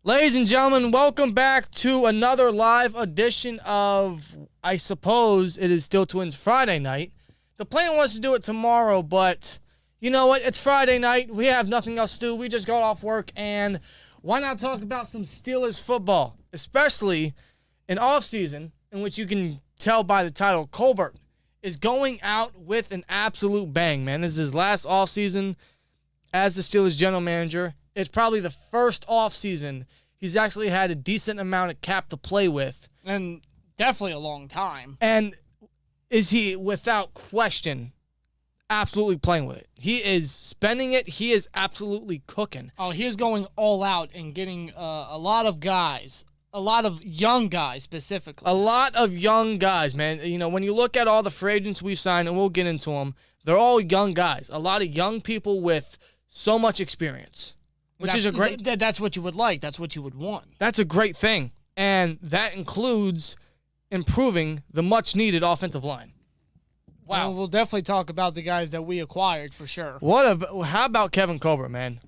Ladies and gentlemen, welcome back to another live edition of, I suppose it is SteelTwins Friday night. The plan was to do it tomorrow, but you know what? It's Friday night. We have nothing else to do. We just got off work, and why not talk about some Steelers football, especially an offseason in which you can tell by the title, Colbert is going out with an absolute bang, man. This is his last offseason as the Steelers general manager. It's probably the first offseason he's actually had a decent amount of cap to play with. And definitely a long time. And is he, without question, absolutely playing with it? He is spending it. He is absolutely cooking. Oh, he is going all out and getting a lot of guys, a lot of young guys specifically. A lot of young guys, man. You know, when you look at all the free agents we've signed, and we'll get into them, they're all young guys. A lot of young people with so much experience. Which is a great... That's what you would like. That's what you would want. That's a great thing. And that includes improving the much-needed offensive line. Wow. Well, we'll definitely talk about the guys that we acquired for sure. How about Kevin Colbert, man?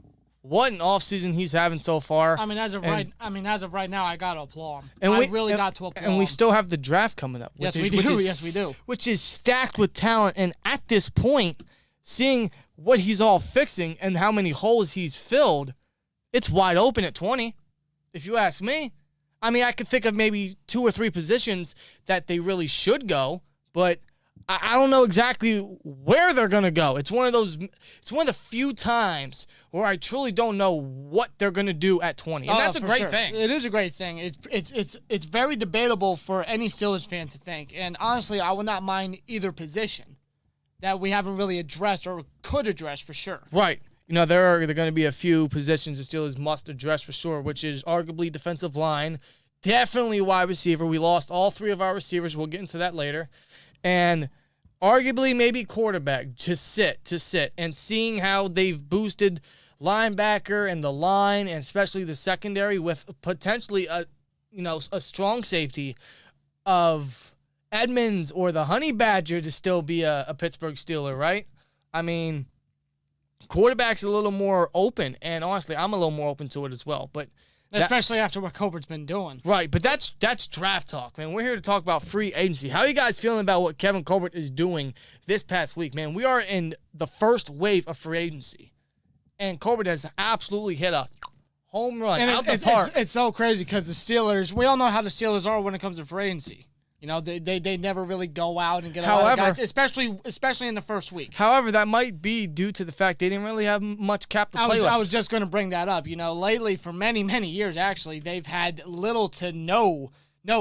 What an offseason he's having so far. As of right now, I got to applaud him. And I really got to applaud him. And we still have the draft coming up. Yes, we do. Which is stacked with talent. And at this point, seeing what he's all fixing and how many holes he's filled, it's wide open at 20, if you ask me. I mean, I could think of maybe 2 or 3 positions that they really should go, but I don't know exactly where they're going to go. It's one of the few times where I truly don't know what they're going to do at 20. And that's a great thing. It is a great thing. It's very debatable for any Steelers fan to think. And honestly, I would not mind either position that we haven't really addressed or could address for sure. Right. You know, there are going to be a few positions the Steelers must address for sure, which is arguably defensive line, definitely wide receiver. We lost all 3 of our receivers. We'll get into that later. And arguably maybe quarterback to sit. And seeing how they've boosted linebacker and the line, and especially the secondary with potentially a strong safety of Edmonds or the Honey Badger to still be a Pittsburgh Steeler, right? I mean, quarterback's a little more open, and honestly, I'm a little more open to it as well. But especially after what Colbert's been doing. Right, but that's draft talk, man. We're here to talk about free agency. How are you guys feeling about what Kevin Colbert is doing this past week, man? We are in the first wave of free agency, and Colbert has absolutely hit a home run out the park. It's so crazy because the Steelers, we all know how the Steelers are when it comes to free agency. You know, they never really go out and get a lot of guys, especially in the first week. However, that might be due to the fact they didn't really have much cap to play with. I was just going to bring that up. You know, lately, for many, many years, actually, they've had little to no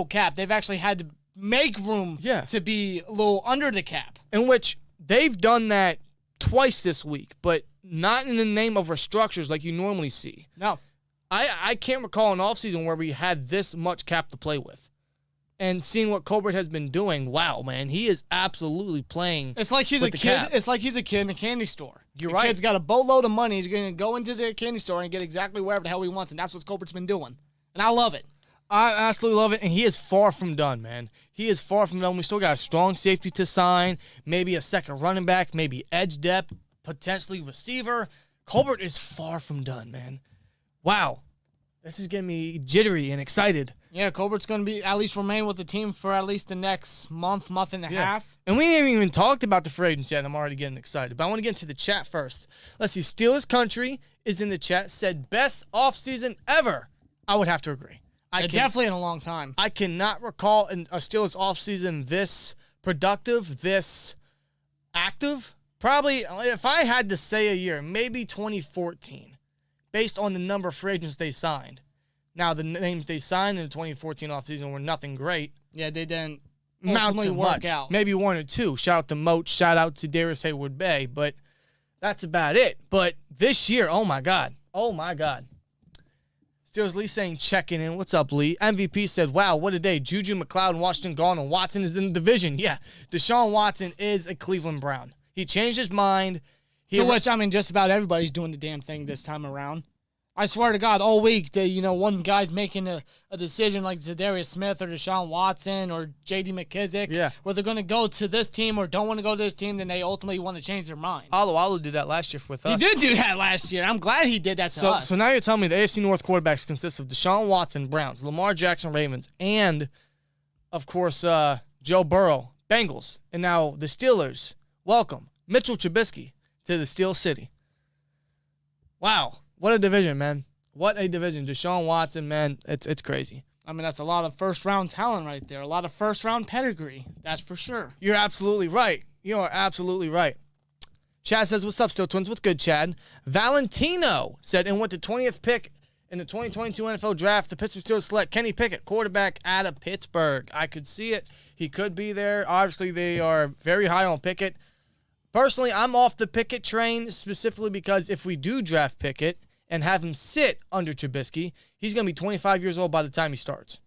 cap. They've actually had to make room to be a little under the cap. In which they've done that twice this week, but not in the name of restructures like you normally see. No. I can't recall an offseason where we had this much cap to play with. And seeing what Colbert has been doing, wow, man, he is absolutely playing. It's like he's a kid. Cap. It's like he's a kid in a candy store. You're right. The kid's got a boatload of money. He's going to go into the candy store and get exactly wherever the hell he wants, and that's what Colbert's been doing. And I love it. I absolutely love it, and he is far from done, man. He is far from done. We still got a strong safety to sign, maybe a second running back, maybe edge depth, potentially receiver. Colbert is far from done, man. Wow. This is getting me jittery and excited. Yeah, Colbert's going to be at least remain with the team for at least the next month and a half. And we haven't even talked about the free agency yet. I'm already getting excited. But I want to get into the chat first. Let's see. Steelers Country is in the chat. Said best offseason ever. I would have to agree. Definitely in a long time. I cannot recall a Steelers offseason this productive, this active. Probably, if I had to say a year, maybe 2014, based on the number of free agents they signed. Now, the names they signed in the 2014 offseason were nothing great. Yeah, they didn't ultimately work out. Maybe 1 or 2. Shout out to Moat. Shout out to Darius Hayward-Bay. But that's about it. But this year, oh, my God. Oh, my God. Steelers Lee saying checking in. What's up, Lee? MVP said, wow, what a day. Juju, McLeod, and Washington gone, and Watson is in the division. Yeah, Deshaun Watson is a Cleveland Brown. He changed his mind. Just about everybody's doing the damn thing this time around. I swear to God, all week, one guy's making a decision like Zadarius Smith or Deshaun Watson or J.D. McKissick, where they're going to go to this team or don't want to go to this team, then they ultimately want to change their mind. Alu did that last year with us. He did do that last year. I'm glad he did that to us. So now you're telling me the AFC North quarterbacks consist of Deshaun Watson, Browns, Lamar Jackson, Ravens, and, of course, Joe Burrow, Bengals. And now the Steelers welcome Mitchell Trubisky to the Steel City. Wow. What a division, man. What a division. Deshaun Watson, man, it's crazy. I mean, that's a lot of first-round talent right there. A lot of first-round pedigree. That's for sure. You're absolutely right. You are absolutely right. Chad says, what's up, SteelTwins? What's good, Chad? Valentino said, and went to 20th pick in the 2022 NFL Draft. The Pittsburgh Steelers select Kenny Pickett, quarterback out of Pittsburgh. I could see it. He could be there. Obviously, they are very high on Pickett. Personally, I'm off the Pickett train specifically because if we do draft Pickett and have him sit under Trubisky, he's going to be 25 years old by the time he starts.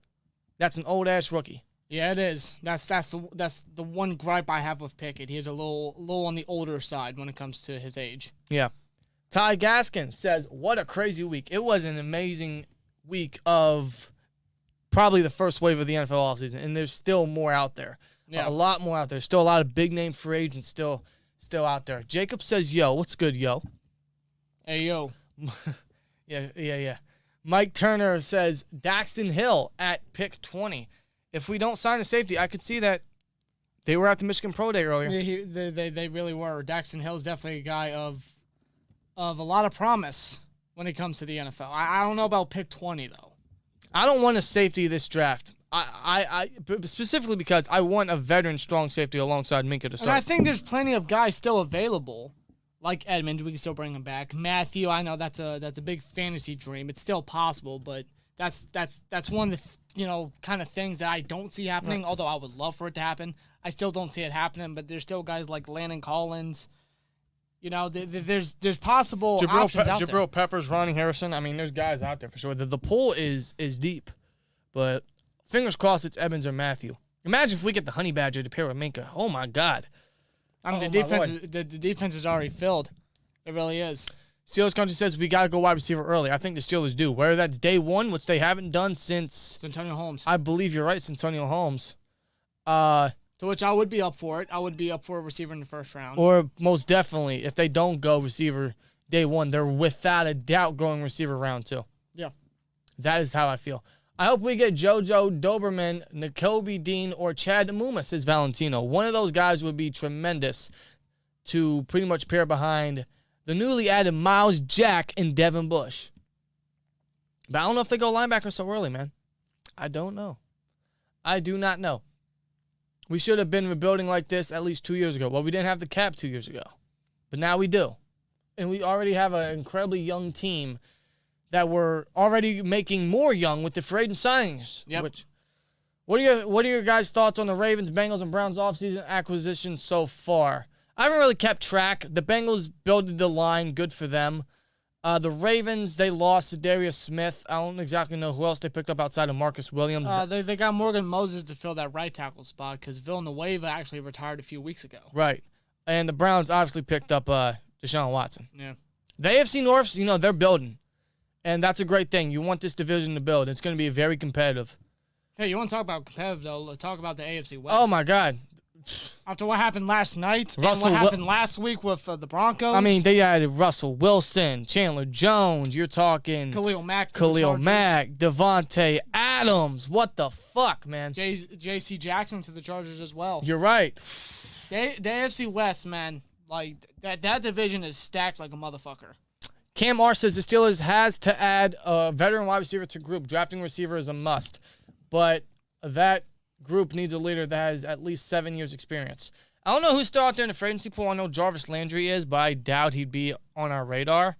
That's an old-ass rookie. Yeah, it is. That's the one gripe I have with Pickett. He is a little on the older side when it comes to his age. Yeah. Ty Gaskin says, what a crazy week. It was an amazing week of probably the first wave of the NFL offseason, and there's still more out there. Yeah. A lot more out there. Still a lot of big-name free agents still out there. Jacob says, yo, what's good, yo? Hey, yo. Yeah. Mike Turner says, Daxton Hill at pick 20. If we don't sign a safety, I could see that. They were at the Michigan Pro Day earlier. Yeah, they really were. Daxton Hill is definitely a guy of a lot of promise when it comes to the NFL. I don't know about pick 20, though. I don't want a safety this draft. I specifically because I want a veteran strong safety alongside Minka to start. And I think there's plenty of guys still available, like Edmonds. We can still bring him back. Mathieu, I know that's a big fantasy dream. It's still possible, but that's one of the kind of things that I don't see happening. Right. Although I would love for it to happen, I still don't see it happening. But there's still guys like Landon Collins. There's possible options out there. Jabril Peppers, Ronnie Harrison. I mean, there's guys out there for sure. The pool is deep, but fingers crossed it's Evans or Mathieu. Imagine if we get the Honey Badger to pair with Minka. Oh, my God. I mean, the defense is already filled. It really is. Steelers Country says we got to go wide receiver early. I think the Steelers do. Whether that's day one, which they haven't done since Santonio Holmes. I believe you're right, Santonio Holmes. To which I would be up for it. I would be up for a receiver in the first round. Or most definitely, if they don't go receiver day one, they're without a doubt going receiver round two. Yeah. That is how I feel. I hope we get JoJo Doberman, Nakobe Dean, or Chad Muma, says Valentino. One of those guys would be tremendous to pretty much pair behind the newly added Myles Jack and Devin Bush. But I don't know if they go linebacker so early, man. I don't know. I do not know. We should have been rebuilding like this at least 2 years ago. Well, we didn't have the cap 2 years ago. But now we do. And we already have an incredibly young team that we're already making more young with the free agent signings. Yep. What are your guys' thoughts on the Ravens, Bengals, and Browns offseason acquisitions so far? I haven't really kept track. The Bengals built the line. Good for them. The Ravens, they lost to Darius Smith. I don't exactly know who else they picked up outside of Marcus Williams. They got Morgan Moses to fill that right tackle spot because Villanueva actually retired a few weeks ago. Right. And the Browns obviously picked up Deshaun Watson. Yeah. The AFC North, they're building. And that's a great thing. You want this division to build. It's going to be very competitive. Hey, you want to talk about competitive, though? Let's talk about the AFC West. Oh, my God. After what happened last night and what happened last week with the Broncos. I mean, they added Russell Wilson, Chandler Jones. You're talking Khalil Mack, Devontae Adams. What the fuck, man? J.C. Jackson to the Chargers as well. You're right. The AFC West, man, like that division is stacked like a motherfucker. Cam R says the Steelers has to add a veteran wide receiver to group. Drafting receiver is a must. But that group needs a leader that has at least 7 years experience. I don't know who's still out there in the free agency pool. I know Jarvis Landry is, but I doubt he'd be on our radar.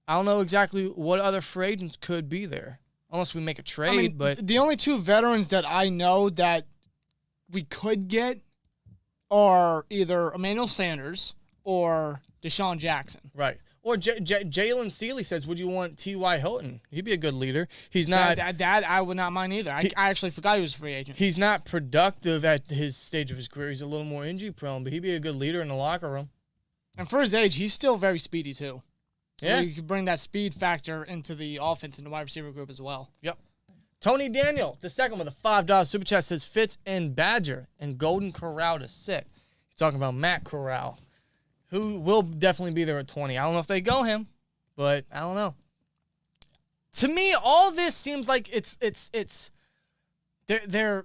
I don't know exactly what other free agents could be there, unless we make a trade. But the only two veterans that I know that we could get are either Emmanuel Sanders or Deshaun Jackson. Right. Or Jalen Seeley says, would you want T.Y. Hilton? He'd be a good leader. He's not. That I would not mind either. I actually forgot he was a free agent. He's not productive at his stage of his career. He's a little more injury prone, but he'd be a good leader in the locker room. And for his age, he's still very speedy, too. Yeah. You could bring that speed factor into the offense and the wide receiver group as well. Yep. Tony Daniel, the second with a $5 super chat, says Fitz and Badger and Golden Corral to sit. He's talking about Matt Corral, who will definitely be there at 20. I don't know if they go him, but I don't know. To me, all this seems like they're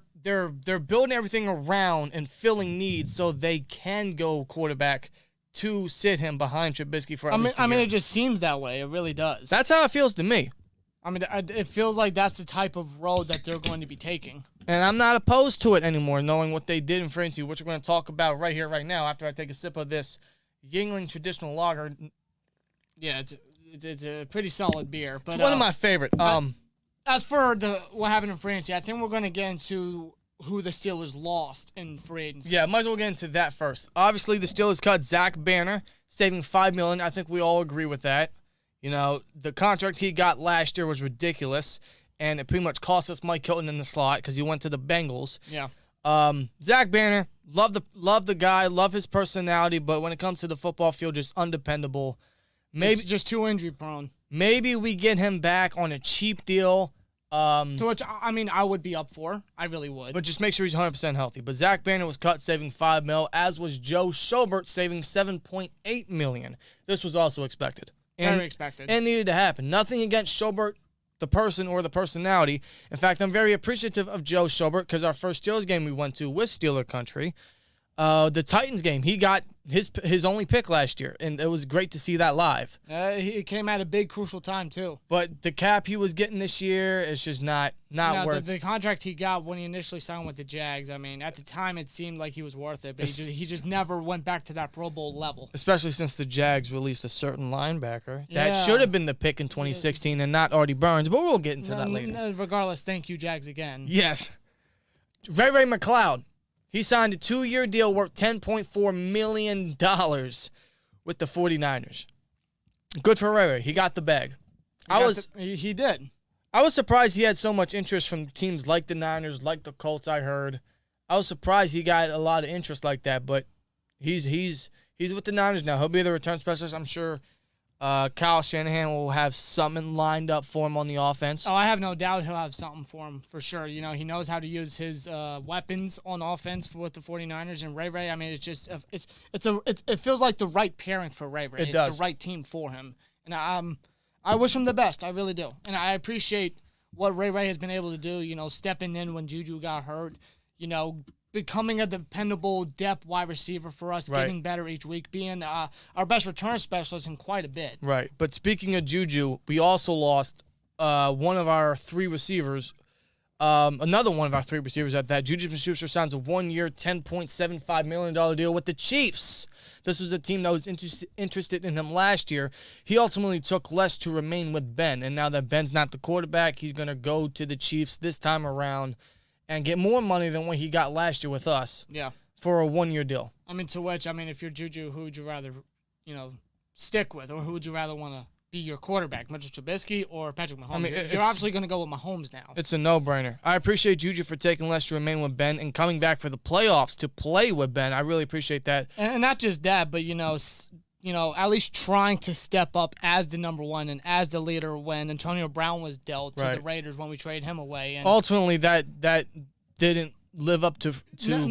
building everything around and filling needs so they can go quarterback to sit him behind Trubisky for at least a year. It just seems that way. It really does. That's how it feels to me. I mean, it feels like that's the type of road that they're going to be taking. And I'm not opposed to it anymore, knowing what they did in free agency, which we're going to talk about right here, right now, after I take a sip of this Yingling traditional lager. Yeah, it's a pretty solid beer. But it's one of my favorite. As for what happened in free agency, I think we're going to get into who the Steelers lost in free agency. Yeah, might as well get into that first. Obviously, the Steelers cut Zach Banner, saving $5 million. I think we all agree with that. You know, the contract he got last year was ridiculous, and it pretty much cost us Mike Hilton in the slot because he went to the Bengals. Yeah. Zach Banner, love the guy, love his personality, but when it comes to the football field, just undependable. Maybe just too injury prone. Maybe we get him back on a cheap deal. To which, I mean, I would be up for. I really would. But just make sure he's 100% healthy. But Zach Banner was cut, saving $5 million, as was Joe Schobert, saving $7.8 million. This was also expected. Very expected. And needed to happen. Nothing against Schobert, the person or the personality. In fact, I'm very appreciative of Joe Schobert because our first Steelers game we went to with Steeler Country, the Titans game, he got his only pick last year, and it was great to see that live. He came at a big, crucial time, too. But the cap he was getting this year is just not worth the contract he got when he initially signed with the Jags, I mean, at the time it seemed like he was worth it, but he just never went back to that Pro Bowl level. Especially since the Jags released a certain linebacker. That should have been the pick in 2016 and not Artie Burns, but we'll get into that later. Regardless, thank you, Jags, again. Yes. Ray McLeod. He signed a 2-year deal worth $10.4 million with the 49ers. Good for Ray. He got the bag. He did. I was surprised he had so much interest from teams like the Niners, like the Colts, I heard. I was surprised he got a lot of interest like that, but he's with the Niners now. He'll be the return specialist. I'm sure Kyle Shanahan will have something lined up for him on the offense. Oh, I have no doubt he'll have something for him for sure. You know, he knows how to use his weapons on offense with the 49ers and Ray. I mean, it's just it feels like the right pairing for Ray. It's does. the right team for him, and I wish him the best. I really do, and I appreciate what Ray has been able to do. You know, stepping in when Juju got hurt. You know, becoming a dependable depth wide receiver for us, getting better each week, being our best return specialist in quite a bit. Right. But speaking of Juju, we also lost one of our three receivers, another one of our three receivers at that. Juju Smith-Schuster signs a 1-year, $10.75 million deal with the Chiefs. This was a team that was interested in him last year. He ultimately took less to remain with Ben, and now that Ben's not the quarterback, he's going to go to the Chiefs this time around and get more money than what he got last year with us. Yeah. For a 1-year deal. I mean, if you're Juju, who would you rather, stick with, or who would you rather want to be your quarterback, Mitch Trubisky or Patrick Mahomes? I mean, you're obviously going to go with Mahomes now. It's a no-brainer. I appreciate Juju for taking less to remain with Ben and coming back for the playoffs to play with Ben. I really appreciate that. And not just that, but at least trying to step up as the number one and as the leader when Antonio Brown was dealt to the Raiders when we traded him away. And ultimately, that didn't live up to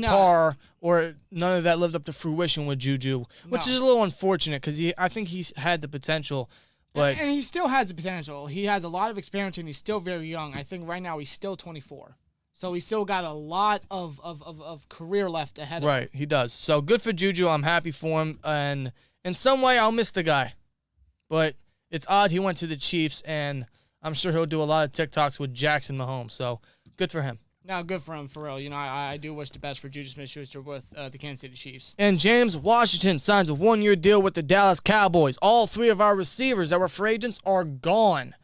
par, or none of that lived up to fruition with Juju, which is a little unfortunate because I think he's had the potential. But and he still has the potential. He has a lot of experience, and he's still very young. I think right now he's still 24. So he's still got a lot of career left ahead of him. Right, he does. So good for Juju. I'm happy for him. And in some way, I'll miss the guy. But it's odd he went to the Chiefs, and I'm sure he'll do a lot of TikToks with Jackson Mahomes. So good for him. No, good for him, for real. I do wish the best for Juju Smith-Schuster with the Kansas City Chiefs. And James Washington signs a 1-year deal with the Dallas Cowboys. All three of our receivers that were free agents are gone.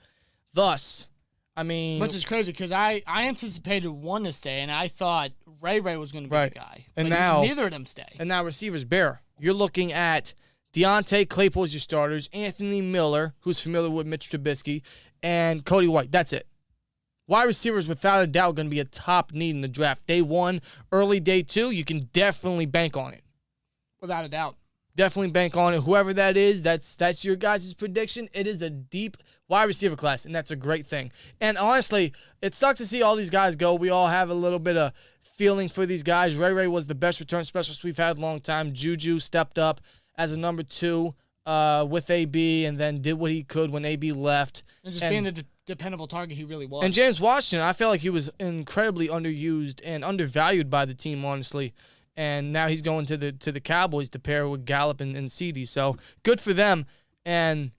Thus, I mean... Which is crazy, because I anticipated one to stay, and I thought Ray was going to be the guy. And but now... neither of them stay. And now receivers bare. You're looking at Deontay Claypool's your starters, Anthony Miller, who's familiar with Mitch Trubisky, and Cody White. That's it. Wide receivers, without a doubt, going to be a top need in the draft. Day 1, early day 2, you can definitely bank on it. Without a doubt. Definitely bank on it. Whoever that is, that's your guys' prediction. It is a deep wide receiver class, and that's a great thing. And honestly, it sucks to see all these guys go. We all have a little bit of feeling for these guys. Ray was the best return specialist we've had in a long time. Juju stepped up as a number 2 with AB and then did what he could when AB left. And just being the dependable target he really was. And James Washington, I feel like he was incredibly underused and undervalued by the team, honestly. And now he's going to the Cowboys to pair with Gallup and CD. So good for them. And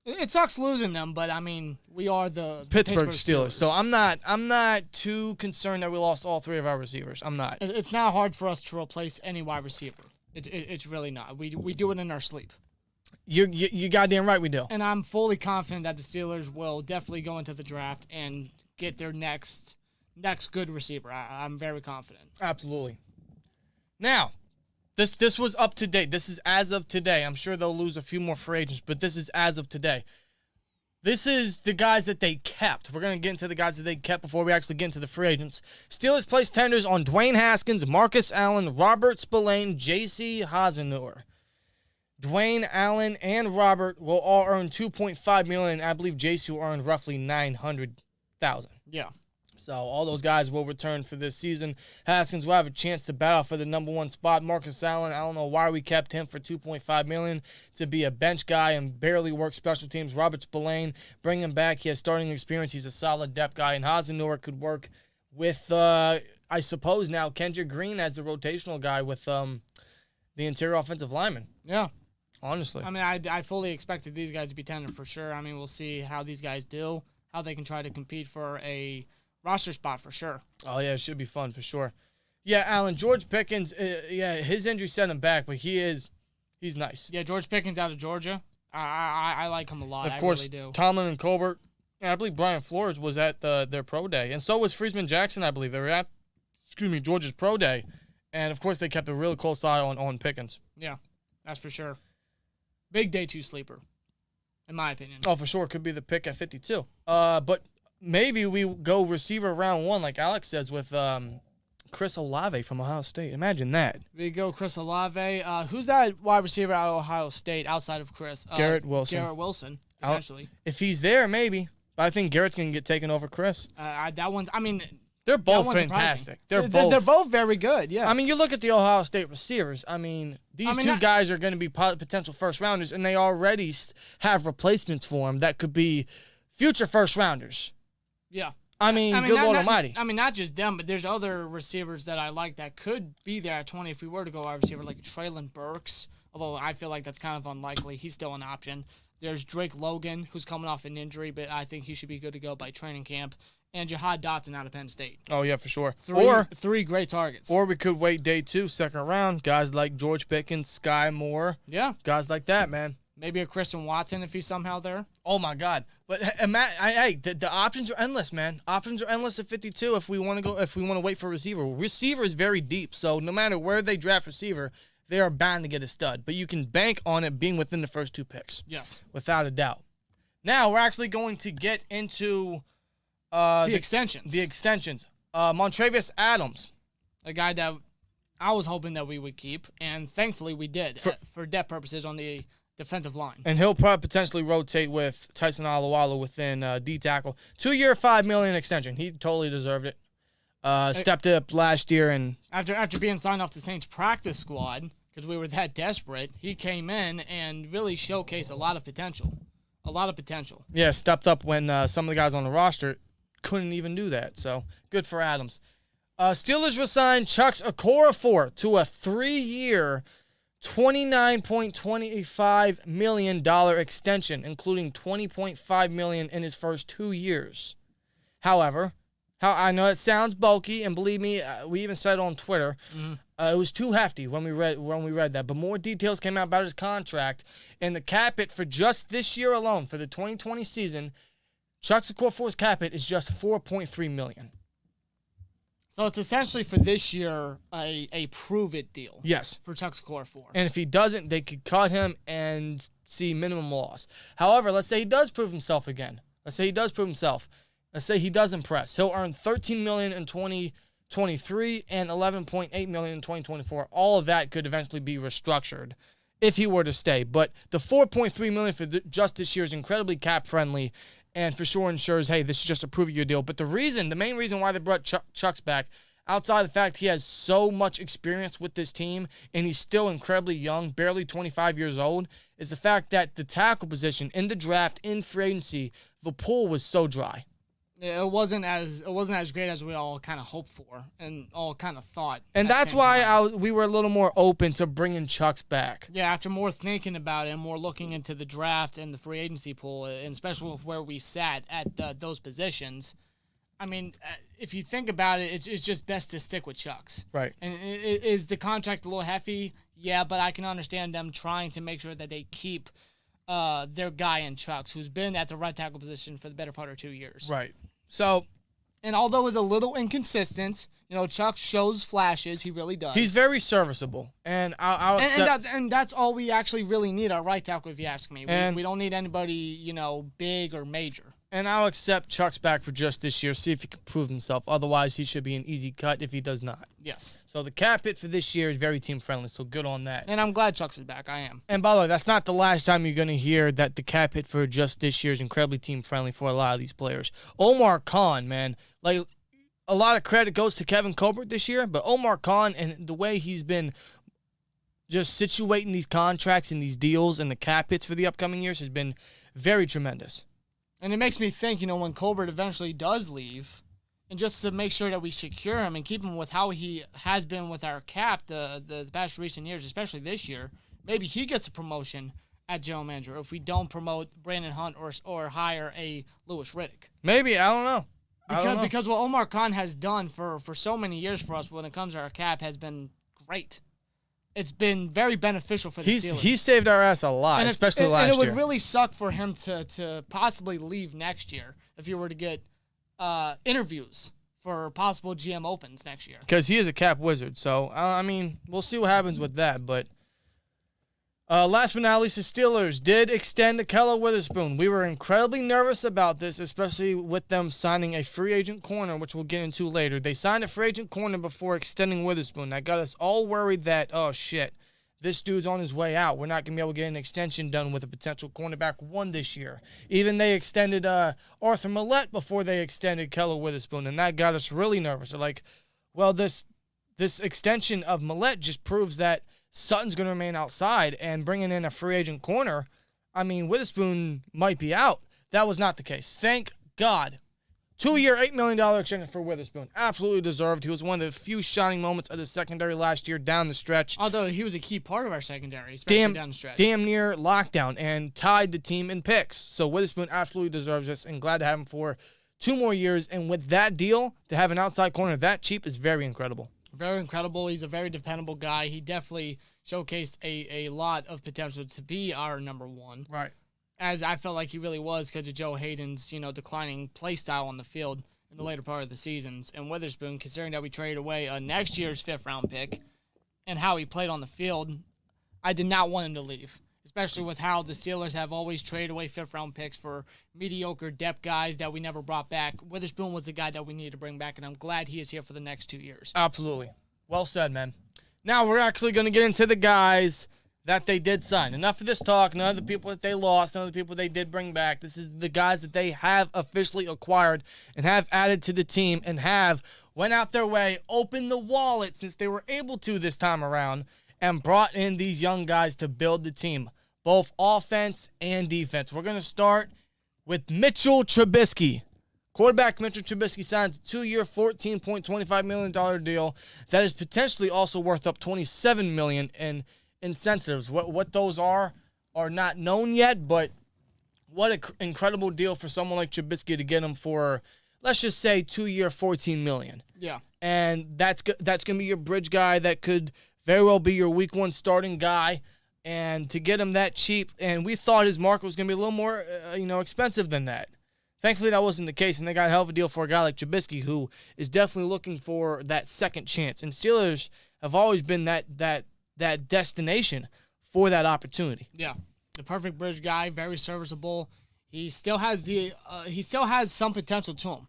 it sucks losing them, but I mean, we are the Pittsburgh Steelers. So I'm not too concerned that we lost all 3 of our receivers. I'm not. It's not hard for us to replace any wide receiver. It's really not. We do it in our sleep. You goddamn right we do. And I'm fully confident that the Steelers will definitely go into the draft and get their next good receiver. I'm very confident. Absolutely. Now, this was up to date. This is as of today. I'm sure they'll lose a few more free agents, but this is as of today. This is the guys that they kept. We're going to get into the guys that they kept before we actually get into the free agents. Steelers placed tenders on Dwayne Haskins, Marcus Allen, Robert Spillane, J.C. Hasenauer. Dwayne, Allen, and Robert will all earn $2.5 million. I believe J.C. will earn roughly $900,000. Yeah. So all those guys will return for this season. Haskins will have a chance to battle for the number 1 spot. Marcus Allen, I don't know why we kept him for $2.5 million to be a bench guy and barely work special teams. Robert Spillane, bring him back. He has starting experience. He's a solid depth guy. And Hasenauer could work with, I suppose now, Kendrick Green as the rotational guy with the interior offensive lineman. Yeah. Honestly. I mean, I fully expected these guys to be tender for sure. I mean, we'll see how these guys do, how they can try to compete for a roster spot for sure. Oh, yeah, it should be fun for sure. Yeah, Alan, George Pickens, his injury set him back, but he's nice. Yeah, George Pickens out of Georgia. I like him a lot. Of course, I really do. Tomlin and Colbert. And I believe Brian Flores was at their pro day. And so was Friesman Jackson, I believe. They were at, Georgia's pro day. And, of course, they kept a really close eye on Pickens. Yeah, that's for sure. Big day 2 sleeper, in my opinion. Oh, for sure. Could be the pick at 52. But maybe we go receiver round 1, like Alex says, with Chris Olave from Ohio State. Imagine that. We go Chris Olave. Who's that wide receiver out of Ohio State outside of Chris? Garrett Wilson. Garrett Wilson, potentially. If he's there, maybe. But I think Garrett's going to get taken over Chris. That one's, I mean, they're both fantastic. They're both very good, yeah. I mean, you look at the Ohio State receivers. I mean, these two guys are going to be potential first-rounders, and they already have replacements for them that could be future first-rounders. Yeah. I mean, good Lord Almighty. I mean, not just them, but there's other receivers that I like that could be there at 20 if we were to go wide receiver, like Traylon Burks, although I feel like that's kind of unlikely. He's still an option. There's Drake Logan, who's coming off an injury, but I think he should be good to go by training camp. And Jahad Dotson out of Penn State. Oh, yeah, for sure. Three great targets. Or we could wait day 2, second round. Guys like George Pickens, Sky Moore. Yeah. Guys like that, man. Maybe a Christian Watson if he's somehow there. Oh, my God. But, the options are endless, man. Options are endless at 52 if we want to wait for a receiver. Receiver is very deep, so no matter where they draft receiver, they are bound to get a stud. But you can bank on it being within the first 2 picks. Yes. Without a doubt. Now, we're actually going to get into the extensions. The extensions. Montravius Adams. A guy that I was hoping that we would keep, and thankfully we did for depth purposes on the defensive line. And he'll probably potentially rotate with Tyson Alualu within D-tackle. 2-year, $5 million extension. He totally deserved it. Stepped up last year. And after being signed off the Saints practice squad, because we were that desperate, he came in and really showcased a lot of potential. Yeah, stepped up when some of the guys on the roster couldn't even do that. So, good for Adams. Steelers resigned Chuks Okorafor to a 3-year, $29.25 million extension, including $20.5 million in his first 2 years. However, I know it sounds bulky, and believe me, we even said it on Twitter. It was too hefty when we read that. But more details came out about his contract, and the cap hit for just this year alone, for the 2020 season, Chuks Okorafor's cap hit is just $4.3 million. So it's essentially for this year a prove-it deal. Yes. For Chuks Okorafor. And if he doesn't, they could cut him and see minimum loss. However, let's say he does prove himself again. Let's say he does impress. He'll earn $13 million in 2021 2023 and $11.8 million in 2024. All of that could eventually be restructured if he were to stay. But the $4.3 million for just this year is incredibly cap friendly, and for sure ensures, hey, this is just a prove-it-year deal. But the main reason why they brought Chucks back, outside of the fact he has so much experience with this team and he's still incredibly young, barely 25 years old, is the fact that the tackle position in the draft, in free agency, the pool was so dry. It wasn't as great as we all kind of hoped for and all kind of thought. And that's why we were a little more open to bringing Chucks back. Yeah, after more thinking about it and more looking into the draft and the free agency pool, and especially with where we sat at those positions, I mean, if you think about it, it's just best to stick with Chucks. Right. And is the contract a little hefty? Yeah, but I can understand them trying to make sure that they keep their guy in Chucks, who's been at the right tackle position for the better part of 2 years. Right. So, and although it's a little inconsistent, Chuck shows flashes. He really does. He's very serviceable, and I'll accept. And that's all we actually really need, our right tackle, if you ask me. We don't need anybody, big or major. And I'll accept Chuck's back for just this year, see if he can prove himself. Otherwise, he should be an easy cut if he does not. Yes. So the cap hit for this year is very team-friendly, so good on that. And I'm glad Chuck's is back. I am. And by the way, that's not the last time you're going to hear that the cap hit for just this year is incredibly team-friendly for a lot of these players. Omar Khan, man, like a lot of credit goes to Kevin Colbert this year, but Omar Khan and the way he's been just situating these contracts and these deals and the cap hits for the upcoming years has been very tremendous. And it makes me think, when Colbert eventually does leave, and just to make sure that we secure him and keep him with how he has been with our cap the past recent years, especially this year, maybe he gets a promotion at general manager if we don't promote Brandon Hunt or hire a Louis Riddick. Maybe, I don't know. Because what Omar Khan has done for so many years for us when it comes to our cap has been great. It's been very beneficial for the Steelers. He saved our ass a lot, especially last year. And it would really suck for him to possibly leave next year if you were to get interviews for possible GM opens next year. Because he is a cap wizard. So, we'll see what happens with that. But last but not least, the Steelers did extend Ahkello Witherspoon. We were incredibly nervous about this, especially with them signing a free agent corner, which we'll get into later. They signed a free agent corner before extending Witherspoon. That got us all worried that, oh, shit, this dude's on his way out. We're not going to be able to get an extension done with a potential cornerback one this year. Even they extended Arthur Millette before they extended Ahkello Witherspoon, and that got us really nervous. They're like, well, this extension of Millette just proves that Sutton's going to remain outside, and bringing in a free agent corner, Witherspoon might be out. That was not the case. Thank God. 2-year, $8 million extension for Witherspoon. Absolutely deserved. He was one of the few shining moments of the secondary last year down the stretch. Although he was a key part of our secondary, especially down the stretch. Damn near lockdown and tied the team in picks. So Witherspoon absolutely deserves this, and glad to have him for 2 more years. And with that deal, to have an outside corner that cheap is very incredible. Very incredible. He's a very dependable guy. He definitely showcased a lot of potential to be our number one. Right. As I felt like he really was because of Joe Hayden's, declining play style on the field in the later part of the seasons. And Witherspoon, considering that we traded away next year's 5th-round pick and how he played on the field, I did not want him to leave, especially with how the Steelers have always traded away 5th-round picks for mediocre depth guys that we never brought back. Witherspoon was the guy that we needed to bring back, and I'm glad he is here for the next 2 years. Absolutely. Well said, man. Now we're actually going to get into the guys that they did sign. Enough of this talk. None of the people that they lost. None of the people they did bring back. This is the guys that they have officially acquired and have added to the team and have went out their way, opened the wallet since they were able to this time around, and brought in these young guys to build the team, both offense and defense. We're going to start with Mitchell Trubisky. Quarterback Mitchell Trubisky signs a 2-year, $14.25 million deal that is potentially also worth up $27 million in incentives. What those are not known yet, but what an incredible deal for someone like Trubisky to get him for, let's just say, 2-year, $14 million. Yeah. And that's going to be your bridge guy that could very well be your week 1 starting guy. And to get him that cheap, and we thought his market was going to be a little more, expensive than that. Thankfully, that wasn't the case, and they got a hell of a deal for a guy like Trubisky, who is definitely looking for that second chance. And Steelers have always been that destination for that opportunity. Yeah, the perfect bridge guy, very serviceable. He still has some potential to him.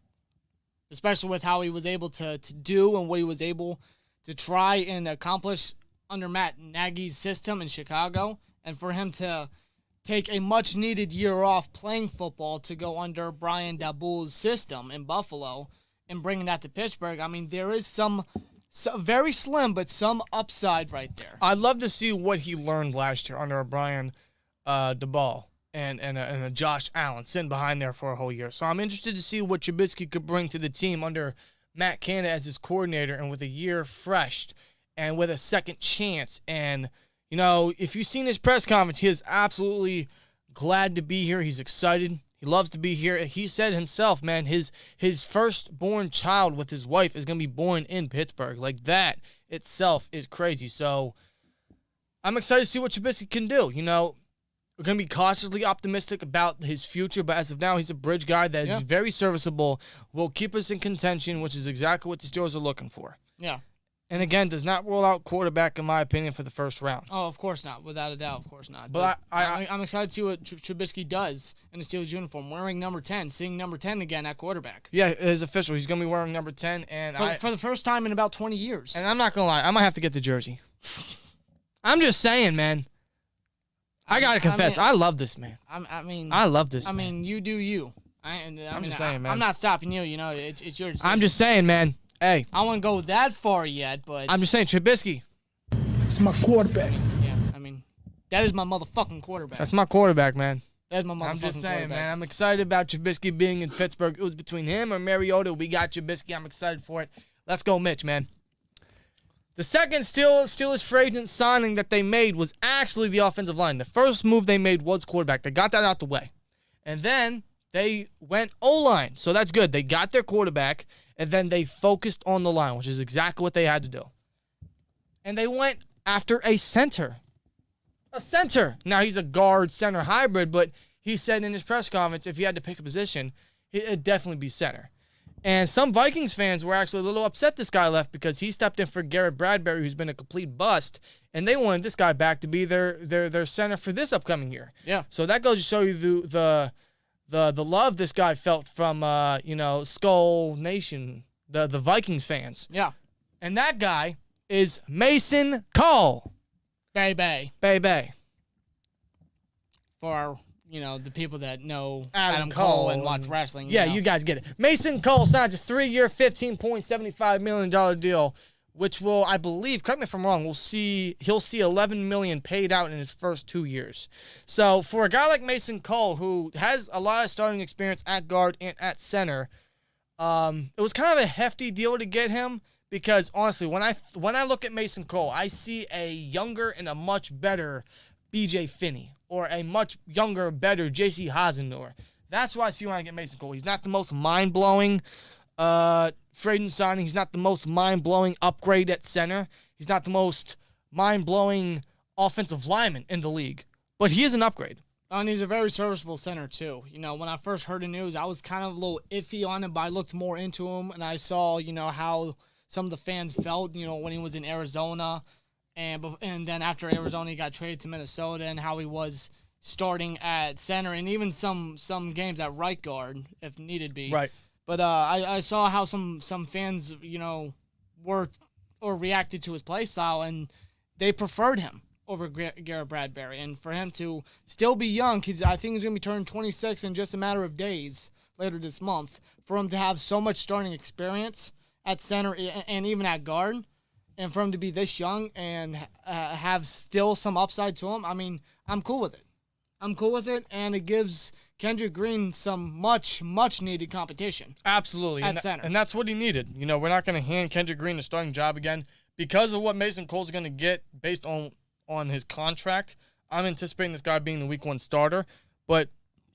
especially with how he was able to do and what he was able to try and accomplish under Matt Nagy's system in Chicago, and for him to take a much-needed year off playing football to go under Brian Daboll's system in Buffalo and bringing that to Pittsburgh. I mean, there is some very slim, but some upside right there. I'd love to see what he learned last year under a Brian Daboll and a Josh Allen sitting behind there for a whole year. So I'm interested to see what Trubisky could bring to the team under Matt Canada as his coordinator and with a year fresh and with a second chance. And, you know, if you've seen his press conference, he is absolutely glad to be here. He's excited. He loves to be here. He said himself, man, his firstborn child with his wife is going to be born in Pittsburgh. Like, that itself is crazy. So I'm excited to see what Trubisky can do. You know, we're going to be cautiously optimistic about his future, but as of now, he's a bridge guy that is very serviceable, will keep us in contention, which is exactly what the Steelers are looking for. Yeah. And again, does not rule out quarterback, in my opinion, for the first round. Oh, of course not. Without a doubt, of course not. But I'm excited to see what Trubisky does in the Steelers uniform, wearing number 10, seeing number 10 again at quarterback. Yeah, it is official. He's going to be wearing number 10. And for the first time in about 20 years. And I'm not going to lie. I might have to get the jersey. I'm just saying, man. I got to confess, I love this man. I love this man. I mean, you do you. I'm just saying, man. I'm not stopping you. You know, it's your decision. I'm just saying, man. Hey. I won't go that far yet, but... I'm just saying, Trubisky. It's my quarterback. Yeah, I mean, that is my motherfucking quarterback. That's my quarterback, man. That's my motherfucking quarterback. I'm just saying, man. I'm excited about Trubisky being in Pittsburgh. It was between him or Mariota. We got Trubisky. I'm excited for it. Let's go, Mitch, man. The second Steelers free agent signing that they made was actually the offensive line. The first move they made was quarterback. They got that out the way. And then they went O-line. So that's good. They got their quarterback, and then they focused on the line, which is exactly what they had to do. And they went after a center. A center. Now, he's a guard-center hybrid, but he said in his press conference if he had to pick a position, it'd definitely be center. And some Vikings fans were actually a little upset this guy left because he stepped in for Garrett Bradbury, who's been a complete bust, and they wanted this guy back to be their center for this upcoming year. Yeah. So that goes to show you the love this guy felt from Skull Nation, the Vikings fans. Yeah. And that guy is Mason Cole. Bay. For the people that know Adam Cole and watch wrestling. You guys get it. Mason Cole signs a 3-year, $15.75 million deal, which will, I believe, correct me if I'm wrong, he'll see $11 million paid out in his first 2 years. So for a guy like Mason Cole, who has a lot of starting experience at guard and at center, it was kind of a hefty deal to get him because, honestly, when I look at Mason Cole, I see a younger and a much better B.J. Finney, or a much younger, better J.C. Hasenauer. That's why I see when I get Mason Cole. He's not the most mind-blowing free agent signing. He's not the most mind-blowing upgrade at center. He's not the most mind-blowing offensive lineman in the league. But he is an upgrade. And he's a very serviceable center, too. When I first heard the news, I was kind of a little iffy on him, but I looked more into him, and I saw, how some of the fans felt, when he was in Arizona. And then after Arizona, he got traded to Minnesota, and how he was starting at center, and even some games at right guard if needed be. Right. But I saw how some fans were or reacted to his play style, and they preferred him over Garrett Bradbury. And for him to still be young, I think he's going to be turning 26 in just a matter of days later this month. For him to have so much starting experience at center and even at guard. And for him to be this young and have still some upside to him, I mean, I'm cool with it. And it gives Kendrick Green some much needed competition. Absolutely. At center. And that's what he needed. We're not going to hand Kendrick Green a starting job again. Because of what Mason Cole's going to get based on his contract, I'm anticipating this guy being the week 1 starter. But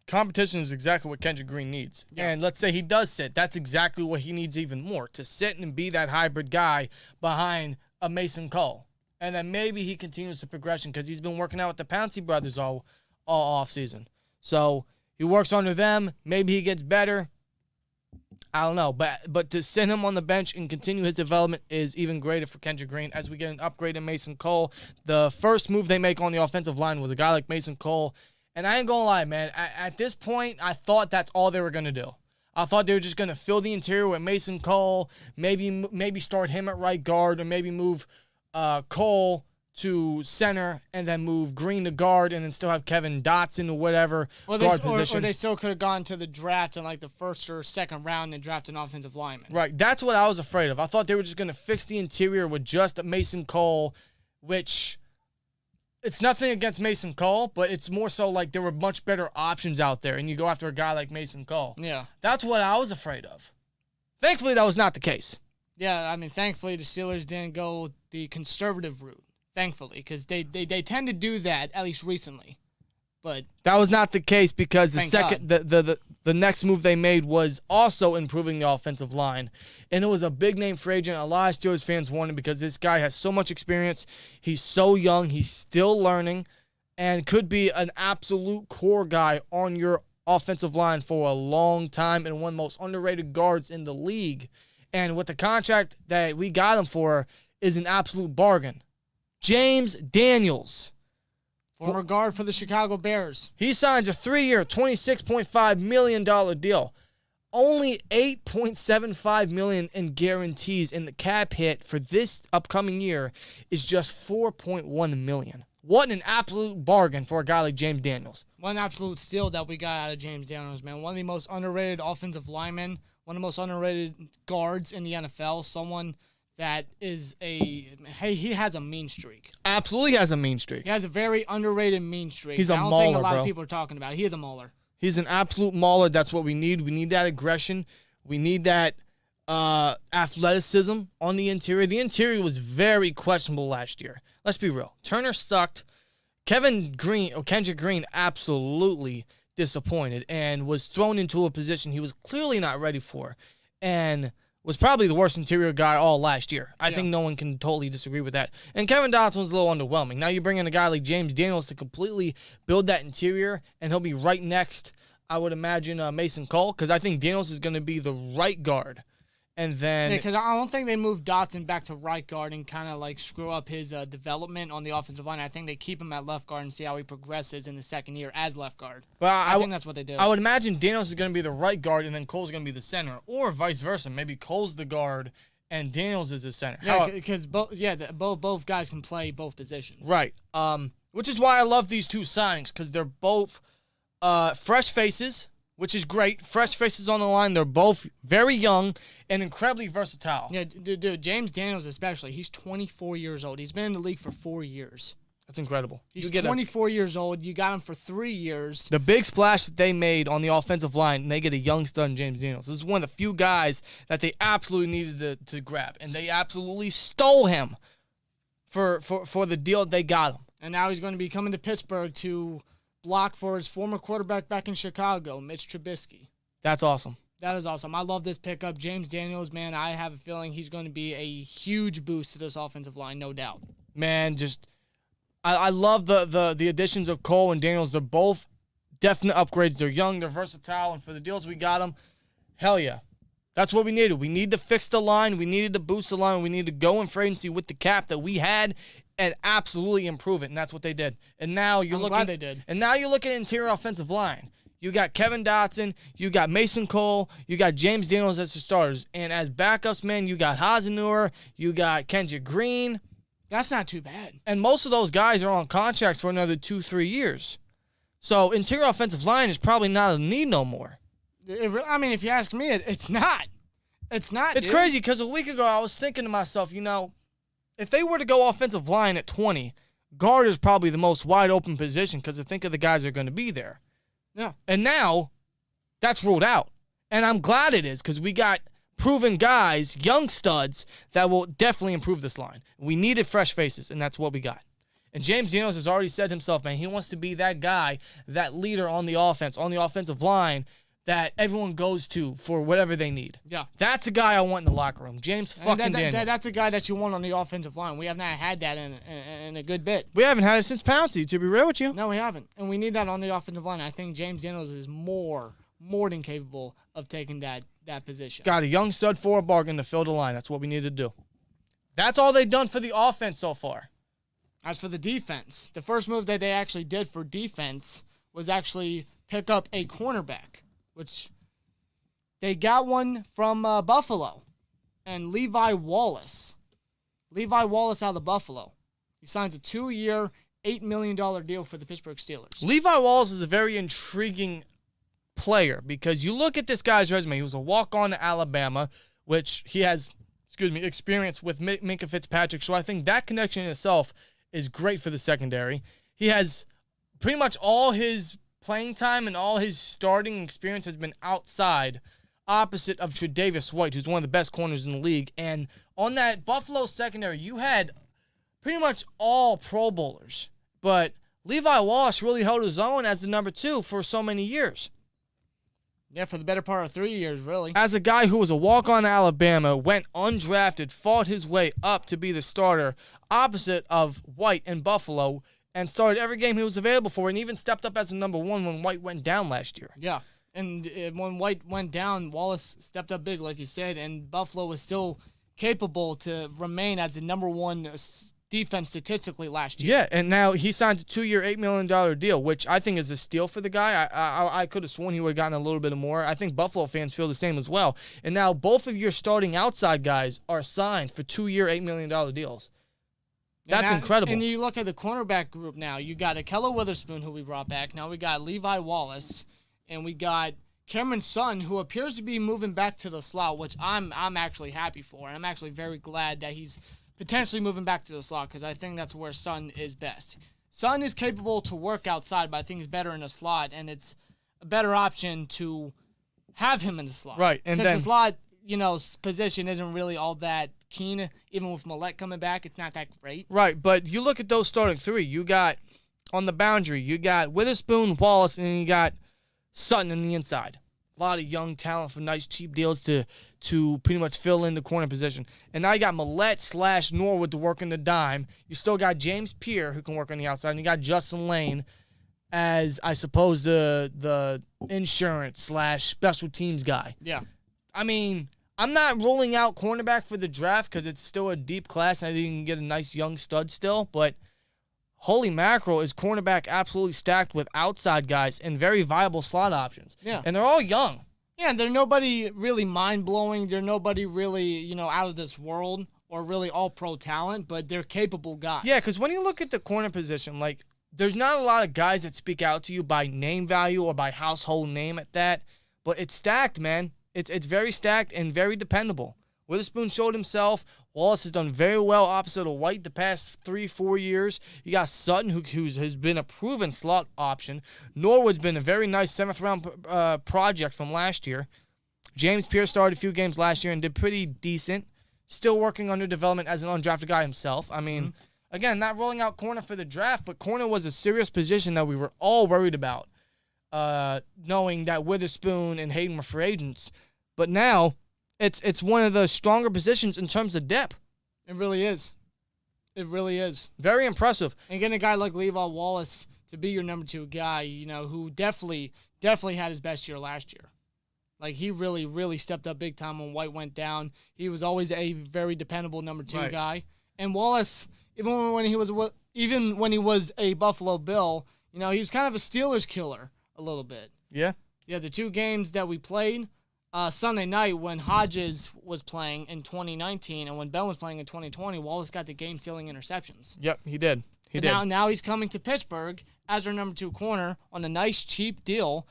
competition is exactly what Kendrick Green needs. Yeah. And let's say he does sit. That's exactly what he needs even more, to sit and be that hybrid guy behind a Mason Cole. And then maybe he continues the progression because he's been working out with the Pouncey brothers all offseason. So he works under them. Maybe he gets better. I don't know. But to send him on the bench and continue his development is even greater for Kendrick Green as we get an upgrade in Mason Cole. The first move they make on the offensive line was a guy like Mason Cole. And I ain't going to lie, man. At this point, I thought that's all they were going to do. I thought they were just going to fill the interior with Mason Cole, maybe start him at right guard, or maybe move Cole to center and then move Green to guard and then still have Kevin Dotson or whatever guard position. Or they still could have gone to the draft in like the first or second round and draft an offensive lineman. Right. That's what I was afraid of. I thought they were just going to fix the interior with just Mason Cole, which it's nothing against Mason Cole, but it's more so like there were much better options out there, and you go after a guy like Mason Cole. Yeah. That's what I was afraid of. Thankfully, that was not the case. Yeah, I mean, thankfully the Steelers didn't go the conservative route. Thankfully, because they tend to do that, at least recently. But that was not the case because the next move they made was also improving the offensive line. And it was a big-name free agent. A lot of Steelers fans wanted because this guy has so much experience. He's so young. He's still learning and could be an absolute core guy on your offensive line for a long time and one of the most underrated guards in the league. And with the contract that we got him for is an absolute bargain. James Daniels. Former guard for the Chicago Bears. He signs a 3-year, $26.5 million deal. Only $8.75 million in guarantees, and the cap hit for this upcoming year is just $4.1 million. What an absolute bargain for a guy like James Daniels. What an absolute steal that we got out of James Daniels, man. One of the most underrated offensive linemen, one of the most underrated guards in the NFL, someone that is he has a mean streak. Absolutely has a mean streak. He has a very underrated mean streak. He's a mauler, I don't think a lot bro. of people are talking about it. He is a mauler. He's an absolute mauler. That's what we need. We need that aggression. We need that athleticism on the interior. The interior was very questionable last year. Let's be real. Turner sucked. Kendrick Green absolutely disappointed and was thrown into a position he was clearly not ready for. And was probably the worst interior guy all last year. I think no one can totally disagree with that. And Kevin Dotson was a little underwhelming. Now you bring in a guy like James Daniels to completely build that interior, and he'll be right next, I would imagine, Mason Cole, because I think Daniels is going to be the right guard. And then because I don't think they moved Dotson back to right guard and kind of like screw up his development on the offensive line. I think they keep him at left guard and see how he progresses in the second year as left guard. But I think that's what they do. I would imagine Daniels is going to be the right guard and then Cole's going to be the center, or vice versa. Maybe Cole's the guard and Daniels is the center. Yeah, because both guys can play both positions. Right. Which is why I love these two signings, because they're both fresh faces, which is great. Fresh faces on the line. They're both very young and incredibly versatile. Yeah, dude, James Daniels especially. He's 24 years old. He's been in the league for 4 years. That's incredible. He's 24 years old. You got him for 3 years. The big splash that they made on the offensive line, and they get a young stud in James Daniels. This is one of the few guys that they absolutely needed to grab, and they absolutely stole him for the deal that they got him. And now he's going to be coming to Pittsburgh to block for his former quarterback back in Chicago, Mitch Trubisky. That's awesome. That is awesome. I love this pickup. James Daniels, man, I have a feeling he's going to be a huge boost to this offensive line, no doubt. Man, I love the additions of Cole and Daniels. They're both definite upgrades. They're young, they're versatile, and for the deals we got them, hell yeah. That's what we needed. We need to fix the line. We needed to boost the line. We needed to go in free agency with the cap that we had and absolutely improve it, and that's what they did. And now I'm glad they did. And now you look at interior offensive line. You got Kevin Dotson, you got Mason Cole, you got James Daniels as the starters, and as backups, man, you got Hasenauer, you got Kendrick Green. That's not too bad. And most of those guys are on contracts for another 2-3 years. So interior offensive line is probably not a need no more. I mean, if you ask me, it's not. It's not. It's crazy because a week ago I was thinking to myself, if they were to go offensive line at 20, guard is probably the most wide open position because I think of the guys that are going to be there. Yeah. And now that's ruled out. And I'm glad it is because we got proven guys, young studs, that will definitely improve this line. We needed fresh faces, and that's what we got. And James Daniels has already said himself, man, he wants to be that guy, that leader on the offense, on the offensive line, that everyone goes to for whatever they need. Yeah. That's a guy I want in the locker room. James fucking Daniels. That's a guy that you want on the offensive line. We have not had that in a good bit. We haven't had it since Pouncey, to be real with you. No, we haven't. And we need that on the offensive line. I think James Daniels is more than capable of taking that position. Got a young stud for a bargain to fill the line. That's what we need to do. That's all they've done for the offense so far. As for the defense, the first move that they actually did for defense was actually pick up a cornerback, which They got one from Buffalo, and Levi Wallace. Levi Wallace out of Buffalo. He signs a 2-year, $8 million deal for the Pittsburgh Steelers. Levi Wallace is a very intriguing player because you look at this guy's resume. He was a walk-on to Alabama, which he has, experience with Minkah Fitzpatrick. So I think that connection in itself is great for the secondary. He has pretty much all his playing time and all his starting experience has been outside, opposite of Tre'Davious White, who's one of the best corners in the league. And on that Buffalo secondary, you had pretty much all Pro Bowlers. But Levi Wallace really held his own as the number 2 for so many years. Yeah, for the better part of 3 years, really. As a guy who was a walk-on to Alabama, went undrafted, fought his way up to be the starter, opposite of White in Buffalo, and started every game he was available for, and even stepped up as the number 1 when White went down last year. Yeah, and when White went down, Wallace stepped up big, like you said, and Buffalo was still capable to remain as the number 1 defense statistically last year. Yeah, and now he signed a 2-year, $8 million deal, which I think is a steal for the guy. I could have sworn he would have gotten a little bit more. I think Buffalo fans feel the same as well. And now both of your starting outside guys are signed for 2-year, $8 million deals. That's incredible. And you look at the cornerback group now. You got Ahkello Witherspoon, who we brought back. Now we got Levi Wallace, and we got Cameron Sutton, who appears to be moving back to the slot, which I'm actually happy for. And I'm actually very glad that he's potentially moving back to the slot because I think that's where Sutton is best. Sutton is capable to work outside, but I think he's better in the slot, and it's a better option to have him in the slot. Right. And since then, the slot, position isn't really all that keen. Even with Millette coming back, it's not that great. Right, but you look at those starting 3. You got, on the boundary, you got Witherspoon, Wallace, and you got Sutton on the inside. A lot of young talent for nice, cheap deals to pretty much fill in the corner position. And now you got Millette / Norwood to work in the dime. You still got James Pierre, who can work on the outside, and you got Justin Lane as, I suppose, the insurance / special teams guy. Yeah. I mean, I'm not ruling out cornerback for the draft because it's still a deep class and I think you can get a nice young stud still, but holy mackerel, is cornerback absolutely stacked with outside guys and very viable slot options. Yeah. And they're all young. Yeah, they're nobody really mind-blowing. They're nobody really, out of this world or really all-pro talent, but they're capable guys. Yeah, because when you look at the corner position, there's not a lot of guys that speak out to you by name value or by household name at that, but it's stacked, man. It's very stacked and very dependable. Witherspoon showed himself. Wallace has done very well opposite of White the past 3-4 years. You got Sutton, who has been a proven slot option. Norwood's been a very nice 7th-round project from last year. James Pierce started a few games last year and did pretty decent. Still working under development as an undrafted guy himself. I mean, again, not rolling out corner for the draft, but corner was a serious position that we were all worried about, knowing that Witherspoon and Hayden were free agents. But now, it's one of the stronger positions in terms of depth. It really is. It really is. Very impressive. And getting a guy like Levi Wallace to be your number 2 guy, who definitely had his best year last year. He really, really stepped up big time when White went down. He was always a very dependable number 2 guy. And Wallace, even when he was a Buffalo Bill, he was kind of a Steelers killer a little bit. Yeah. Yeah, the 2 games that we played, Sunday night when Hodges was playing in 2019 and when Ben was playing in 2020, Wallace got the game-stealing interceptions. Yep, he did. He did. Now he's coming to Pittsburgh as our number 2 corner on a nice, cheap deal,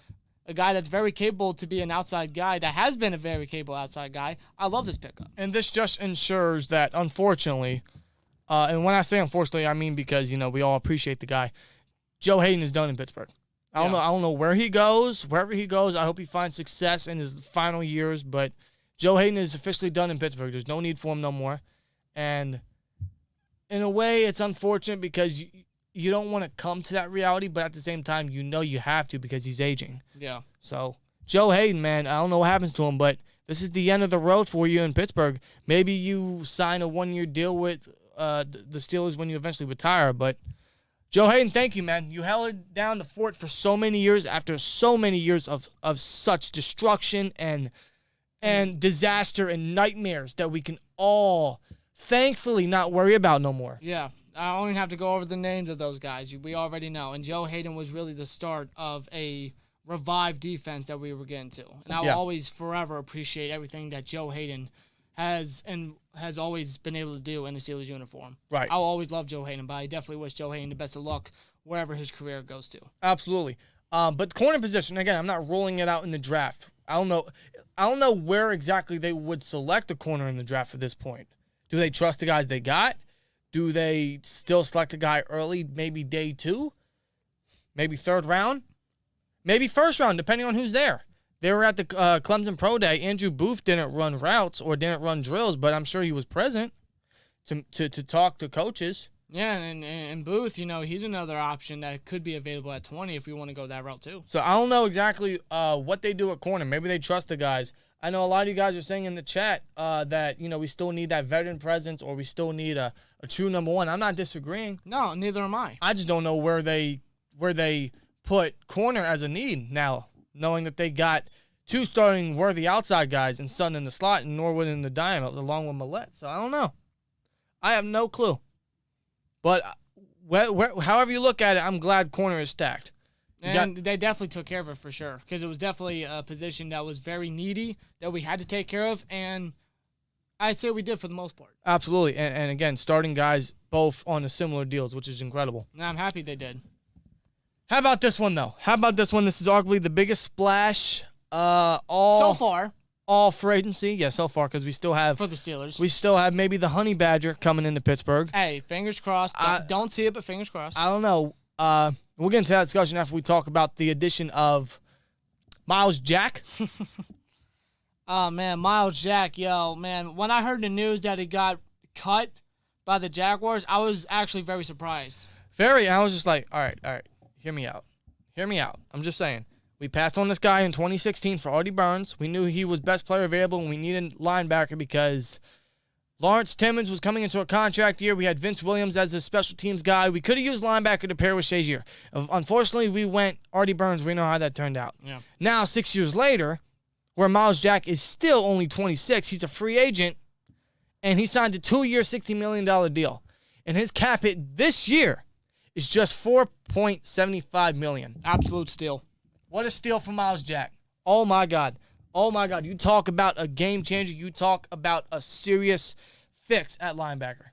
a guy that's very capable to be an outside guy, that has been a very capable outside guy. I love this pickup. And this just ensures that, unfortunately, and when I say unfortunately, I mean because, we all appreciate the guy, Joe Hayden is done in Pittsburgh. I don't know where he goes. Wherever he goes, I hope he finds success in his final years. But Joe Hayden is officially done in Pittsburgh. There's no need for him no more. And in a way, it's unfortunate because you don't want to come to that reality, but at the same time, you have to because he's aging. Yeah. So, Joe Hayden, man, I don't know what happens to him, but this is the end of the road for you in Pittsburgh. Maybe you sign a 1-year deal with the Steelers when you eventually retire, but Joe Hayden, thank you, man. You held down the fort for so many years after so many years of such destruction and disaster and nightmares that we can all thankfully not worry about no more. Yeah. I don't even have to go over the names of those guys. We already know. And Joe Hayden was really the start of a revived defense that we were getting to. And I will always forever appreciate everything that Joe Hayden has always been able to do in the Steelers uniform. Right. I'll always love Joe Hayden, but I definitely wish Joe Hayden the best of luck wherever his career goes to. Absolutely. But corner position, again, I'm not rolling it out in the draft. I don't know where exactly they would select a corner in the draft at this point. Do they trust the guys they got? Do they still select a guy early, maybe day 2? Maybe 3rd round? Maybe 1st round, depending on who's there. They were at the Clemson Pro Day. Andrew Booth didn't run routes or didn't run drills, but I'm sure he was present to talk to coaches. Yeah, and Booth, he's another option that could be available at 20 if we want to go that route too. So I don't know exactly what they do at corner. Maybe they trust the guys. I know a lot of you guys are saying in the chat that, we still need that veteran presence or we still need a true number 1. I'm not disagreeing. No, neither am I. I just don't know where they put corner as a need now, knowing that they got 2 starting worthy outside guys and Sutton in the slot and Norwood in the dime along with Millette. So I don't know. I have no clue. But however you look at it, I'm glad corner is stacked. And they definitely took care of it for sure because it was definitely a position that was very needy that we had to take care of, and I'd say we did for the most part. Absolutely. And again, starting guys both on the similar deals, which is incredible. And I'm happy they did. How about this one, though? This is arguably the biggest splash so far. All for agency. Yeah, so far, because we still have... For the Steelers. We still have maybe the Honey Badger coming into Pittsburgh. Hey, fingers crossed. Don't see it, but fingers crossed. I don't know. We'll get into that discussion after we talk about the addition of Myles Jack. Oh, man, Myles Jack, man. When I heard the news that he got cut by the Jaguars, I was actually very surprised. I was just like, all right. Hear me out. I'm just saying. We passed on this guy in 2016 for Artie Burns. We knew he was best player available, and we needed linebacker because Lawrence Timmons was coming into a contract year. We had Vince Williams as a special teams guy. We could have used linebacker to pair with Shazier. Unfortunately, we went Artie Burns. We know how that turned out. Yeah. Now, 6 years later, where Myles Jack is still only 26, he's a free agent, and he signed a 2-year, $60 million deal. And his cap hit this year is just $4.75 million. Absolute steal. What a steal for Myles Jack. Oh, my God. You talk about a game changer. You talk about a serious fix at linebacker.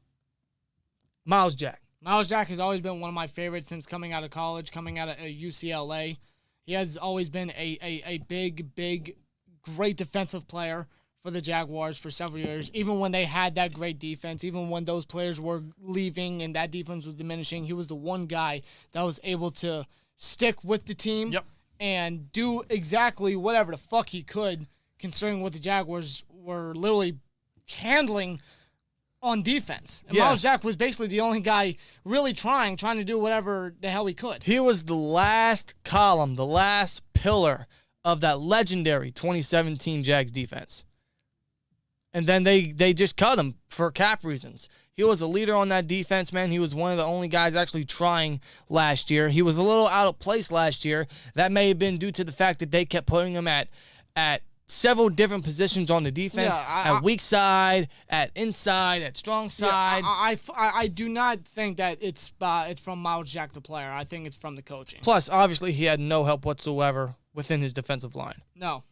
Myles Jack. Myles Jack has always been one of my favorites since coming out of college, coming out of UCLA. He has always been a big, great defensive player for the Jaguars for several years. Even when they had that great defense, even when those players were leaving and that defense was diminishing, he was the one guy that was able to stick with the team. Yep. And do exactly whatever the fuck he could, considering what the Jaguars were literally handling on defense. And Myles Jack was basically the only guy really trying to do whatever the hell he could. He was the last column, the last pillar of that legendary 2017 Jags defense. And then they just cut him for cap reasons. He was a leader on that defense, man. He was one of the only guys actually trying last year. He was a little out of place last year. That may have been due to the fact that they kept putting him at several different positions on the defense. At weak side, at inside, at strong side. I do not think that it's from Myles Jack, the player. I think it's from the coaching. Plus, obviously, he had no help whatsoever within his defensive line. No.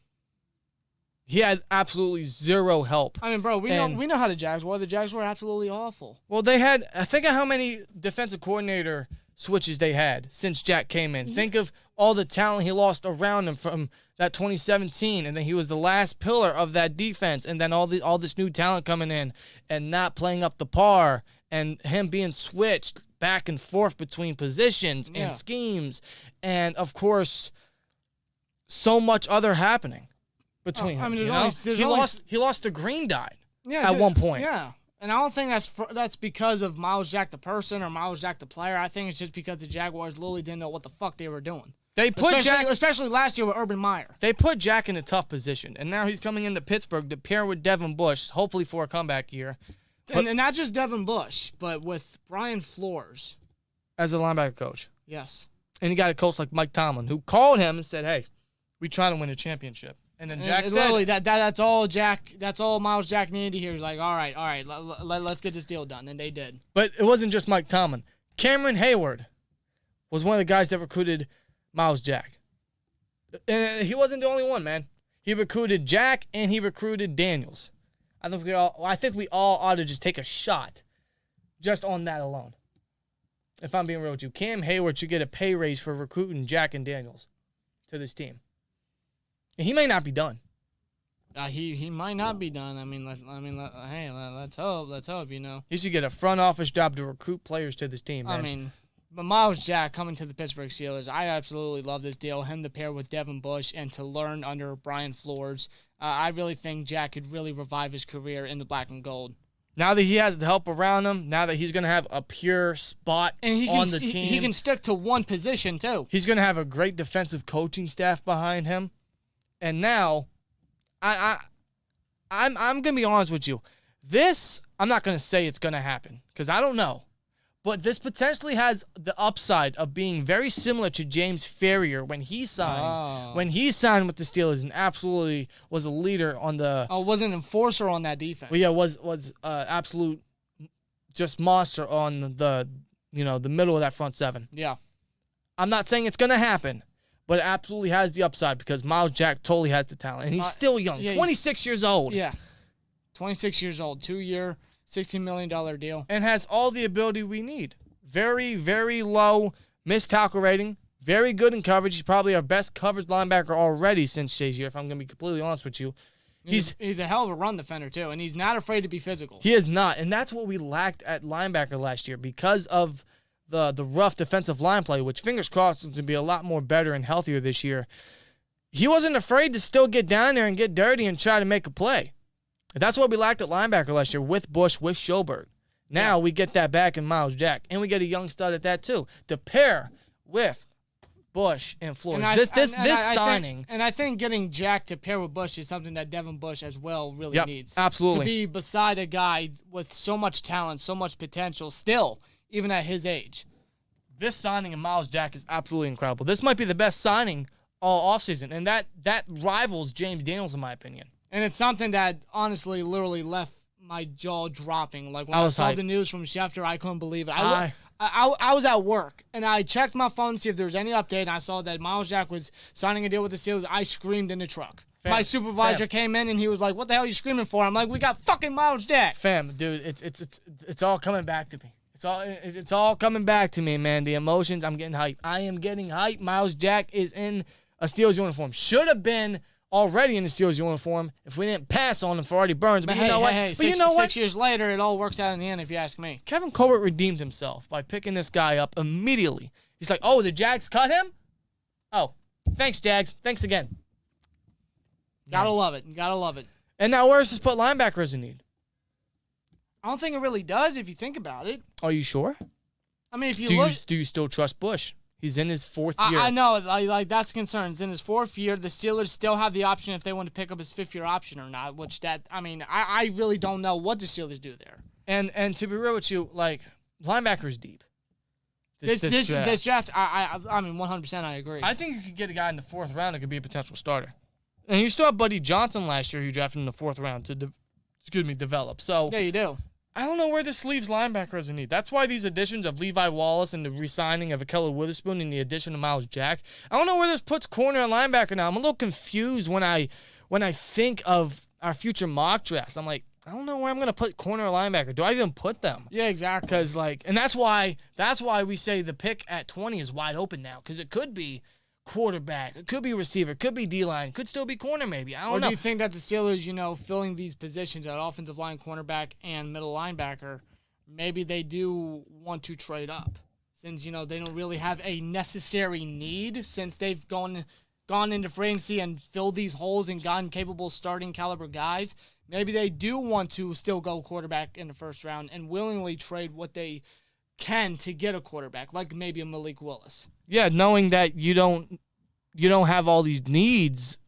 He had absolutely zero help. I mean, bro, we know how the Jags were. The Jags were absolutely awful. Well, they had, think of how many defensive coordinator switches they had since Jack came in. Think of all the talent he lost around him from that 2017, and then he was the last pillar of that defense, and then all this new talent coming in and not playing up the par, and him being switched back and forth between positions and schemes, and of course, so much other happening between him. I mean, he lost the green dye at one point. Yeah. And I don't think that's because of Myles Jack the person or Myles Jack the player. I think it's just because the Jaguars literally didn't know what the fuck they were doing. They put especially last year with Urban Meyer. They put Jack in a tough position, and now he's coming into Pittsburgh to pair with Devin Bush, hopefully for a comeback year. And not just Devin Bush, but with Brian Flores as a linebacker coach. Yes. And you got a coach like Mike Tomlin who called him and said, "Hey, we trying to win a championship." And then Jack said, literally, that's all Jack. That's all Myles Jack needed to hear. He's like, all right, let's get this deal done, and they did. But it wasn't just Mike Tomlin. Cameron Hayward was one of the guys that recruited Myles Jack. And he wasn't the only one, man. He recruited Jack and he recruited Daniels. I think we all ought to just take a shot just on that alone. If I'm being real with you, Cam Hayward should get a pay raise for recruiting Jack and Daniels to this team. And he may not be done. He might not be done. Hey, let's hope. You know. He should get a front office job to recruit players to this team, man. But Myles Jack coming to the Pittsburgh Steelers, I absolutely love this deal. Him to pair with Devin Bush and to learn under Brian Flores. I really think Jack could really revive his career in the black and gold. Now that he has the help around him, now that he's going to have a pure spot on the team. He can stick to one position, too. He's going to have a great defensive coaching staff behind him. And now, I'm going to be honest with you. This, I'm not going to say it's going to happen because I don't know. But this potentially has the upside of being very similar to James Ferrier when he signed. Oh. When he signed with the Steelers and absolutely was a leader on the... was an enforcer on that defense. Well, yeah, was absolute just monster on the middle of that front seven. Yeah. I'm not saying it's going to happen, but it absolutely has the upside because Myles Jack totally has the talent. And he's still young, 26 years old. Yeah. 26 years old, 2-year, $16 million deal. And has all the ability we need. Very, very low missed tackle rating. Very good in coverage. He's probably our best coverage linebacker already since Shazier, if I'm going to be completely honest with you. He's a hell of a run defender, too, and he's not afraid to be physical. He is not, and that's what we lacked at linebacker last year because of the rough defensive line play, which fingers crossed is going to be a lot more better and healthier this year. He wasn't afraid to still get down there and get dirty and try to make a play. That's what we lacked at linebacker last year with Bush, with Schobert. Now we get that back in Myles Jack, and we get a young stud at that too to pair with Bush and Flores. This signing, I think getting Jack to pair with Bush is something that Devin Bush as well really needs. Absolutely, to be beside a guy with so much talent, so much potential, still even at his age. This signing of Myles Jack is absolutely incredible. This might be the best signing all offseason, and that rivals James Daniels in my opinion. And it's something that honestly literally left my jaw dropping. Like when I saw the news from Schefter, I couldn't believe it. I was at work, and I checked my phone to see if there was any update, and I saw that Myles Jack was signing a deal with the Steelers. I screamed in the truck. My supervisor came in, and he was like, "What the hell are you screaming for?" I'm like, "We got fucking Myles Jack." Fam, dude, it's all coming back to me. It's all coming back to me, man. The emotions, I'm getting hyped. I am getting hyped. Myles Jack is in a Steelers uniform. Should have been already in the Steelers uniform if we didn't pass on him for Artie Burns. But you know what? But you know what? 6 years later, it all works out in the end, if you ask me. Kevin Colbert redeemed himself by picking this guy up immediately. He's like, oh, the Jags cut him? Oh, thanks, Jags. Thanks again. Gotta love it. Gotta love it. And now where does this put linebackers in need? I don't think it really does if you think about it. Are you sure? I mean, if you do you still trust Bush? He's in his fourth year. I know, like that's a concern. He's in his fourth year. The Steelers still have the option if they want to pick up his fifth-year option or not, I really don't know what the Steelers do there. And to be real with you, like, linebackers deep. This draft, I mean, 100% I agree. I think you could get a guy in the fourth round that could be a potential starter. And you still have Buddy Johnson last year who drafted in the fourth round to develop. So yeah, you do. I don't know where this leaves linebackers in need. That's why these additions of Levi Wallace and the re-signing of Akella Witherspoon and the addition of Myles Jack, I don't know where this puts corner and linebacker now. I'm a little confused when I think of our future mock drafts. I'm like, I don't know where I'm going to put corner or linebacker. Do I even put them? Yeah, exactly. Because and that's why we say the pick at 20 is wide open now, because it could be quarterback, it could be receiver, it could be D-line, could still be corner maybe. I don't know. Or do you think that the Steelers, filling these positions at offensive line, cornerback, and middle linebacker, maybe they do want to trade up since, they don't really have a necessary need since they've gone into free agency and filled these holes and gotten capable starting caliber guys. Maybe they do want to still go quarterback in the first round and willingly trade what they can to get a quarterback, like maybe a Malik Willis. Yeah, knowing that you don't have all these needs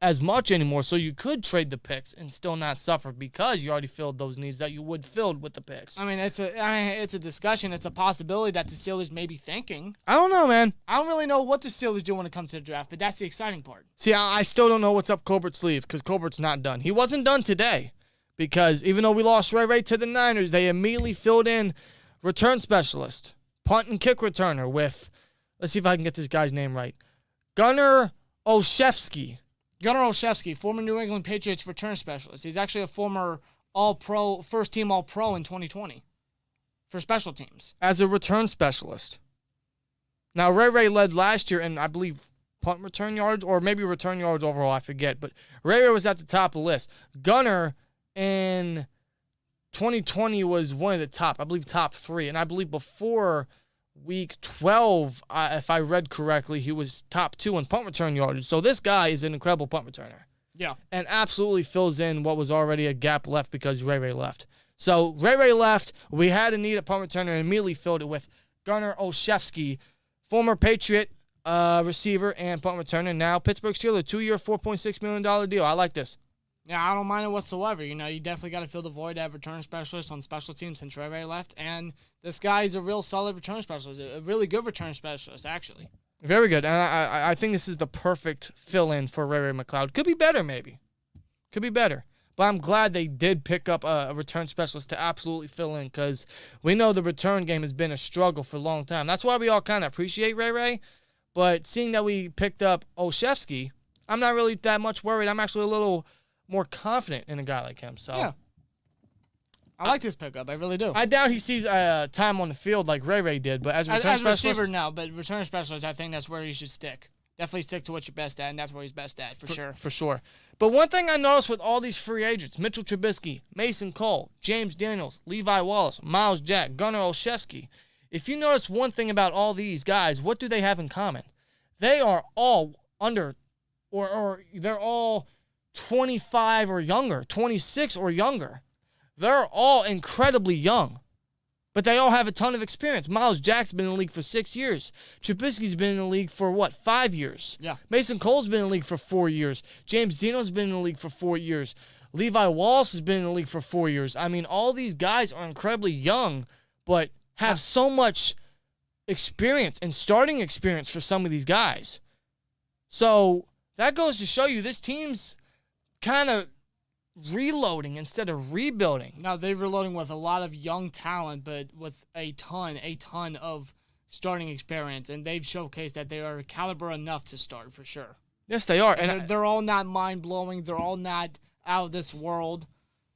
as much anymore, so you could trade the picks and still not suffer because you already filled those needs that you would filled with the picks. I mean, it's a discussion. It's a possibility that the Steelers may be thinking. I don't know, man. I don't really know what the Steelers do when it comes to the draft, but that's the exciting part. See, I still don't know what's up Colbert's sleeve because Colbert's not done. He wasn't done today because even though we lost Ray to the Niners, they immediately filled in return specialist, punt and kick returner with, let's see if I can get this guy's name right, Gunnar Olszewski. Gunnar Olszewski, former New England Patriots return specialist. He's actually a former All-Pro, first-team All-Pro in 2020 for special teams. As a return specialist. Now, Ray led last year in, I believe, punt return yards, or maybe return yards overall, I forget. But Ray was at the top of the list. Gunnar in 2020 was one of the top, I believe top 3. And I believe before week 12, if I read correctly, he was top 2 in punt return yardage. So this guy is an incredible punt returner. Yeah. And absolutely fills in what was already a gap left because Ray left. So Ray left. We had a need at punt returner and immediately filled it with Gunnar Olszewski, former Patriot receiver and punt returner. Now Pittsburgh Steelers, 2-year, $4.6 million deal. I like this. Yeah, I don't mind it whatsoever. You know, you definitely got to fill the void to have return specialist on special teams since Ray left. And this guy is a real solid return specialist, a really good return specialist, actually. Very good. And I think this is the perfect fill-in for Ray McLeod. Could be better, maybe. Could be better. But I'm glad they did pick up a return specialist to absolutely fill in because we know the return game has been a struggle for a long time. That's why we all kind of appreciate Ray. But seeing that we picked up Olszewski, I'm not really that much worried. I'm actually a little more confident in a guy like him. So yeah. I like this pickup. I really do. I doubt he sees time on the field like Ray did, but as a return specialist, receiver, no. But return specialist, I think that's where he should stick. Definitely stick to what you're best at, and that's where he's best at, for sure. For sure. But one thing I noticed with all these free agents, Mitchell Trubisky, Mason Cole, James Daniels, Levi Wallace, Myles Jack, Gunnar Olszewski, if you notice one thing about all these guys, what do they have in common? They are all under, or they're all 25 or younger, 26 or younger. They're all incredibly young, but they all have a ton of experience. Myles Jack's been in the league for 6 years. Trubisky's been in the league for, 5 years? Yeah. Mason Cole's been in the league for 4 years. James Dino's been in the league for 4 years. Levi Wallace has been in the league for 4 years. I mean, all these guys are incredibly young, but have so much experience and starting experience for some of these guys. So that goes to show you this team's kind of reloading instead of rebuilding. Now, they're reloading with a lot of young talent, but with a ton of starting experience, and they've showcased that they are caliber enough to start, for sure. Yes, they are. And they're all not mind-blowing. They're all not out of this world,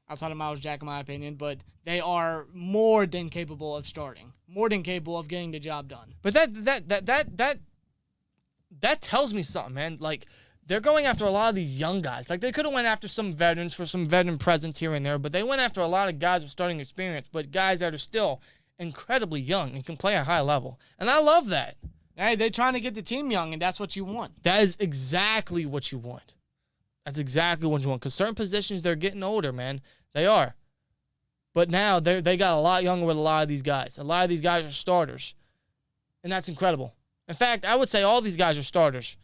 outside of Myles Jack, in my opinion, but they are more than capable of starting, more than capable of getting the job done. But that tells me something, man. Like, they're going after a lot of these young guys. Like, they could have went after some veterans for some veteran presence here and there, but they went after a lot of guys with starting experience, but guys that are still incredibly young and can play at a high level. And I love that. Hey, they're trying to get the team young, and that's what you want. That is exactly what you want. That's exactly what you want. Because certain positions, they're getting older, man. They are. But now they got a lot younger with a lot of these guys. A lot of these guys are starters. And that's incredible. In fact, I would say all these guys are starters.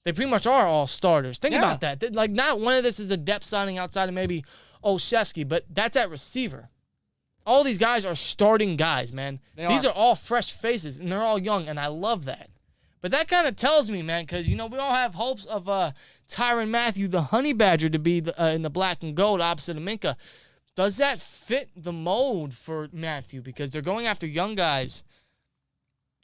They pretty much are all starters. Think about that. Like, not one of this is a depth signing outside of maybe Olszewski, but that's at receiver. All these guys are starting guys, man. These are all fresh faces, and they're all young, and I love that. But that kind of tells me, man, because, we all have hopes of Tyrann Mathieu, the Honey Badger, to be in the black and gold opposite of Minka. Does that fit the mold for Mathieu? Because they're going after young guys.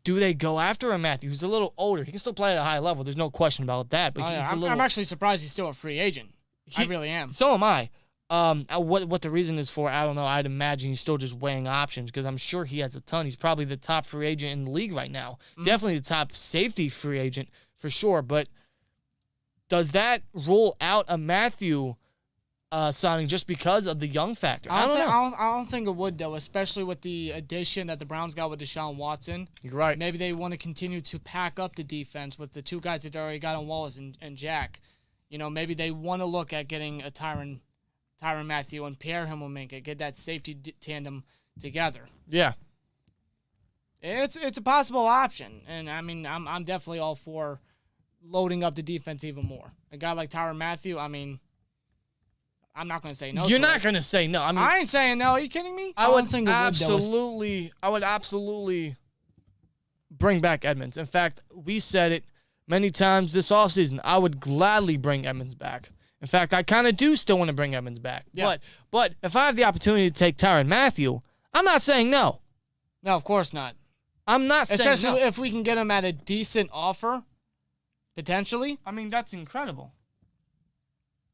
Do they go after a Mathieu who's a little older? He can still play at a high level. There's no question about that. But I'm actually surprised he's still a free agent. I really am. So am I. What the reason is for, I don't know. I'd imagine he's still just weighing options because I'm sure he has a ton. He's probably the top free agent in the league right now. Mm-hmm. Definitely the top safety free agent for sure. But does that rule out a Mathieu signing just because of the young factor? I don't think it would, though, especially with the addition that the Browns got with Deshaun Watson. You're right. Maybe they want to continue to pack up the defense with the two guys that they already got on Wallace and Jack. Maybe they want to look at getting a Tyrann Mathieu and pair him with Minka, get that safety tandem together. Yeah. It's a possible option, and I mean I'm definitely all for loading up the defense even more. A guy like Tyrann Mathieu, I mean, I'm not going to say no. You're not going to say no. I ain't saying no. Are you kidding me? I would absolutely bring back Edmonds. In fact, we said it many times this offseason. I would gladly bring Edmonds back. In fact, I kind of do still want to bring Edmonds back. Yeah. But if I have the opportunity to take Tyrann Mathieu, I'm not saying no. No, of course not. I'm not saying no. Especially if we can get him at a decent offer. Potentially. I mean, that's incredible.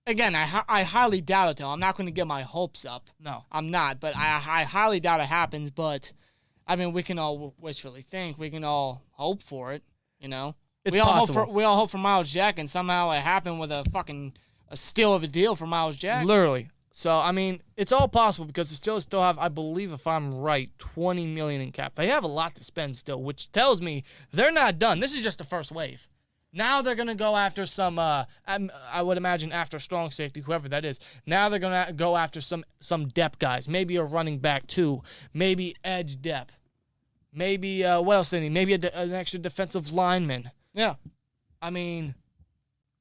Again, I highly doubt it, though. I'm not going to get my hopes up. No. I'm not, but I highly doubt it happens. But, I mean, we can all wishfully think. We can all hope for it, you know? It's we possible. All hope for Myles Jack, and somehow it happened with a steal of a deal for Myles Jack. Literally. So, I mean, it's all possible because the Steelers still have, I believe, if I'm right, $20 million in cap. They have a lot to spend still, which tells me they're not done. This is just the first wave. Now they're going to go after some, I would imagine after strong safety, whoever that is. Now they're going to go after some depth guys. Maybe a running back, too. Maybe edge depth. Maybe, what else do they need? Maybe an extra defensive lineman. Yeah. I mean...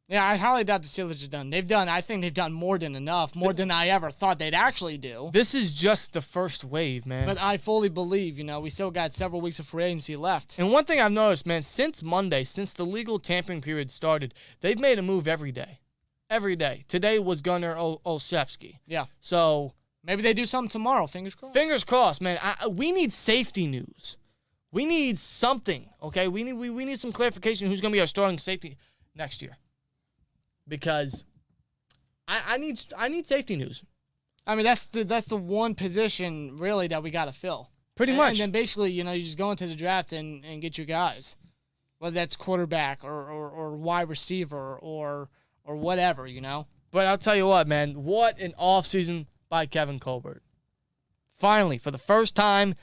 Yeah, I highly doubt the Steelers are done. I think they've done more than enough, more than I ever thought they'd actually do. This is just the first wave, man. But I fully believe, we still got several weeks of free agency left. And one thing I've noticed, man, since Monday, since the legal tampering period started, they've made a move every day. Every day. Today was Gunnar Olszewski. Yeah. So maybe they do something tomorrow. Fingers crossed. Fingers crossed, man. We need safety news. We need something, okay? We need some clarification who's going to be our starting safety next year. Because I need safety news. I mean, that's the one position really that we got to fill. Pretty much. And then basically, you just go into the draft and get your guys, whether that's quarterback or wide receiver or whatever, But I'll tell you what, man, what an offseason by Kevin Colbert. Finally, for the first time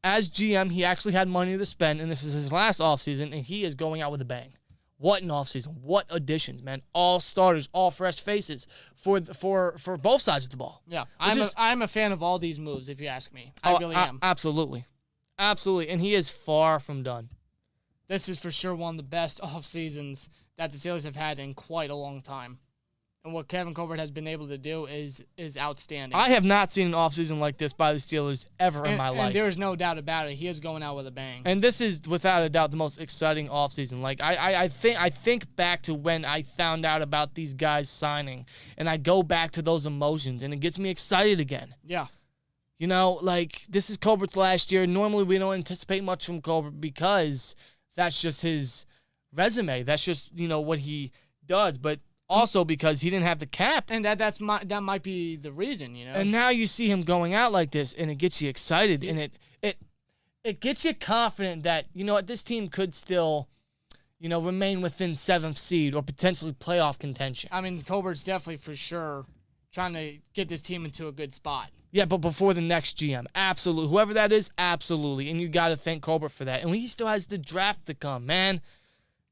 as GM, he actually had money to spend, and this is his last offseason, and he is going out with a bang. What an offseason. What additions, man. All starters, all fresh faces for both sides of the ball. Yeah. I'm a fan of all these moves, if you ask me. I really am. Absolutely. Absolutely. And he is far from done. This is for sure one of the best off seasons that the Steelers have had in quite a long time. And what Kevin Colbert has been able to do is outstanding. I have not seen an offseason like this by the Steelers ever in my life. And there is no doubt about it. He is going out with a bang. And this is, without a doubt, the most exciting offseason. Like, I think back to when I found out about these guys signing, and I go back to those emotions, and it gets me excited again. Yeah. This is Colbert's last year. Normally, we don't anticipate much from Colbert because that's just his resume. That's just, what he does. But also because he didn't have the cap. And that might be the reason, And now you see him going out like this, and it gets you excited, and it gets you confident that, this team could still, remain within 7th seed or potentially playoff contention. I mean, Colbert's definitely for sure trying to get this team into a good spot. Yeah, but before the next GM. Absolutely. Whoever that is, absolutely. And you got to thank Colbert for that. And he still has the draft to come, man.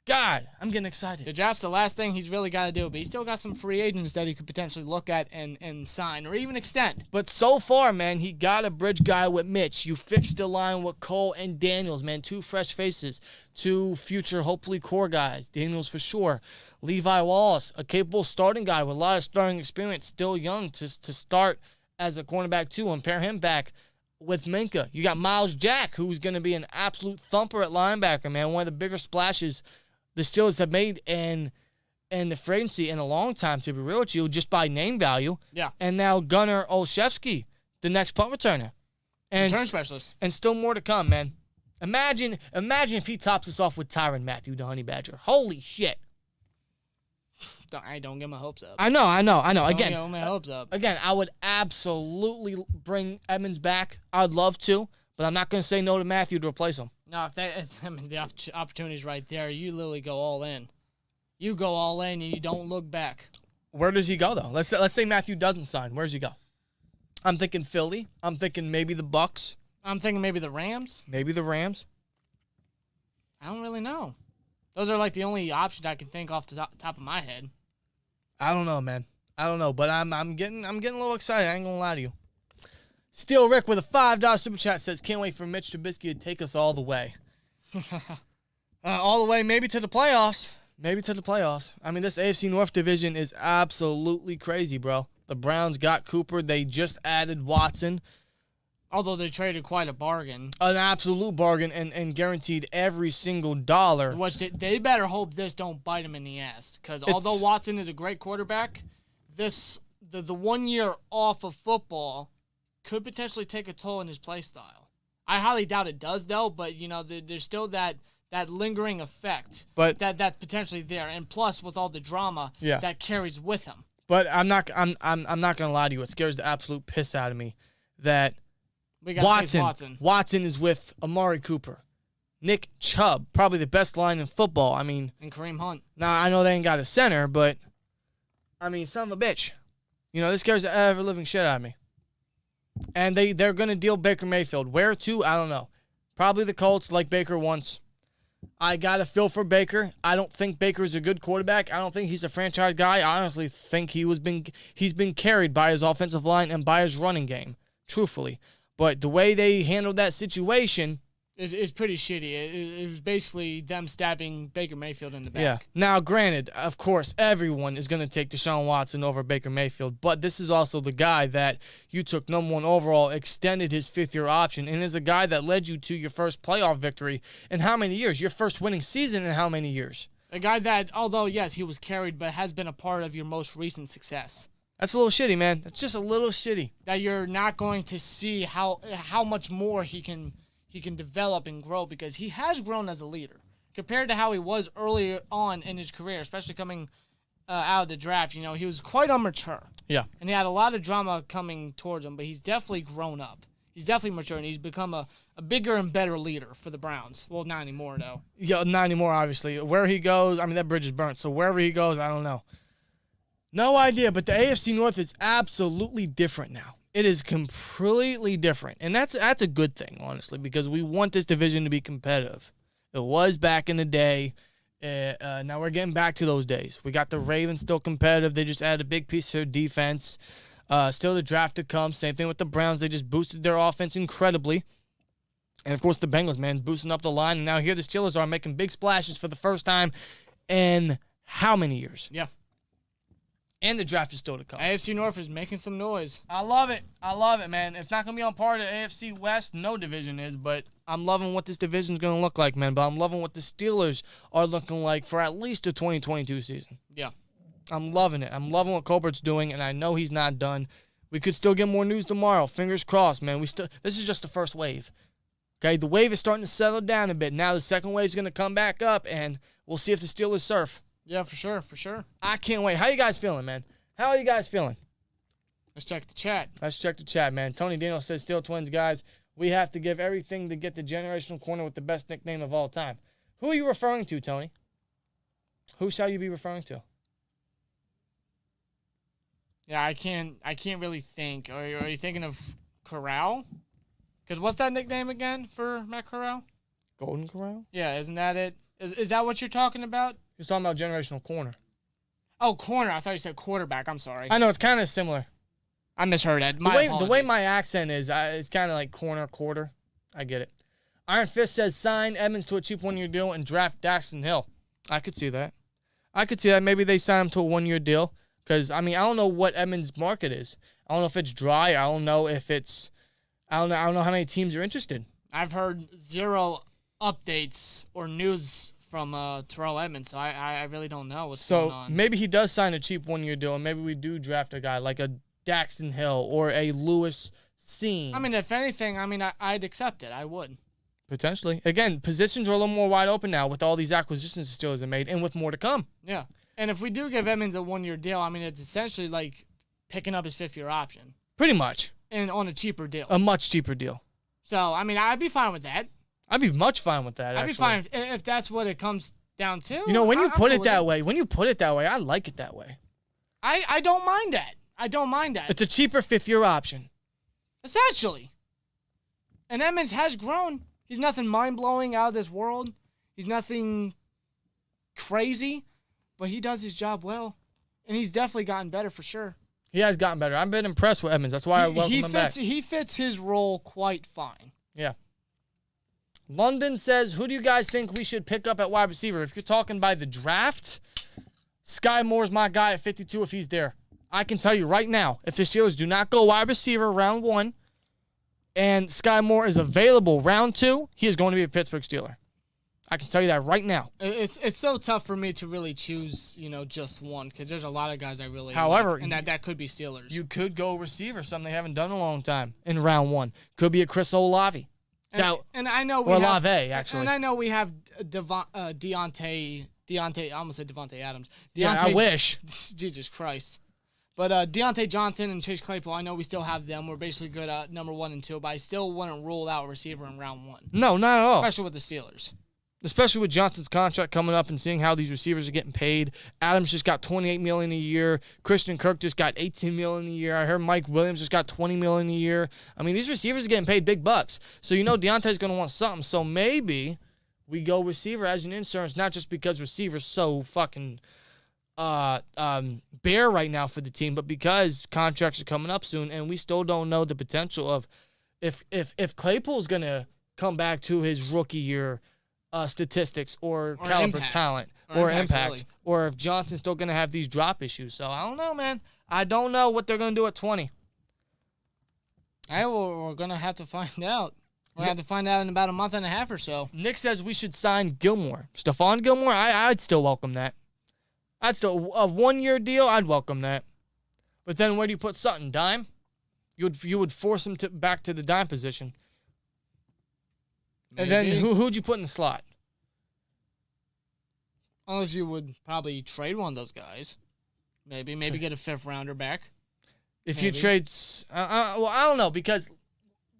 God, I'm getting excited. The draft's the last thing he's really got to do, but he's still got some free agents that he could potentially look at and sign or even extend. But so far, man, he got a bridge guy with Mitch. You fixed the line with Cole and Daniels, man. 2 fresh faces, 2 future, hopefully, core guys. Daniels for sure. Levi Wallace, a capable starting guy with a lot of starting experience, still young to start as a cornerback too, and pair him back with Minka. You got Myles Jack, who's going to be an absolute thumper at linebacker, man. One of the bigger splashes the Steelers have made in the free agency in a long time, to be real with you, just by name value. Yeah. And now Gunnar Olszewski, the next punt returner. And return specialist. And still more to come, man. Imagine if he tops us off with Tyrann Mathieu, the Honey Badger. Holy shit. Don't get my hopes up. I know. Don't get my hopes up. Again, I would absolutely bring Edmonds back. I'd love to, but I'm not going to say no to Mathieu to replace him. No, the opportunity's right there. You literally go all in. You go all in and you don't look back. Where does he go though? Let's say Mathieu doesn't sign. Where does he go? I'm thinking Philly. I'm thinking maybe the Bucks. I'm thinking maybe the Rams. Maybe the Rams. I don't really know. Those are like the only options I can think off the top of my head. I don't know, man. I don't know, but I'm getting a little excited. I ain't gonna lie to you. Steel Rick with a $5 super chat says, "Can't wait for Mitch Trubisky to take us all the way." All the way, maybe to the playoffs. Maybe to the playoffs. I mean, this AFC North division is absolutely crazy, bro. The Browns got Cooper. They just added Watson. Although they traded quite a bargain. An absolute bargain and guareed every single dollar. Which they better hope this don't bite them in the ass. Because although Watson is a great quarterback, the 1 year off of football could potentially take a toll in his play style. I highly doubt it does, though. But, there's still that that lingering effect that's potentially there, and plus with all the drama that carries with him. But I'm not gonna lie to you. It scares the absolute piss out of me that Watson is with Amari Cooper, Nick Chubb, probably the best line in football. I mean, and Kareem Hunt. Now I know they ain't got a center, but I mean, son of a bitch. This scares the ever living shit out of me. And they're gonna deal Baker Mayfield. Where to? I don't know. Probably the Colts, like Baker once. I got a feel for Baker. I don't think Baker's a good quarterback. I don't think he's a franchise guy. I honestly think he's been carried by his offensive line and by his running game, truthfully. But the way they handled that situation is pretty shitty. It was basically them stabbing Baker Mayfield in the back. Yeah. Now, granted, of course, everyone is going to take Deshaun Watson over Baker Mayfield, but this is also the guy that you took number 1 overall, extended his 5th-year option, and is a guy that led you to your first playoff victory in how many years? Your first winning season in how many years? A guy that, although, yes, he was carried, but has been a part of your most recent success. That's a little shitty, man. That's just a little shitty. That you're not going to see how much more he can develop and grow, because he has grown as a leader compared to how he was earlier on in his career, especially coming out of the draft. He was quite immature. Yeah. And he had a lot of drama coming towards him, but he's definitely grown up. He's definitely mature, and he's become a bigger and better leader for the Browns. Well, not anymore, though. Yeah, not anymore, obviously. Where he goes, I mean, that bridge is burnt, so wherever he goes, I don't know. No idea, but the AFC North is absolutely different now. It is completely different, and that's a good thing, honestly, because we want this division to be competitive. It was back in the day. Now we're getting back to those days. We got the Ravens still competitive. They just added a big piece to their defense. Still the draft to come. Same thing with the Browns. They just boosted their offense incredibly. And, of course, the Bengals, man, boosting up the line. And now here the Steelers are making big splashes for the first time in how many years? Yeah. And the draft is still to come. AFC North is making some noise. I love it. I love it, man. It's not going to be on par to AFC West. No division is, but I'm loving what this division is going to look like, man. But I'm loving what the Steelers are looking like for at least the 2022 season. Yeah. I'm loving it. I'm loving what Colbert's doing, and I know he's not done. We could still get more news tomorrow. Fingers crossed, man. This is just the first wave. Okay, the wave is starting to settle down a bit. Now the second wave is going to come back up, and we'll see if the Steelers surf. Yeah, for sure, for sure. I can't wait. How you guys feeling, man? How are you guys feeling? Let's check the chat. Let's check the chat, man. Tony Daniel says, SteelTwins, guys, we have to give everything to get the generational corner with the best nickname of all time. Who are you referring to, Tony? Who shall you be referring to? Yeah, I can't really think. Are you thinking of Corral? Because what's that nickname again for Matt Corral? Golden Corral? Yeah, isn't that it? Is that what you're talking about? You're talking about generational corner. Oh, corner. I thought you said quarterback. I'm sorry. I know, it's kind of similar. I misheard that. The way my accent is, it's kind of like corner, quarter. I get it. Iron Fist says, sign Edmonds to a cheap one-year deal and draft Daxton Hill. I could see that. Maybe they sign him to a one-year deal. Because, I mean, I don't know what Edmonds' market is. I don't know if it's dry. I don't know how many teams are interested. I've heard zero updates or news from Terrell Edmonds, so I really don't know what's going on. So maybe he does sign a cheap one-year deal, and maybe we do draft a guy like a Daxton Hill or a Lewis Seen. I mean, if anything, I'd accept it. I would. Potentially. Again, positions are a little more wide open now with all these acquisitions the Steelers have made, and with more to come. Yeah. And if we do give Edmonds a one-year deal, I mean, it's essentially like picking up his fifth-year option. Pretty much. And on a cheaper deal. A much cheaper deal. So, I mean, I'd be fine with that. I'd be much fine with that, I'd be fine if that's what it comes down to. You know, when you put it that way, I like it that way. I don't mind that. It's a cheaper fifth-year option. Essentially. And Edmonds has grown. He's nothing mind-blowing out of this world. He's nothing crazy. But he does his job well. And he's definitely gotten better for sure. He has gotten better. I've been impressed with Edmonds. That's why I welcome him back. He fits his role quite fine. Yeah. London says, who do you guys think we should pick up at wide receiver? If you're talking by the draft, Sky Moore's my guy at 52 if he's there. I can tell you right now, if the Steelers do not go wide receiver round 1 and Sky Moore is available round 2, he is going to be a Pittsburgh Steeler. I can tell you that right now. It's so tough for me to really choose, just one because there's a lot of guys I really However, like, and that could be Steelers. You could go receiver, something they haven't done in a long time, in round 1. Could be a Chris Olave. And I know we or have, Lave, actually. And I know we have Deontay. I almost said Devontae Adams. Yeah, I wish. Jesus Christ. But Deontay Johnson and Chase Claypool, I know we still have them. We're basically good at number 1 and 2, but I still wouldn't rule out a receiver in round 1. No, not at all. Especially with the Steelers. Especially with Johnson's contract coming up and seeing how these receivers are getting paid. Adams just got $28 million a year. Christian Kirk just got $18 million a year. I heard Mike Williams just got $20 million a year. I mean, these receivers are getting paid big bucks. So you know Deontay's going to want something. So maybe we go receiver as an insurance, not just because receivers so fucking bare right now for the team, but because contracts are coming up soon, and we still don't know the potential of if Claypool's going to come back to his rookie year statistics or caliber impact. talent Or or impact, impact, really. or if Johnson's still going to have these drop issues. So I don't know, man. I don't know what they're going to do at 20. We're going to have to find out. We're going to have to find out in about a month and a half or so. Nick says we should sign Gilmore. Stephon Gilmore, I'd still welcome that. A 1-year deal, I'd welcome that. But then where do you put Sutton? Dime? You would force him back to the dime position. Maybe. And then who'd you put in the slot? Unless you would probably trade one of those guys. Maybe get a 5th rounder back. If you trade, well, I don't know, because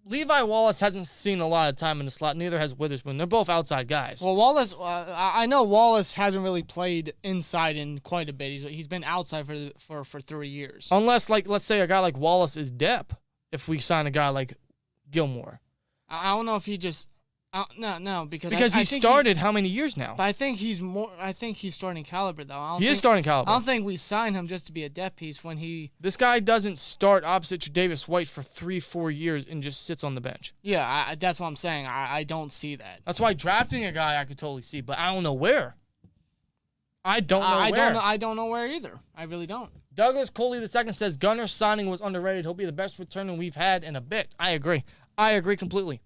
Levi Wallace hasn't seen a lot of time in the slot. Neither has Witherspoon. They're both outside guys. Well, Wallace, I know Wallace hasn't really played inside in quite a bit. He's been outside for 3 years. Unless, like, let's say a guy like Wallace is depth. If we sign a guy like Gilmore, I don't know if he just. No, because he started how many years now? But I think he's more. I think he's starting caliber though. He is starting caliber. I don't think we sign him just to be a depth piece when he. This guy doesn't start opposite Tre'Davious White for 3-4 years and just sits on the bench. Yeah, that's what I'm saying. I don't see that. That's why drafting a guy I could totally see, but I don't know where. I don't know where. I don't know where either. I really don't. Douglas Coley II says Gunner's signing was underrated. He'll be the best returner we've had in a bit. I agree. I agree completely.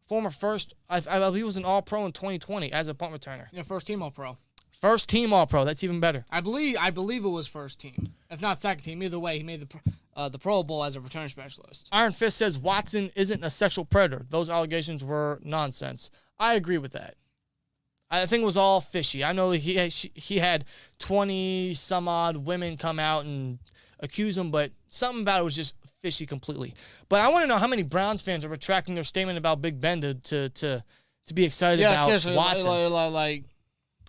Former first, I believe he was an All-Pro in 2020 as a punt returner. Yeah, first team All-Pro. First team All-Pro. That's even better. I believe it was first team, if not second team. Either way, he made the Pro Bowl as a return specialist. Iron Fist says Watson isn't a sexual predator. Those allegations were nonsense. I agree with that. I think it was all fishy. I know he had 20 some odd women come out and accuse him, but something about it was just fishy completely. But I want to know how many Browns fans are retracting their statement about Big Ben to be excited about seriously, Watson. Like,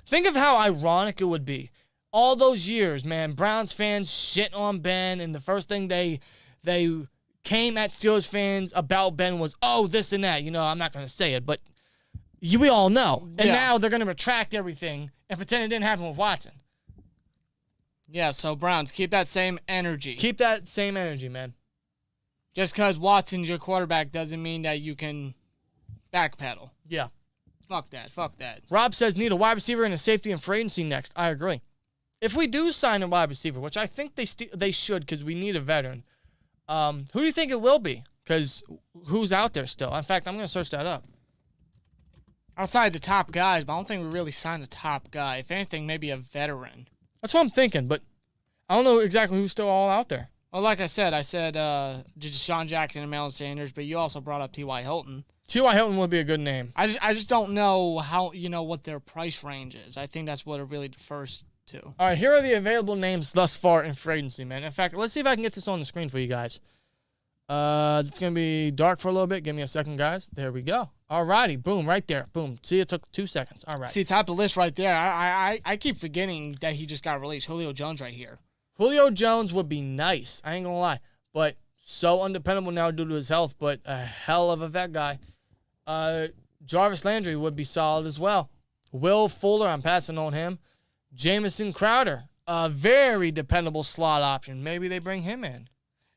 think of how ironic it would be. All those years, man, Browns fans shit on Ben, and the first thing they came at Steelers fans about Ben was, oh, this and that. You know, I'm not going to say it, but we all know. And now they're going to retract everything and pretend it didn't happen with Watson. Yeah, so Browns, keep that same energy. Keep that same energy, man. Just because Watson's your quarterback doesn't mean that you can backpedal. Yeah. Fuck that. Rob says need a wide receiver and a safety in free agency next. I agree. If we do sign a wide receiver, which I think they should because we need a veteran, who do you think it will be? Because who's out there still? In fact, I'm going to search that up. Outside the top guys, but I don't think we really signed a top guy. If anything, maybe a veteran. That's what I'm thinking, but I don't know exactly who's still all out there. Well, like I said Deshaun Jackson and Marlon Sanders, but you also brought up T.Y. Hilton. T.Y. Hilton would be a good name. I just don't know how, what their price range is. I think that's what it really defers to. All right, here are the available names thus far in free agency, man. In fact, let's see if I can get this on the screen for you guys. It's going to be dark for a little bit. Give me a second, guys. There we go. All righty. Boom, right there. Boom. See, it took 2 seconds. All right. See, top of the list right there. I keep forgetting that he just got released. Julio Jones right here. Julio Jones would be nice. I ain't going to lie. But so undependable now due to his health, but a hell of a vet guy. Jarvis Landry would be solid as well. Will Fuller, I'm passing on him. Jamison Crowder, a very dependable slot option. Maybe they bring him in.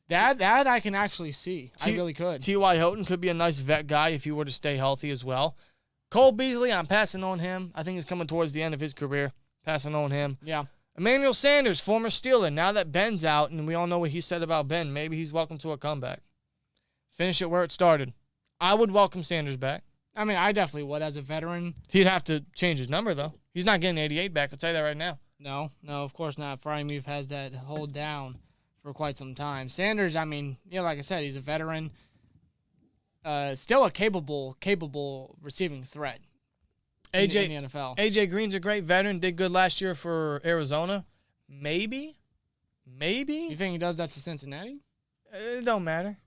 That I can actually see. I really could. T.Y. Hilton could be a nice vet guy if he were to stay healthy as well. Cole Beasley, I'm passing on him. I think he's coming towards the end of his career. Passing on him. Yeah. Emmanuel Sanders, former Steeler. Now that Ben's out, and we all know what he said about Ben, maybe he's welcome to a comeback. Finish it where it started. I would welcome Sanders back. I mean, I definitely would as a veteran. He'd have to change his number, though. He's not getting 88 back. I'll tell you that right now. No, of course not. Frymuth has that hold down for quite some time. Sanders, I mean, like I said, he's a veteran. still a capable receiving threat. In the NFL. AJ Green's a great veteran. Did good last year for Arizona. Maybe. You think he does that to Cincinnati? It don't matter.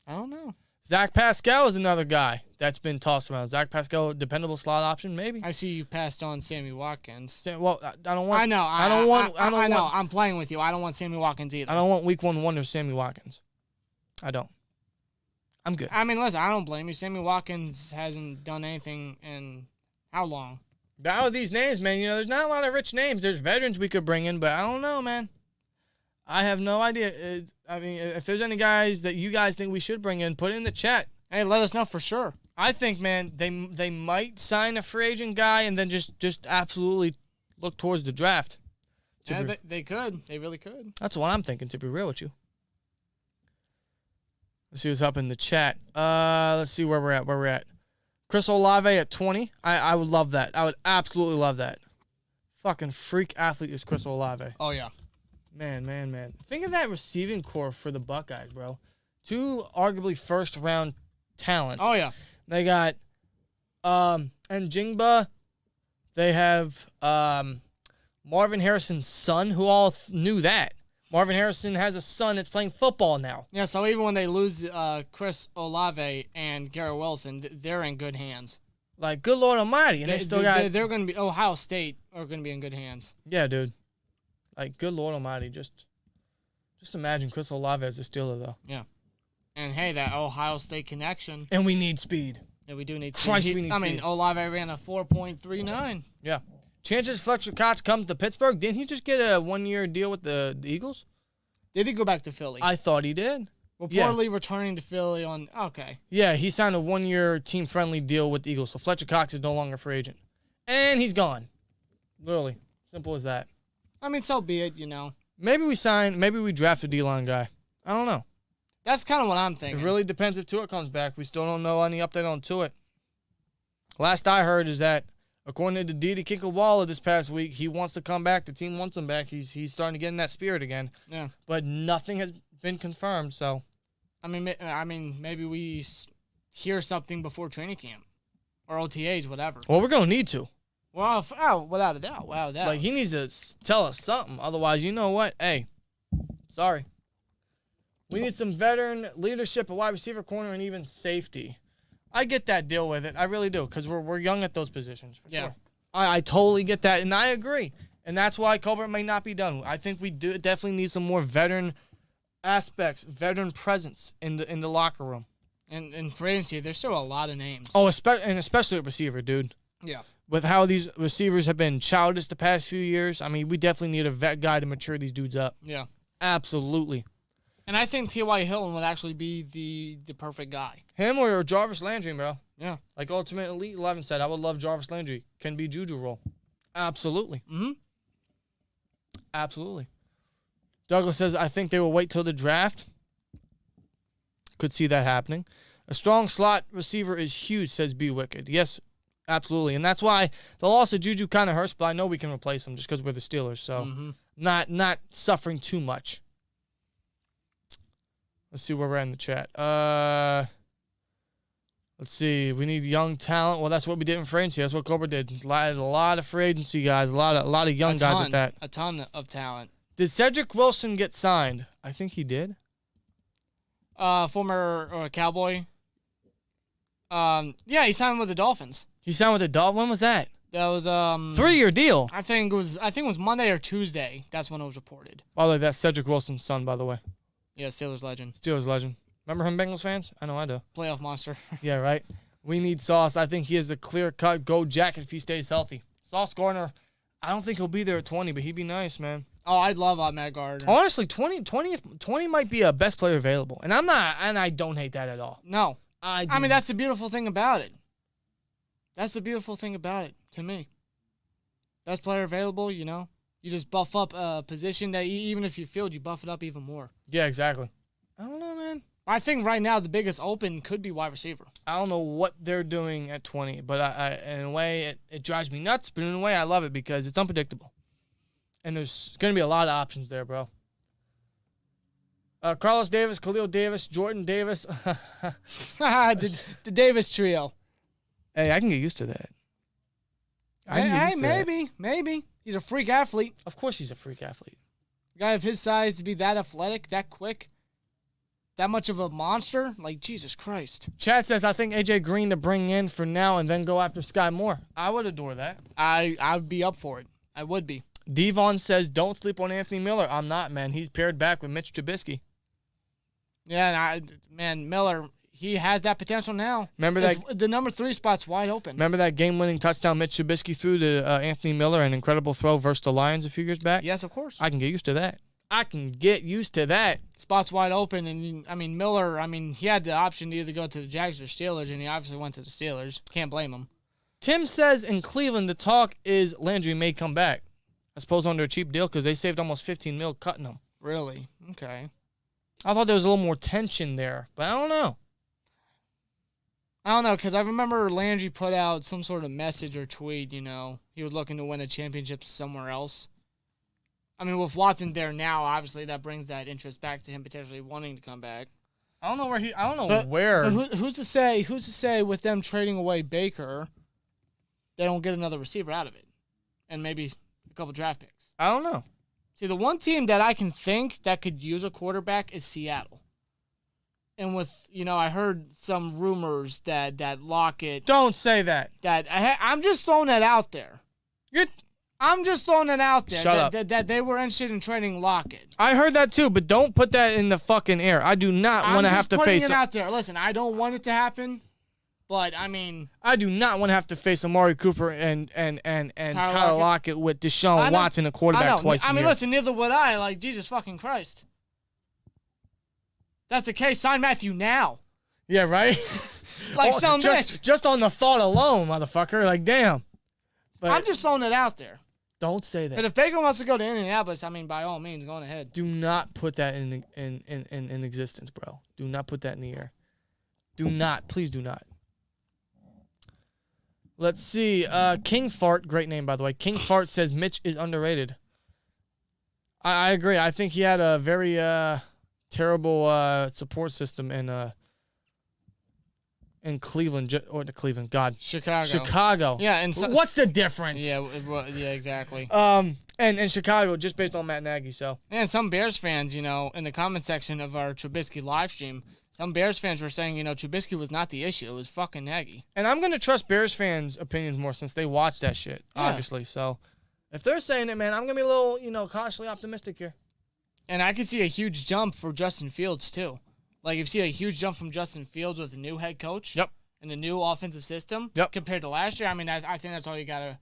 I don't know. Zach Pascal is another guy that's been tossed around. Zach Pascal, dependable slot option, maybe. I see you passed on Sammy Watkins. Well, I don't want. I know. I don't want. I'm playing with you. I don't want Sammy Watkins either. I don't want week 1 wonder Sammy Watkins. I don't. I'm good. I mean, listen, I don't blame you. Sammy Watkins hasn't done anything in how long? Out of these names, man, there's not a lot of rich names. There's veterans we could bring in, but I don't know, man. I have no idea. I mean, if there's any guys that you guys think we should bring in, put it in the chat. Hey, let us know for sure. I think, man, they might sign a free agent guy and then just absolutely look towards the draft. Yeah, they could. They really could. That's what I'm thinking, to be real with you. Let's see what's up in the chat. Let's see where we're at. Chris Olave at 20. I would love that. I would absolutely love that. Fucking freak athlete is Chris Olave. Oh, yeah. Man. Think of that receiving core for the Buckeyes, bro. 2 arguably first-round talents. Oh, yeah. They got Njigba. They have Marvin Harrison's son, who all knew that. Marvin Harrison has a son that's playing football now. Yeah, so even when they lose Chris Olave and Garrett Wilson, they're in good hands. Like, good Lord Almighty. And they're going to be, Ohio State are going to be in good hands. Yeah, dude. Like, good Lord Almighty. Just imagine Chris Olave as a Steeler, though. Yeah. And, hey, that Ohio State connection. And we need speed. Yeah, we do need speed. Christ, we need speed. I mean, Olave ran a 4.39. Yeah. Chances Fletcher Cox comes to Pittsburgh. Didn't he just get a 1-year deal with the Eagles? Did he go back to Philly? I thought he did. Reportedly returning to Philly on... Okay. Yeah, he signed a 1-year team-friendly deal with the Eagles, so Fletcher Cox is no longer a free agent. And he's gone. Literally. Simple as that. I mean, so be it, Maybe we draft a D-line guy. I don't know. That's kind of what I'm thinking. It really depends if Tuitt comes back. We still don't know any update on Tuitt. Last I heard is that, according to Didi Kinkawalla this past week, he wants to come back. The team wants him back. He's starting to get in that spirit again. Yeah. But nothing has been confirmed, so. I mean, maybe we hear something before training camp or OTAs, whatever. Well, we're going to need to. Well, without a doubt. Like, he needs to tell us something. Otherwise, you know what? Hey, sorry. We need some veteran leadership, a wide receiver, corner, and even safety. I get that deal with it. I really do, because we're young at those positions, for sure. I totally get that, and I agree. And that's why Colbert may not be done. I think we do definitely need some more veteran aspects, veteran presence in the locker room. And in free agency, there's still a lot of names. Oh, especially a receiver, dude. Yeah. With how these receivers have been childish the past few years, I mean, we definitely need a vet guy to mature these dudes up. Yeah. Absolutely. And I think T.Y. Hilton would actually be the perfect guy. Him or Jarvis Landry, bro. Yeah. Like Ultimate Elite 11 said, I would love Jarvis Landry. Can be Juju role. Absolutely. Mm-hmm. Absolutely. Douglas says, I think they will wait till the draft. Could see that happening. A strong slot receiver is huge, says B Wicked. Yes, absolutely. And that's why the loss of Juju kind of hurts, but I know we can replace him just because we're the Steelers. So not suffering too much. Let's see where we're at in the chat. Let's see. We need young talent. Well, that's what we did in free agency. That's what Colbert did. A lot of free agency guys. A lot of young guys at that. A ton of talent. Did Cedric Wilson get signed? I think he did. Former Cowboy. Yeah, he signed with the Dolphins. He signed with the Dolphins? When was that? That was 3-year deal. I think it was Monday or Tuesday. That's when it was reported. By the way, that's Cedric Wilson's son, by the way. Yeah, Steelers legend. Steelers legend. Remember him, Bengals fans? I know I do. Playoff monster. Yeah, right. We need Sauce. I think he is a clear-cut gold jacket if he stays healthy. Sauce Gardner, I don't think he'll be there at 20, but he'd be nice, man. Oh, I'd love Matt Gardner. Honestly, 20 might be a best player available. And I don't hate that at all. No. I mean, that's the beautiful thing about it. That's the beautiful thing about it, to me. Best player available, you just buff up a position that even if you failed, you buff it up even more. Yeah, exactly. I don't know, man. I think right now the biggest open could be wide receiver. I don't know what they're doing at 20, but I in a way, it drives me nuts, but in a way, I love it because it's unpredictable. And there's going to be a lot of options there, bro. Carlos Davis, Khalil Davis, Jordan Davis. the Davis trio. Hey, I can get used to that. Maybe. He's a freak athlete. Of course he's a freak athlete. A guy of his size to be that athletic, that quick, that much of a monster, like Jesus Christ. Chad says, I think AJ Green to bring in for now and then go after Sky Moore. I would adore that. I would be up for it. I would be. Devon says, don't sleep on Anthony Miller. I'm not, man. He's paired back with Mitch Trubisky. Yeah, and Miller, he has that potential now. Remember that the number 3 spot's wide open. Remember that game-winning touchdown Mitch Trubisky threw to Anthony Miller, an incredible throw versus the Lions a few years back? Yes, of course. I can get used to that. Spot's wide open, and Miller, he had the option to either go to the Jags or Steelers, and he obviously went to the Steelers. Can't blame him. Tim says in Cleveland the talk is Landry may come back. I suppose under a cheap deal because they saved almost $15 million cutting him. Really? Okay. I thought there was a little more tension there, but I don't know. I don't know, because I remember Landry put out some sort of message or tweet, he was looking to win a championship somewhere else. With Watson there now, obviously that brings that interest back to him potentially wanting to come back. I don't know where. But who's to say with them trading away Baker, they don't get another receiver out of it, and maybe a couple draft picks. I don't know. See, the one team that I can think that could use a quarterback is Seattle. And with, I heard some rumors that Lockett. Don't say that. I'm just throwing that out there. I'm just throwing it out there. Shut up. That they were interested in trading Lockett. I heard that too, but don't put that in the fucking air. I do not want to have to face. I'm just putting it out there. Listen, I don't want it to happen, but I do not want to have to face Amari Cooper and Tyler Lockett with Deshaun Watson, a quarterback, twice a year. Listen, neither would I. Like, Jesus fucking Christ. That's the case. Sign Mathieu now. Yeah, right? Just on the thought alone, motherfucker. Like, damn. But I'm just throwing it out there. Don't say that. But if Baker wants to go to Indianapolis, by all means, go on ahead. Do not put that in existence, bro. Do not put that in the air. Do not. Please do not. Let's see. King Fart, great name, by the way. King Fart says Mitch is underrated. I agree. I think he had a very terrible support system in Cleveland, Chicago. Yeah, and what's the difference? Yeah, exactly. And Chicago, just based on Matt Nagy. So, and some Bears fans, in the comment section of our Trubisky live stream, some Bears fans were saying, Trubisky was not the issue; it was fucking Nagy. And I'm gonna trust Bears fans' opinions more since they watch that shit, obviously. So, if they're saying it, man, I'm gonna be a little, cautiously optimistic here. And I could see a huge jump for Justin Fields too. Like, if you see a huge jump from Justin Fields with a new head coach, yep, and a new offensive system, yep, compared to last year, I think that's all you gotta.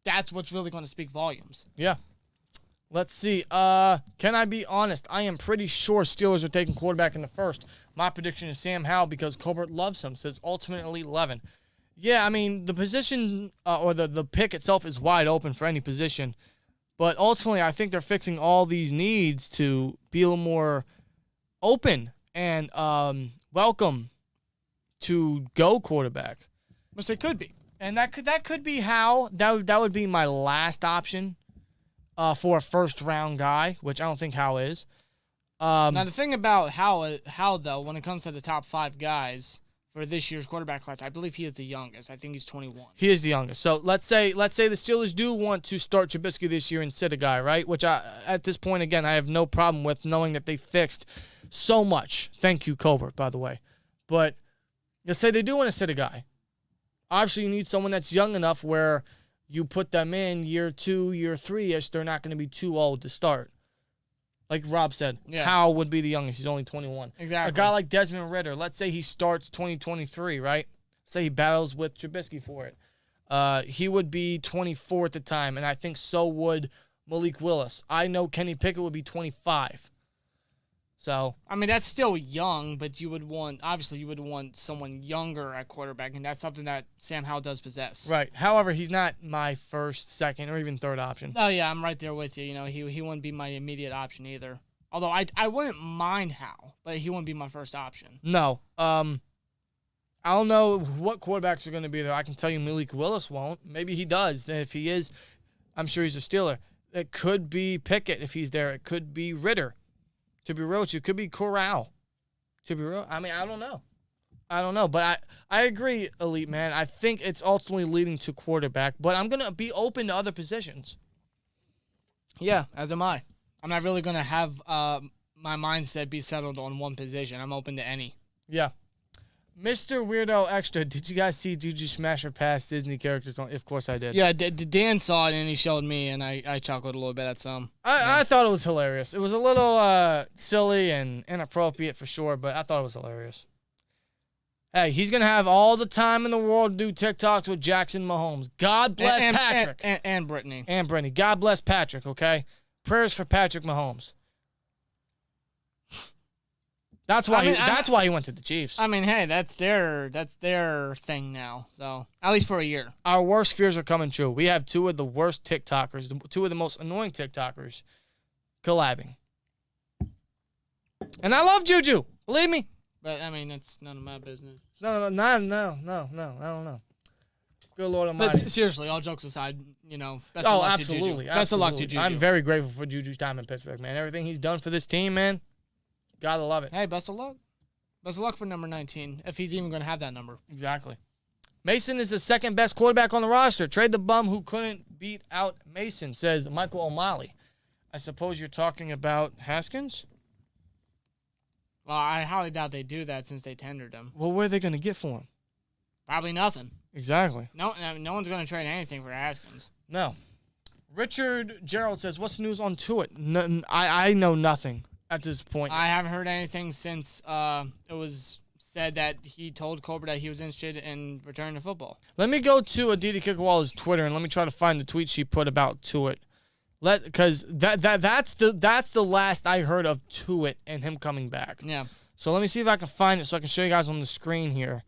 That's what's really going to speak volumes. Yeah. Let's see. Can I be honest? I am pretty sure Steelers are taking quarterback in the first. My prediction is Sam Howell because Colbert loves him. Says ultimate elite 11. Yeah, the position or the pick itself is wide open for any position, but ultimately I think they're fixing all these needs to be a little more open and welcome to go quarterback. Which they could be. And that could be how that would be my last option for a first-round guy, which I don't think Howe is. Now, the thing about Howe, though, when it comes to the top 5 guys for this year's quarterback class, I believe he is the youngest. I think he's 21. He is the youngest. So let's say the Steelers do want to start Trubisky this year and sit a guy, right? Which at this point, again, I have no problem with knowing that they fixed so much. Thank you, Colbert, by the way. But let's say they do want to sit a guy. Obviously, you need someone that's young enough where you put them in year 2, year 3-ish. They're not going to be too old to start. Like Rob said, Howell would be the youngest. He's only 21. Exactly. A guy like Desmond Ridder, let's say he starts 2023, right? Say he battles with Trubisky for it. He would be 24 at the time, and I think so would Malik Willis. I know Kenny Pickett would be 25. So that's still young, but you would want someone younger at quarterback, and that's something that Sam Howell does possess. Right. However, he's not my first, second, or even third option. Oh yeah, I'm right there with you. He wouldn't be my immediate option either. Although I wouldn't mind Howell, but he wouldn't be my first option. No. I don't know what quarterbacks are going to be there. I can tell you Malik Willis won't. Maybe he does. And if he is, I'm sure he's a Steeler. It could be Pickett if he's there. It could be Ridder. To be real with you, it could be Corral. To be real, I mean, I don't know. But I agree, Elite Man. I think it's ultimately leading to quarterback, but I'm going to be open to other positions. Yeah, as am I. I'm not really going to have my mindset be settled on one position. I'm open to any. Yeah. Mr. Weirdo Extra, did you guys see Juju Smasher pass Disney characters on? Of course I did. Yeah, Dan saw it and he showed me, and I chuckled a little bit at some. I thought it was hilarious. It was a little silly and inappropriate for sure, but I thought it was hilarious. Hey, he's going to have all the time in the world to do TikToks with Jackson Mahomes. God bless Patrick. And Brittany. And Brittany. God bless Patrick, okay? Prayers for Patrick Mahomes. That's why he went to the Chiefs. I mean, hey, that's their thing now. So, at least for a year. Our worst fears are coming true. We have two of the worst TikTokers, two of the most annoying TikTokers collabing. And I love Juju. Believe me. But, I mean, it's none of my business. No. I don't know. Good Lord Almighty. But seriously, all jokes aside, best of luck absolutely, to Juju. Best of luck to Juju. I'm very grateful for Juju's time in Pittsburgh, man. Everything he's done for this team, man. Gotta love it. Hey, best of luck. Best of luck for number 19, if he's even going to have that number. Exactly. Mason is the second best quarterback on the roster. Trade the bum who couldn't beat out Mason, says Michael O'Malley. I suppose you're talking about Haskins? Well, I highly doubt they do that since they tendered him. Well, what are they going to get for him? Probably nothing. Exactly. No one's going to trade anything for Haskins. No. Richard Gerald says, what's the news on Tuitt? I know nothing at this point. I haven't heard anything since it was said that he told Colbert that he was interested in returning to football. Let me go to Aditi Kikawalla's Twitter and let me try to find the tweet she put about Tuitt. Because that's the last I heard of Tuitt and him coming back. Yeah. So let me see if I can find it so I can show you guys on the screen here.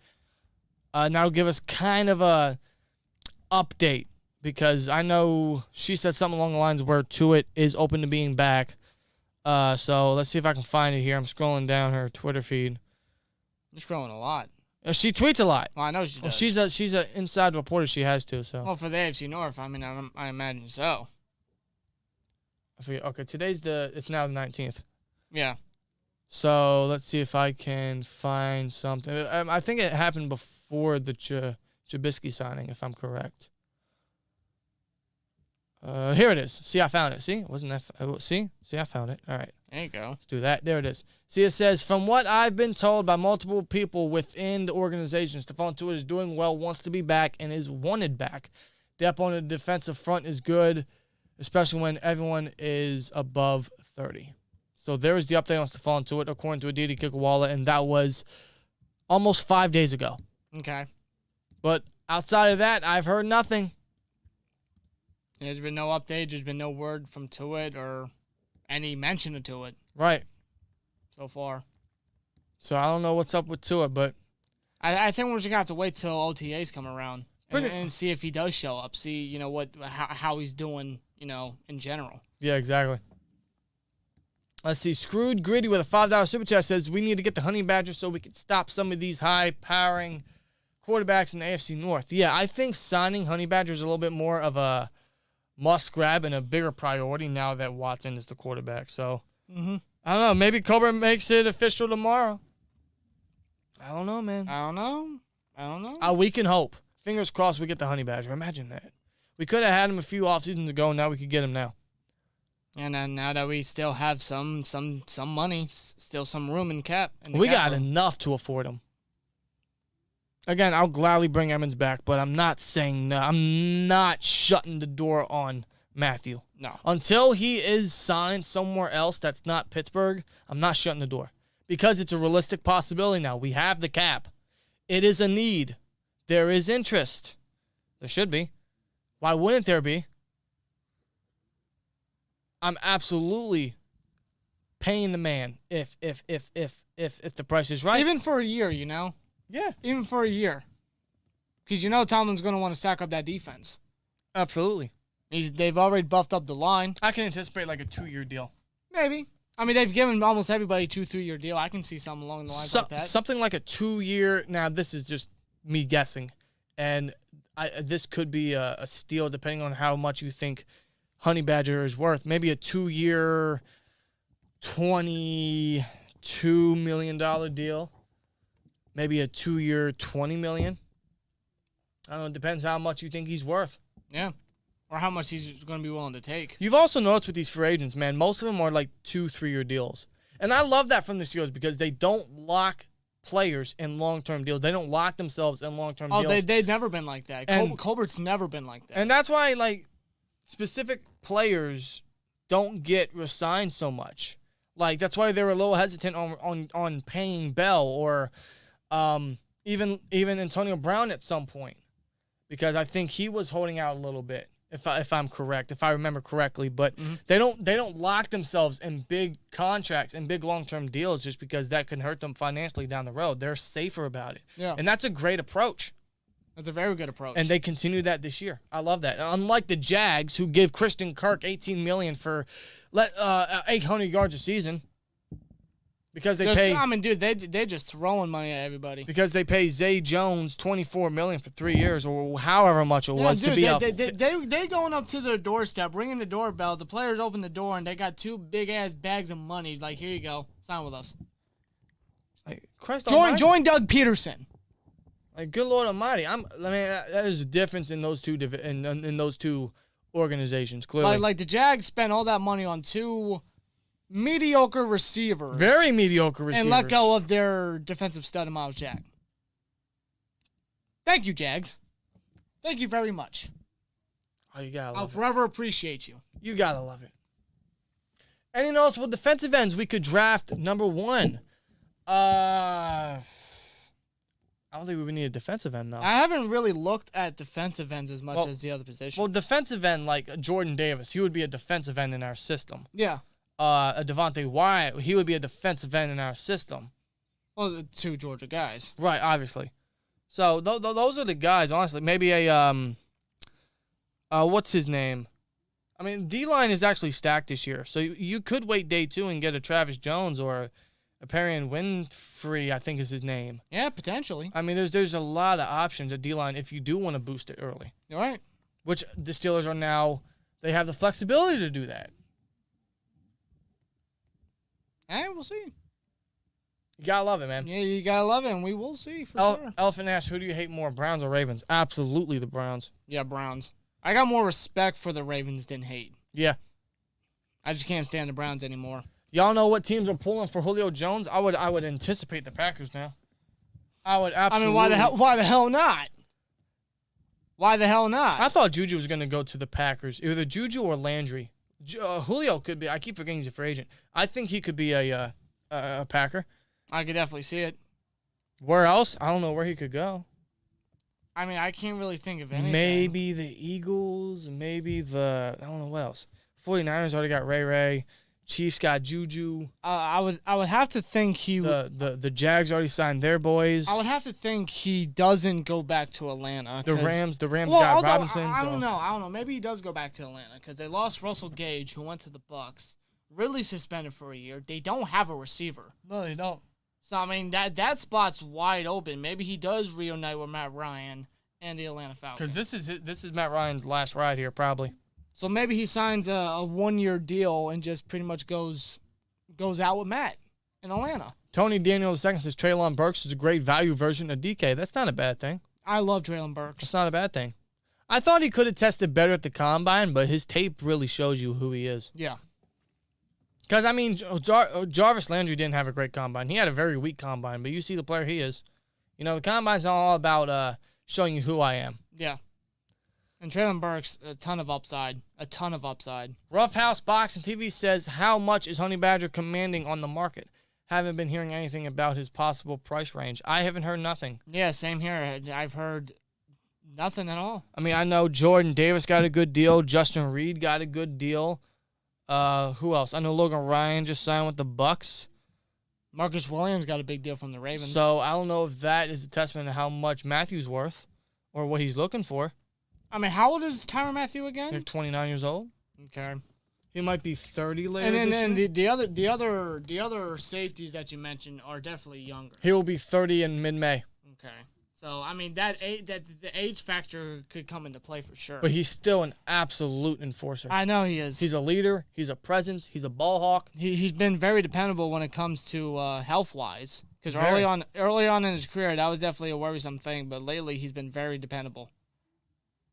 Now give us kind of a update because I know she said something along the lines where Tuitt is open to being back. So let's see if I can find it here. I'm scrolling down her Twitter feed. You're scrolling a lot. She tweets a lot. Well, I know she does. She's a inside reporter. She has to. So. Well, for the AFC North, I mean, I imagine so. I forget. Okay, it's now the 19th. Yeah. So let's see if I can find something. I think it happened before the Trubisky signing, if I'm correct. Here it is. See, I found it. See, wasn't that? See, I found it. All right. There you go. Let's do that. There it is. See, it says, from what I've been told by multiple people within the organization, Stephon Tuitt is doing well, wants to be back, and is wanted back. Depth on the defensive front is good, especially when everyone is above 30. So there is the update on Stephon Tuitt, according to Aditi Kikawala, and that was almost 5 days ago. Okay. But outside of that, I've heard nothing. There's been no update. There's been no word from Tuitt or any mention of Tuitt. Right. So far. So I don't know what's up with Tuitt, but I think we're just gonna have to wait till OTAs come around and see if he does show up. See, how he's doing, in general. Yeah, exactly. Let's see. Screwed Gritty with a $5 super chat says, we need to get the Honey Badgers so we can stop some of these high-powering quarterbacks in the AFC North. Yeah, I think signing Honey Badgers is a little bit more of a must-grab and a bigger priority now that Watson is the quarterback. So, I don't know. Maybe Colbert makes it official tomorrow. I don't know, man. I don't know. We can hope. Fingers crossed we get the Honey Badger. Imagine that. We could have had him a few off-seasons ago, and now we could get him now. And then now that we still have some money, still some room in cap. We got enough to afford him. Again, I'll gladly bring Emmons back, but I'm not saying no. I'm not shutting the door on Mathieu. No. Until he is signed somewhere else that's not Pittsburgh, I'm not shutting the door. Because it's a realistic possibility now. We have the cap. It is a need. There is interest. There should be. Why wouldn't there be? I'm absolutely paying the man if the price is right. Even for a year, Yeah. Even for a year. Because Tomlin's going to want to stack up that defense. Absolutely. They've already buffed up the line. I can anticipate like a 2-year deal. Maybe. I mean, they've given almost everybody 2-3-year deal. I can see something along the lines like that. Something like a 2-year. Now, this is just me guessing. And this could be a steal depending on how much you think Honey Badger is worth. Maybe a 2-year, $22 million deal. Maybe a 2-year, $20 million. I don't know. It depends how much you think he's worth. Yeah. Or how much he's going to be willing to take. You've also noticed with these free agents, man, most of them are like 2-3-year deals. And I love that from the Steelers because they don't lock players in long-term deals. They don't lock themselves in long-term deals. Oh, they've never been like that. Colbert's never been like that. And that's why, like, specific players don't get re-signed so much. Like, that's why they were a little hesitant on paying Bell or even Antonio Brown at some point. Because I think he was holding out a little bit, if I'm correct, if I remember correctly. But they don't lock themselves in big contracts and big long-term deals just because that can hurt them financially down the road. They're safer about it. Yeah. And that's a great approach. That's a very good approach. And they continue that this year. I love that. Unlike the Jags, who give Christian Kirk $18 million for 800 yards a season. Because they pay. I mean, dude, they're just throwing money at everybody. Because they pay Zay Jones $24 million for 3 years, or however much it was, dude, to be out. They going up to their doorstep, ringing the doorbell. The players open the door, and they got 2 big ass bags of money. Like, here you go, sign with us. Like, Christ Join Doug Peterson. Like, good Lord Almighty, that is a difference in those two in those two organizations. Clearly, Like the Jags spent all that money on 2 mediocre receivers. Very mediocre receivers. And let go of their defensive stud, Myles Jack. Thank you, Jags. Thank you very much. Oh, you gotta love I'll forever appreciate you. You gotta love it. Any noticeable defensive ends we could draft? Number 1. I don't think we would need a defensive end, though. I haven't really looked at defensive ends as much as the other positions. Well, defensive end, like Jordan Davis, he would be a defensive end in our system. Yeah. A Devontae Wyatt, he would be a defensive end in our system. Well, the 2 Georgia guys. Right, obviously. So those are the guys, honestly. Maybe a, what's his name? I mean, D-line is actually stacked this year. So you could wait day 2 and get a Travis Jones or a Perrion Winfrey, I think is his name. Yeah, potentially. I mean, there's a lot of options at D-line if you do want to boost it early. All right. Which the Steelers are now, they have the flexibility to do that. And we'll see. You gotta love it, man. Yeah, you gotta love it, and we will see for sure. Elephant asks, who do you hate more, Browns or Ravens? Absolutely the Browns. Yeah, Browns. I got more respect for the Ravens than hate. Yeah. I just can't stand the Browns anymore. Y'all know what teams are pulling for Julio Jones? I would anticipate the Packers now. I would absolutely. I mean, why the hell not? Why the hell not? I thought Juju was going to go to the Packers. Either Juju or Landry. Julio could be. I keep forgetting he's a free agent. I think he could be a Packer. I could definitely see it. Where else? I don't know where he could go. I mean, I can't really think of anything. Maybe the Eagles. Maybe I don't know what else. 49ers already got Ray. Chiefs got Juju. I would have to think the Jags already signed their boys. I would have to think he doesn't go back to Atlanta. The Rams got Robinson. I don't know. Maybe he does go back to Atlanta because they lost Russell Gage, who went to the Bucs. Ridley suspended for a year. They don't have a receiver. No, they don't. So I mean that spot's wide open. Maybe he does reunite with Matt Ryan and the Atlanta Falcons. Because this is Matt Ryan's last ride here, probably. So maybe he signs a 1-year deal and just pretty much goes out with Matt in Atlanta. Tony Daniel II says Treylon Burks is a great value version of DK. That's not a bad thing. I love Treylon Burks. That's not a bad thing. I thought he could have tested better at the combine, but his tape really shows you who he is. Yeah. Because, I mean, Jarvis Landry didn't have a great combine. He had a very weak combine, but you see the player he is. You know, the combine's all about showing you who I am. Yeah. And Treylon Burks, a ton of upside. Roughhouse Boxing TV says, how much is Honey Badger commanding on the market? Haven't been hearing anything about his possible price range. I haven't heard nothing. Yeah, same here. I've heard nothing at all. I mean, I know Jordan Davis got a good deal. Justin Reed got a good deal. Who else? I know Logan Ryan just signed with the Bucks. Marcus Williams got a big deal from the Ravens. So I don't know if that is a testament to how much Matthew's worth or what he's looking for. I mean, how old is Tyrann Mathieu again? They're 29 years old. Okay. He might be 30 later. And then this year. the other safeties that you mentioned are definitely younger. He will be 30 in mid-May. Okay. So, I mean, the age factor could come into play for sure. But he's still an absolute enforcer. I know he is. He's a leader. He's a presence. He's a ball hawk. He's been very dependable when it comes to health-wise. Because Very. early on in his career, that was definitely a worrisome thing. But lately, he's been very dependable.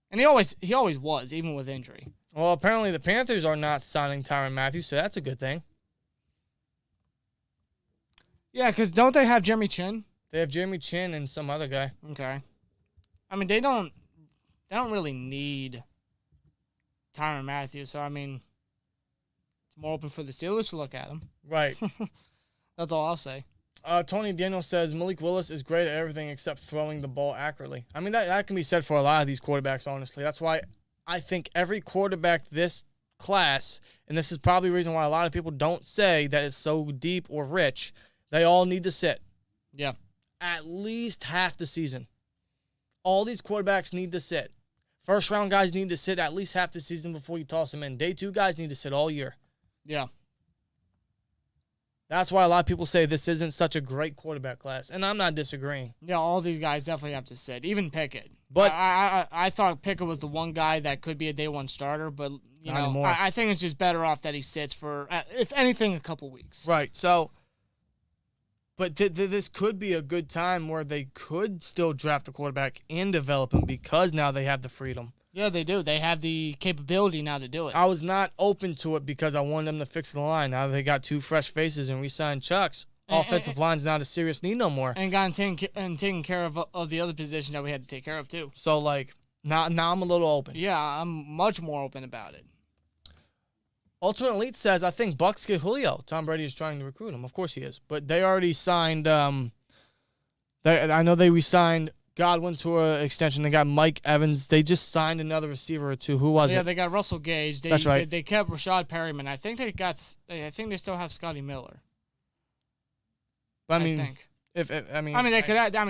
And he always was, even with injury. Well, apparently the Panthers are not signing Tyrann Mathieu, so that's a good thing. Yeah, because don't they have Jeremy Chin? They have Jeremy Chin and some other guy. Okay. I mean, they don't really need Tyrann Mathieu, so I mean, it's more open for the Steelers to look at him. Right. That's all I'll say. Tony Daniel says Malik Willis is great at everything except throwing the ball accurately. I mean, that can be said for a lot of these quarterbacks, honestly. That's why I think every quarterback this class, and this is probably the reason why a lot of people don't say that it's so deep or rich, they all need to sit. Yeah. At least half the season. All these quarterbacks need to sit. First-round guys need to sit at least half the season before you toss them in. Day 2 guys need to sit all year. Yeah. That's why a lot of people say this isn't such a great quarterback class, and I'm not disagreeing. Yeah, all these guys definitely have to sit. Even Pickett. But I thought Pickett was the one guy that could be a day one starter, but you Not know, anymore. I think it's just better off that he sits for, if anything, a couple weeks. right, so, but this could be a good time where they could still draft a quarterback and develop him because now they have the freedom. Yeah, they do. They have the capability now to do it. I was not open to it because I wanted them to fix the line. Now they got 2 fresh faces and re-signed Chucks. Offensive line's not a serious need no more. And taking care of the other positions that we had to take care of too. So like now I'm a little open. Yeah, I'm much more open about it. Ultimate Elite says I think Bucks get Julio. Tom Brady is trying to recruit him. Of course he is, but they already signed. I know they re-signed Godwin to an extension. They got Mike Evans. They just signed another receiver or 2. Who was it? Yeah, they got Russell Gage. That's right. They kept Rashad Perryman. I think they still have Scotty Miller. I I mean, think.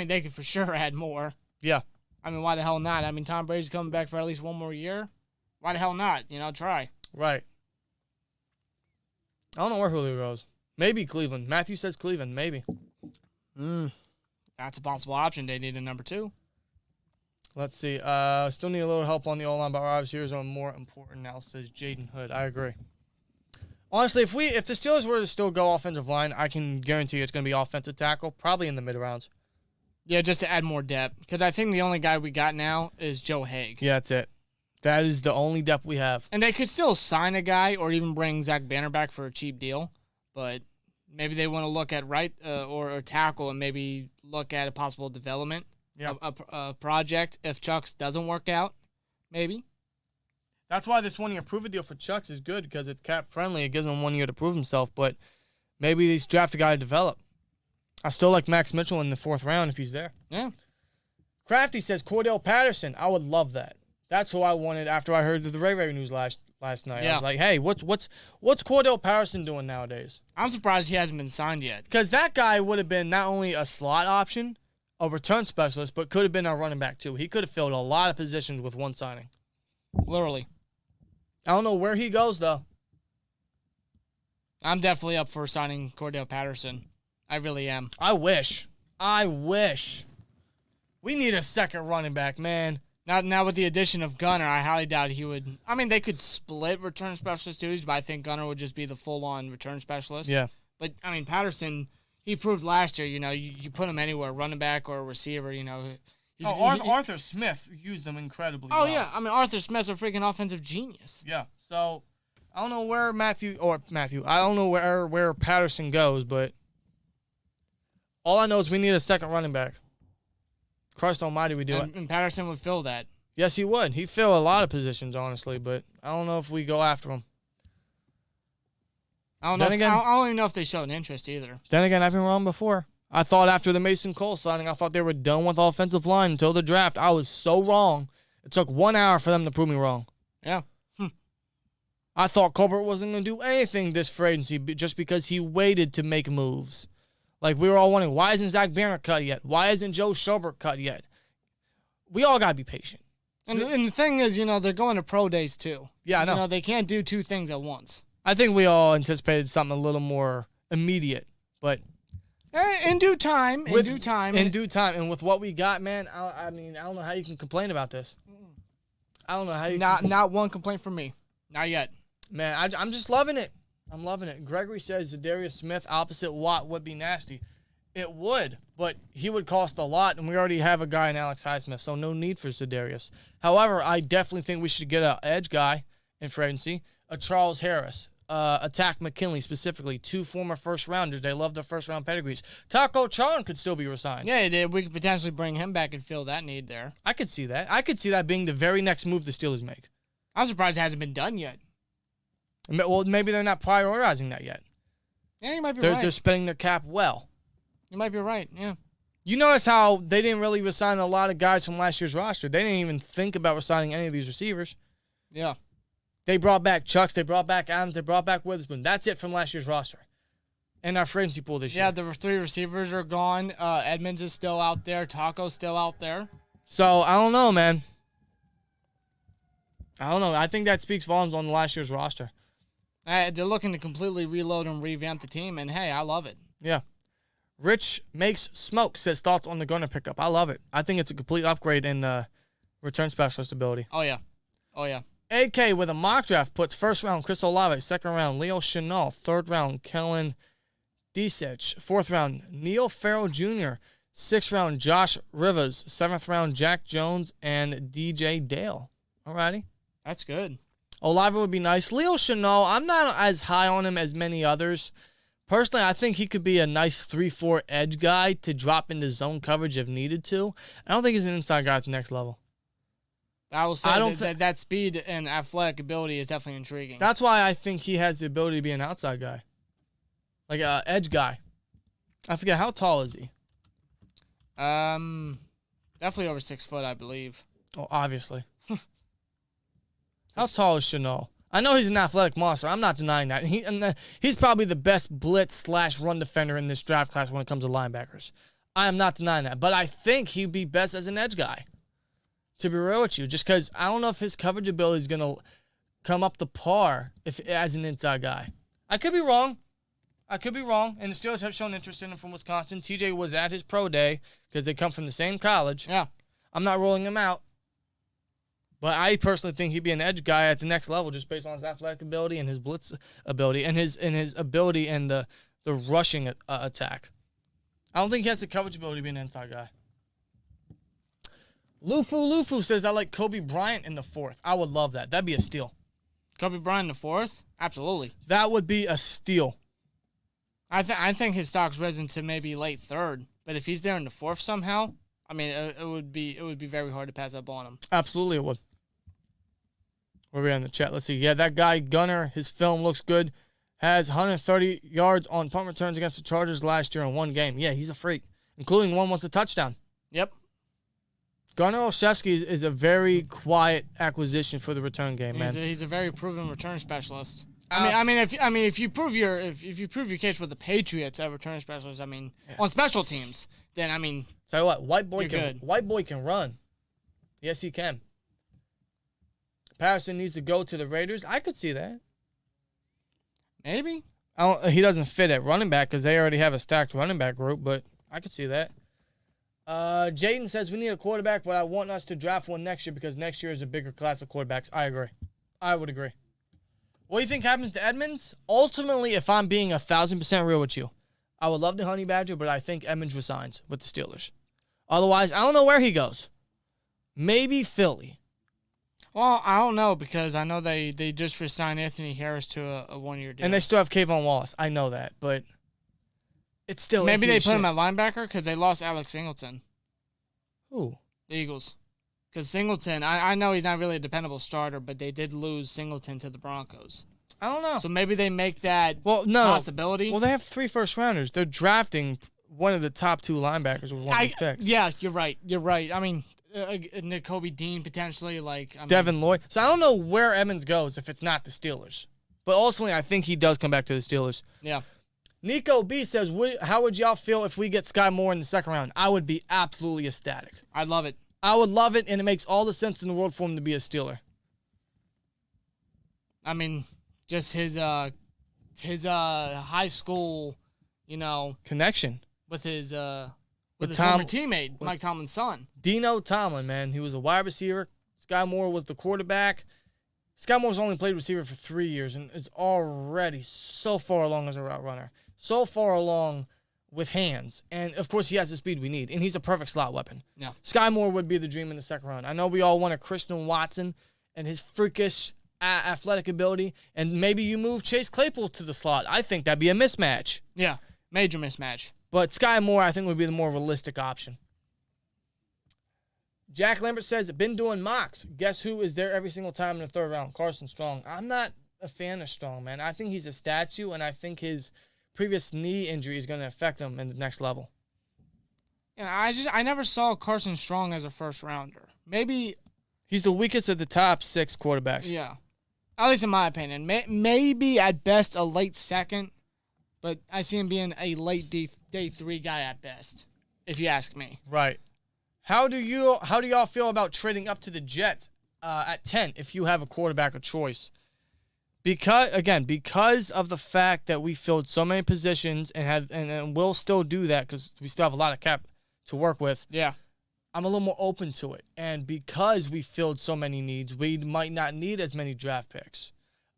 They could for sure add more. Yeah. I mean, why the hell not? I mean, Tom Brady's coming back for at least one more year. Why the hell not? You know, try. Right. I don't know where Julio goes. Maybe Cleveland. Matthew says Cleveland. Maybe. That's a possible option. They need a number 2. Let's see. Still need a little help on the O-line, but our receivers are more important now, says Jaden Hood. I agree. Honestly, if the Steelers were to still go offensive line, I can guarantee you it's going to be offensive tackle, probably in the mid-rounds. Yeah, just to add more depth. Because I think the only guy we got now is Joe Haig. Yeah, that's it. That is the only depth we have. And they could still sign a guy or even bring Zach Banner back for a cheap deal. But maybe they want to look at right or tackle and maybe look at a possible development, a project if Chucks doesn't work out, maybe. That's why this 1-year prove-it deal for Chucks is good because it's cap-friendly. It gives him 1 year to prove himself, but maybe he's draft a guy to develop. I still like Max Mitchell in the 4th round if he's there. Yeah. Crafty says Cordell Patterson. I would love that. That's who I wanted after I heard the Ray news last night. Yeah. I was like, hey, what's Cordell Patterson doing nowadays? I'm surprised he hasn't been signed yet. Because that guy would have been not only a slot option, a return specialist, but could have been our running back too. He could have filled a lot of positions with one signing. Literally. I don't know where he goes, though. I'm definitely up for signing Cordell Patterson. I really am. I wish. We need a second running back, man. Now with the addition of Gunner, I highly doubt he would. I mean, they could split return specialist duties, but I think Gunner would just be the full-on return specialist. Yeah. But, I mean, Patterson, he proved last year, you know, you put him anywhere, running back or receiver, you know. Arthur Smith used them incredibly well. Oh, yeah. I mean, Arthur Smith's a freaking offensive genius. Yeah. So, I don't know where Matthew, I don't know where Patterson goes, but all I know is we need a second running back. Christ almighty, we do it. And Patterson would fill that. Yes, he would. He'd fill a lot of positions, honestly, but I don't know if we go after him. I don't even know if they showed an interest either. Then again, I've been wrong before. I thought after the Mason Cole signing, I thought they were done with offensive line until the draft. I was so wrong. It took 1 hour for them to prove me wrong. Yeah. I thought Colbert wasn't going to do anything this free agency just because he waited to make moves. Like, we were all wondering, why isn't Zach Banner cut yet? Why isn't Joe Schobert cut yet? We all got to be patient. And the thing is, you know, they're going to pro days too. Yeah, I know. You know, they can't do 2 things at once. I think we all anticipated something a little more immediate, but In due time. In due time. And with what we got, man, I don't know how you can complain about this. I don't know how you Not one complaint from me. Not yet. Man, I'm just loving it. I'm loving it. Gregory says Zadarius Smith opposite Watt would be nasty. It would, but he would cost a lot, and we already have a guy in Alex Highsmith, so no need for Zadarius. However, I definitely think we should get an edge guy in free agency, a Charles Harris, attack McKinley specifically, 2 former first-rounders. They love their first-round pedigrees. Taco Charn could still be resigned. Yeah, we could potentially bring him back and fill that need there. I could see that. I could see that being the very next move the Steelers make. I'm surprised it hasn't been done yet. Well, maybe they're not prioritizing that yet. Yeah, you might be right. They're spending their cap well. You might be right, yeah. You notice how they didn't really resign a lot of guys from last year's roster. They didn't even think about resigning any of these receivers. Yeah. They brought back Chucks, they brought back Adams, they brought back Witherspoon. That's it from last year's roster. And our free agency pool this year. Yeah, the 3 receivers are gone. Edmonds is still out there. Taco's still out there. So, I don't know, man. I don't know. I think that speaks volumes on last year's roster. They're looking to completely reload and revamp the team, and hey, I love it. Yeah. Rich Makes Smoke says thoughts on the Gunner pickup. I love it. I think it's a complete upgrade in return specialist ability. Oh, yeah. Oh, yeah. AK with a mock draft puts first round Chris Olave, second round Leo Chenal, third round Kellen Desich, fourth round Neil Farrell Jr., sixth round Josh Rivers, seventh round Jack Jones, and DJ Dale. Alrighty. That's good. Olave would be nice. Leo Chenal, I'm not as high on him as many others. Personally, I think he could be a nice 3-4 edge guy to drop into zone coverage if needed to. I don't think he's an inside guy at the next level. I will say that speed and athletic ability is definitely intriguing. That's why I think he has the ability to be an outside guy. Like an edge guy. I forget, how tall is he? Definitely over 6 foot, I believe. Oh, obviously. How tall is Chenal? I know he's an athletic monster. I'm not denying that. He's probably the best blitz/run defender in this draft class when it comes to linebackers. I am not denying that. But I think he'd be best as an edge guy, to be real with you, just because I don't know if his coverage ability is going to come up to par as an inside guy. I could be wrong. And the Steelers have shown interest in him from Wisconsin. TJ was at his pro day because they come from the same college. Yeah. I'm not ruling him out. But I personally think he'd be an edge guy at the next level just based on his athletic ability and his blitz ability and his ability in the rushing attack. I don't think he has the coverage ability to be an inside guy. Lufu says, I like Kobe Bryant in the 4th. I would love that. That'd be a steal. Kobe Bryant in the 4th? Absolutely. That would be a steal. I think his stock's risen to maybe late 3rd. But if he's there in the 4th somehow, I mean, it would be very hard to pass up on him. Absolutely it would. Where are we on the chat? Let's see. Yeah, that guy, Gunner, his film looks good. Has 130 yards on punt returns against the Chargers last year in one game. Yeah, he's a freak, including one with a touchdown. Yep. Gunnar Olszewski is a very quiet acquisition for the return game, man. He's a very proven return specialist. If you prove your case with the Patriots at return specialists, on special teams, then tell you what, white boy can run. Yes, he can. Patterson needs to go to the Raiders. I could see that. Maybe. He doesn't fit at running back because they already have a stacked running back group, but I could see that. Jaden says we need a quarterback, but I want us to draft one next year because next year is a bigger class of quarterbacks. I agree. I would agree. What do you think happens to Edmonds? Ultimately, if I'm being 1,000% real with you, I would love the Honey Badger, but I think Edmonds resigns with the Steelers. Otherwise, I don't know where he goes. Maybe Philly. Well, I don't know because I know they just re-signed Anthony Harris to a 1-year deal. And they still have Kayvon Wallace. I know that, but it's still... Maybe they put him at linebacker because they lost Alex Singleton. Who? The Eagles. Because Singleton, I know he's not really a dependable starter, but they did lose Singleton to the Broncos. I don't know. So maybe they make that possibility. Well, they have 3 first-rounders. They're drafting one of the top 2 linebackers with one of these picks. Yeah, you're right. N'Kobe Dean potentially, Devin Lloyd. So I don't know where Edmonds goes if it's not the Steelers. But ultimately, I think he does come back to the Steelers. Yeah. Nico B says, how would y'all feel if we get Sky Moore in the 2nd round? I would be absolutely ecstatic. I'd love it. I would love it, and it makes all the sense in the world for him to be a Steeler. Just his high school, connection with his former teammate, Mike Tomlin's son. Dino Tomlin, man. He was a wide receiver. Sky Moore was the quarterback. Sky Moore's only played receiver for 3 years and is already so far along as a route runner. So far along with hands. And, of course, he has the speed we need. And he's a perfect slot weapon. Yeah. Sky Moore would be the dream in the second round. I know we all want a Christian Watson and his freakish athletic ability. And maybe you move Chase Claypool to the slot. I think that'd be a mismatch. Yeah, major mismatch. But Sky Moore, I think, would be the more realistic option. Jack Lambert says, been doing mocks. Guess who is there every single time in the third round? Carson Strong. I'm not a fan of Strong, man. I think he's a statue, and I think his previous knee injury is going to affect him in the next level. And I never saw Carson Strong as a first rounder. Maybe he's the weakest of the top 6 quarterbacks. Yeah, at least in my opinion. Maybe at best a late second, but I see him being a late day 3 guy at best, if you ask me. Right. How do y'all feel about trading up to the Jets at 10 if you have a quarterback of choice? Because of the fact that we filled so many positions and we'll still do that because we still have a lot of cap to work with. Yeah. I'm a little more open to it. And because we filled so many needs, we might not need as many draft picks.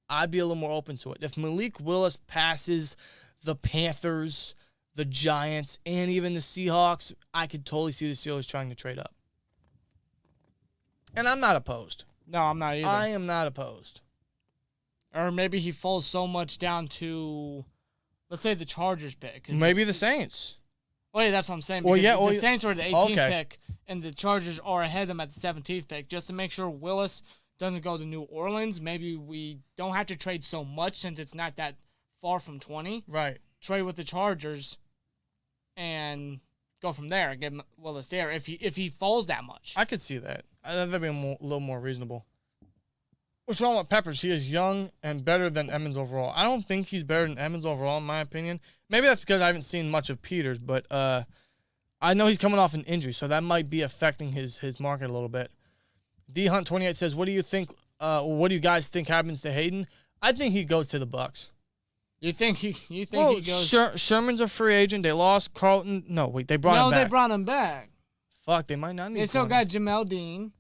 I'd be a little more open to it. If Malik Willis passes the Panthers, the Giants, and even the Seahawks, I could totally see the Steelers trying to trade up. And I'm not opposed. No, I'm not either. I am not opposed. Or maybe he falls so much down to, let's say, the Chargers pick. Maybe the Saints. Well, yeah, that's what I'm saying. Well, yeah, the Saints are at the 18th pick, and the Chargers are ahead of them at the 17th pick. Just to make sure Willis doesn't go to New Orleans, maybe we don't have to trade so much since it's not that far from 20. Right. Trade with the Chargers and go from there and get Willis there if he falls that much. I could see that. That'd be a little more reasonable. What's wrong with Peppers? He is young and better than Emmons overall. I don't think he's better than Emmons overall, in my opinion. Maybe that's because I haven't seen much of Peters, but I know he's coming off an injury, so that might be affecting his market a little bit. D Hunt 28 says, "What do you think? What do you guys think happens to Hayden?" I think he goes to the Bucs. You think he goes? Sherman's a free agent. They lost Carlton. No, wait, they brought him back. No, they brought him back. Fuck, they might not need. They still got Jamel Dean,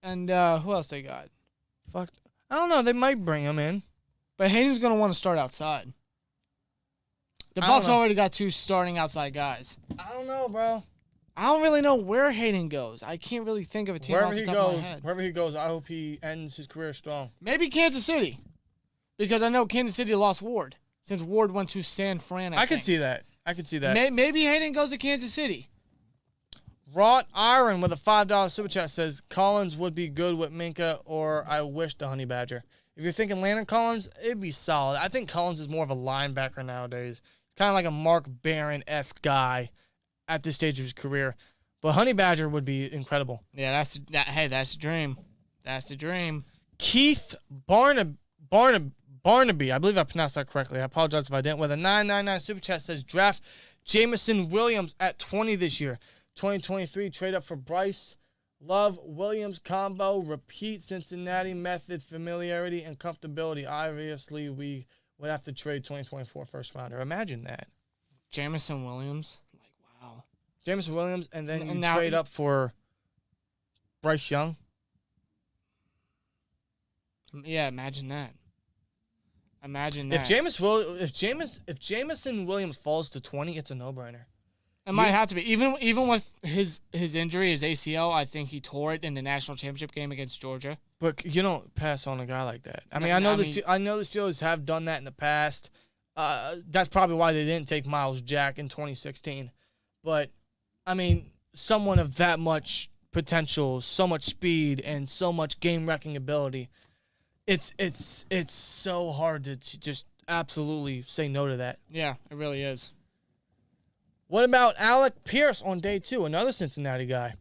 and who else they got? Fuck, I don't know. They might bring him in, but Hayden's gonna want to start outside. The Bucs already got 2 starting outside guys. I don't know, bro. I don't really know where Hayden goes. I can't really think of a team off the top of my head. Wherever he goes, I hope he ends his career strong. Maybe Kansas City, because I know Kansas City lost Ward since Ward went to San Fran. I could see that. Maybe Hayden goes to Kansas City. Wrought Iron with a $5 super chat says Collins would be good with Minka, or I wish the Honey Badger. If you're thinking Landon Collins, it'd be solid. I think Collins is more of a linebacker nowadays, kind of like a Mark Barron-esque guy at this stage of his career. But Honey Badger would be incredible. Yeah, that's the dream. That's the dream. Keith Barnaby, I believe I pronounced that correctly. I apologize if I didn't. With a $9.99 super chat says draft Jameson Williams at 20 this year. 2023, trade up for Bryce. Love Williams combo. Repeat Cincinnati method, familiarity, and comfortability. Obviously, we would have to trade 2024 first rounder. Imagine that. Jameson Williams. Like, wow. Jameson Williams, and then you trade up for Bryce Young. Yeah, imagine that. Imagine that. If Jameson Williams falls to 20, it's a no-brainer. It might have to be. Even with his injury, his ACL, I think he tore it in the national championship game against Georgia. But you don't pass on a guy like that. I know the Steelers have done that in the past. That's probably why they didn't take Myles Jack in 2016. But, I mean, someone of that much potential, so much speed, and so much game-wrecking ability, it's so hard to just absolutely say no to that. Yeah, it really is. What about Alec Pierce on day 2, another Cincinnati guy?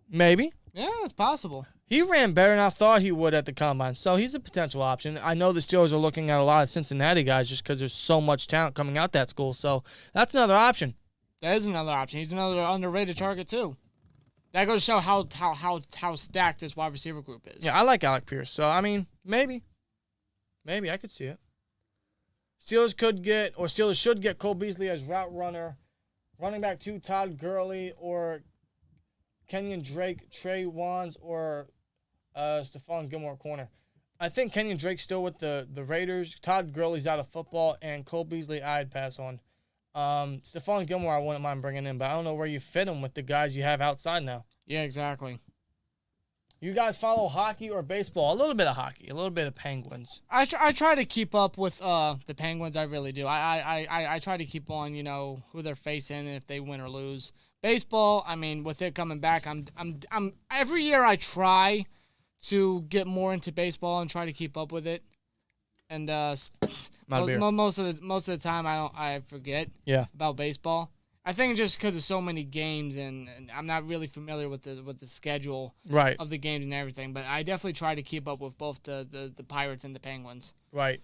Maybe. Yeah, it's possible. He ran better than I thought he would at the Combine, so he's a potential option. I know the Steelers are looking at a lot of Cincinnati guys just because there's so much talent coming out that school, so that's another option. That is another option. He's another underrated target, too. That goes to show how stacked this wide receiver group is. Yeah, I like Alec Pierce, so, I mean, maybe. Maybe, I could see it. Steelers should get Cole Beasley as route runner. Running back 2, Todd Gurley or Kenyon Drake, Trey Wans, or Stephon Gilmore corner. I think Kenyon Drake's still with the Raiders. Todd Gurley's out of football, and Cole Beasley I'd pass on. Stephon Gilmore I wouldn't mind bringing in, but I don't know where you fit him with the guys you have outside now. Yeah, exactly. You guys follow hockey or baseball? A little bit of hockey, a little bit of Penguins. I try to keep up with the Penguins. I really do. I try to keep on, who they're facing and if they win or lose. Baseball, I mean, with it coming back, I'm every year I try to get more into baseball and try to keep up with it. And most of the time I forget about baseball. I think just because of so many games and I'm not really familiar with the schedule of the games and everything. But I definitely try to keep up with both the Pirates and the Penguins. Right.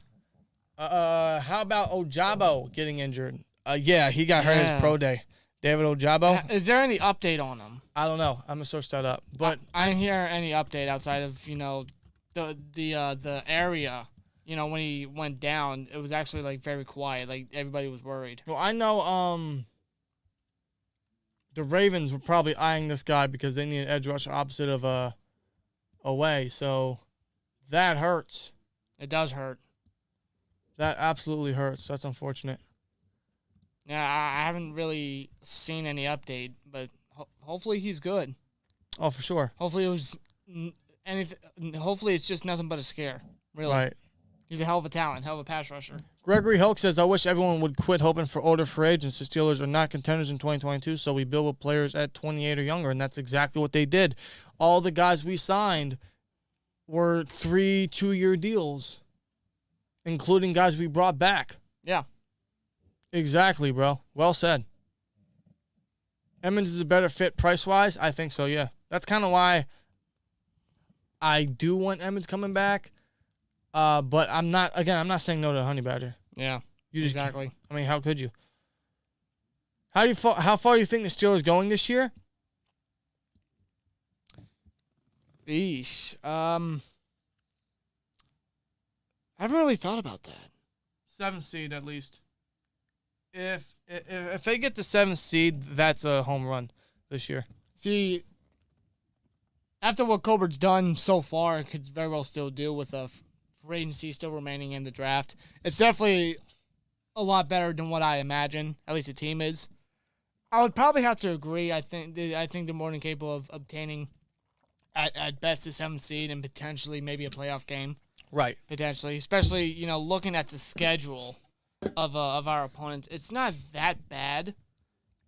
How about Ojabo getting injured? Yeah, he got hurt at his pro day. David Ojabo. Is there any update on him? I don't know. I'm gonna search that up. But I didn't hear any update outside of the area. When he went down, it was actually like very quiet. Like everybody was worried. Well, I know the Ravens were probably eyeing this guy because they need an edge rusher opposite of away. So that hurts. It does hurt. That absolutely hurts. That's unfortunate. Yeah, I haven't really seen any update, but hopefully he's good. Oh, for sure. Hopefully it was anything. Hopefully it's just nothing but a scare. Really. Right. He's a hell of a talent, hell of a pass rusher. Gregory Hulk says, I wish everyone would quit hoping for older free agents. The Steelers are not contenders in 2022, so we build with players at 28 or younger, and that's exactly what they did. All the guys we signed were 3 2-year deals, including guys we brought back. Yeah. Exactly, bro. Well said. Emmons is a better fit price-wise? I think so, yeah. That's kind of why I do want Emmons coming back. But I'm not saying no to Honey Badger. Yeah, exactly. I mean, how could you? How far do you think the Steelers going this year? Eesh. I haven't really thought about that. 7th seed, at least. If they get the 7th seed, that's a home run this year. See, after what Colbert's done so far, it could very well still do with a free agency still remaining in the draft. It's definitely a lot better than what I imagine. At least the team is. I would probably have to agree. I think they're more than capable of obtaining at best a 7th seed and potentially maybe a playoff game. Right. Potentially, especially looking at the schedule of our opponents, it's not that bad.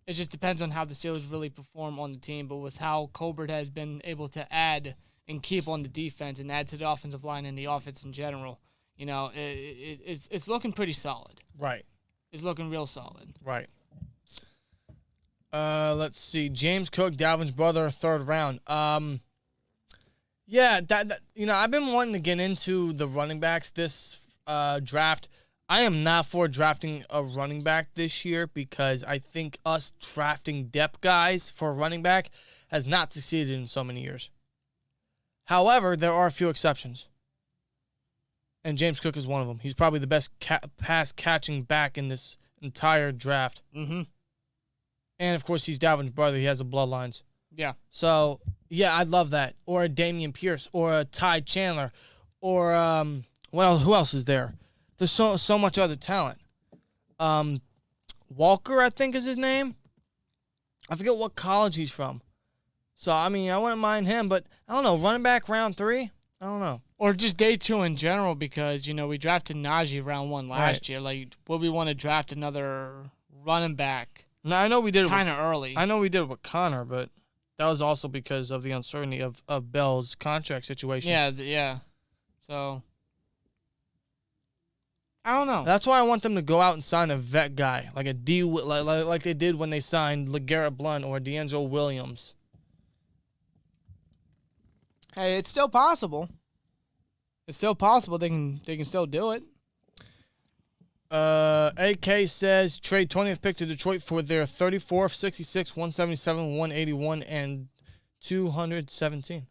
It just depends on how the Steelers really perform on the team. But with how Colbert has been able to add and keep on the defense and add to the offensive line and the offense in general, it's looking pretty solid. Right. It's looking real solid. Right. Let's see. James Cook, Dalvin's brother, 3rd round. Yeah, that I've been wanting to get into the running backs this draft. I am not for drafting a running back this year because I think us drafting depth guys for a running back has not succeeded in so many years. However, there are a few exceptions. And James Cook is one of them. He's probably the best pass-catching back in this entire draft. Mm-hmm. And, of course, he's Dalvin's brother. He has the bloodlines. Yeah. So, yeah, I'd love that. Or a Damian Pierce or a Ty Chandler or who else is there? There's so much other talent. Walker, I think is his name. I forget what college he's from. So, I mean, I wouldn't mind him, but I don't know. Running back round 3? I don't know. Or just day 2 in general because, we drafted Najee round 1 last year. Like, would we want to draft another running back? No, I know we did kind of early. I know we did it with Connor, but that was also because of the uncertainty of Bell's contract situation. Yeah. So, I don't know. That's why I want them to go out and sign a vet guy, like a D, like they did when they signed LeGarrette Blount or D'Angelo Williams. Hey, it's still possible. It's still possible. They can still do it. AK says trade 20th pick to Detroit for their 34th, 66, 177, 181, and 217.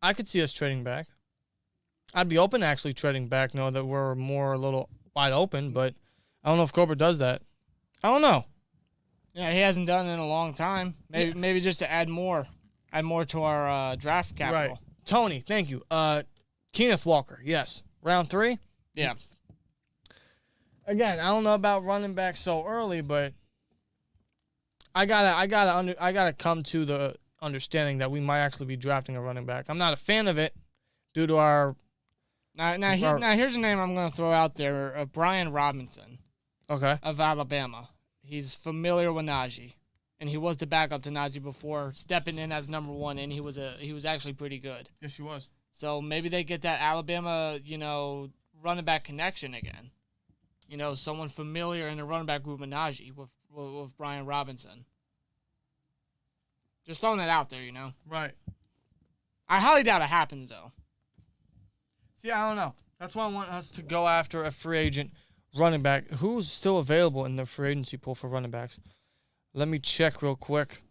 I could see us trading back. I'd be open to actually trading back, know that we're more a little wide open, but I don't know if Colbert does that. I don't know. Yeah, he hasn't done it in a long time. Maybe just to add more to our draft capital. Right. Tony, thank you. Kenneth Walker, yes. Round 3? Yeah. Again, I don't know about running back so early, but I gotta come to the understanding that we might actually be drafting a running back. I'm not a fan of it due to our. Now here's a name I'm going to throw out there: Brian Robinson. Okay. Of Alabama. He's familiar with Najee, and he was the backup to Najee before stepping in as number 1, and he was actually pretty good. Yes, he was. So maybe they get that Alabama, running back connection again. Someone familiar in the running back group with Najee with Brian Robinson. Just throwing that out there, Right. I highly doubt it happens, though. See, I don't know. That's why I want us to go after a free agent running back. Who's still available in the free agency pool for running backs? Let me check real quick.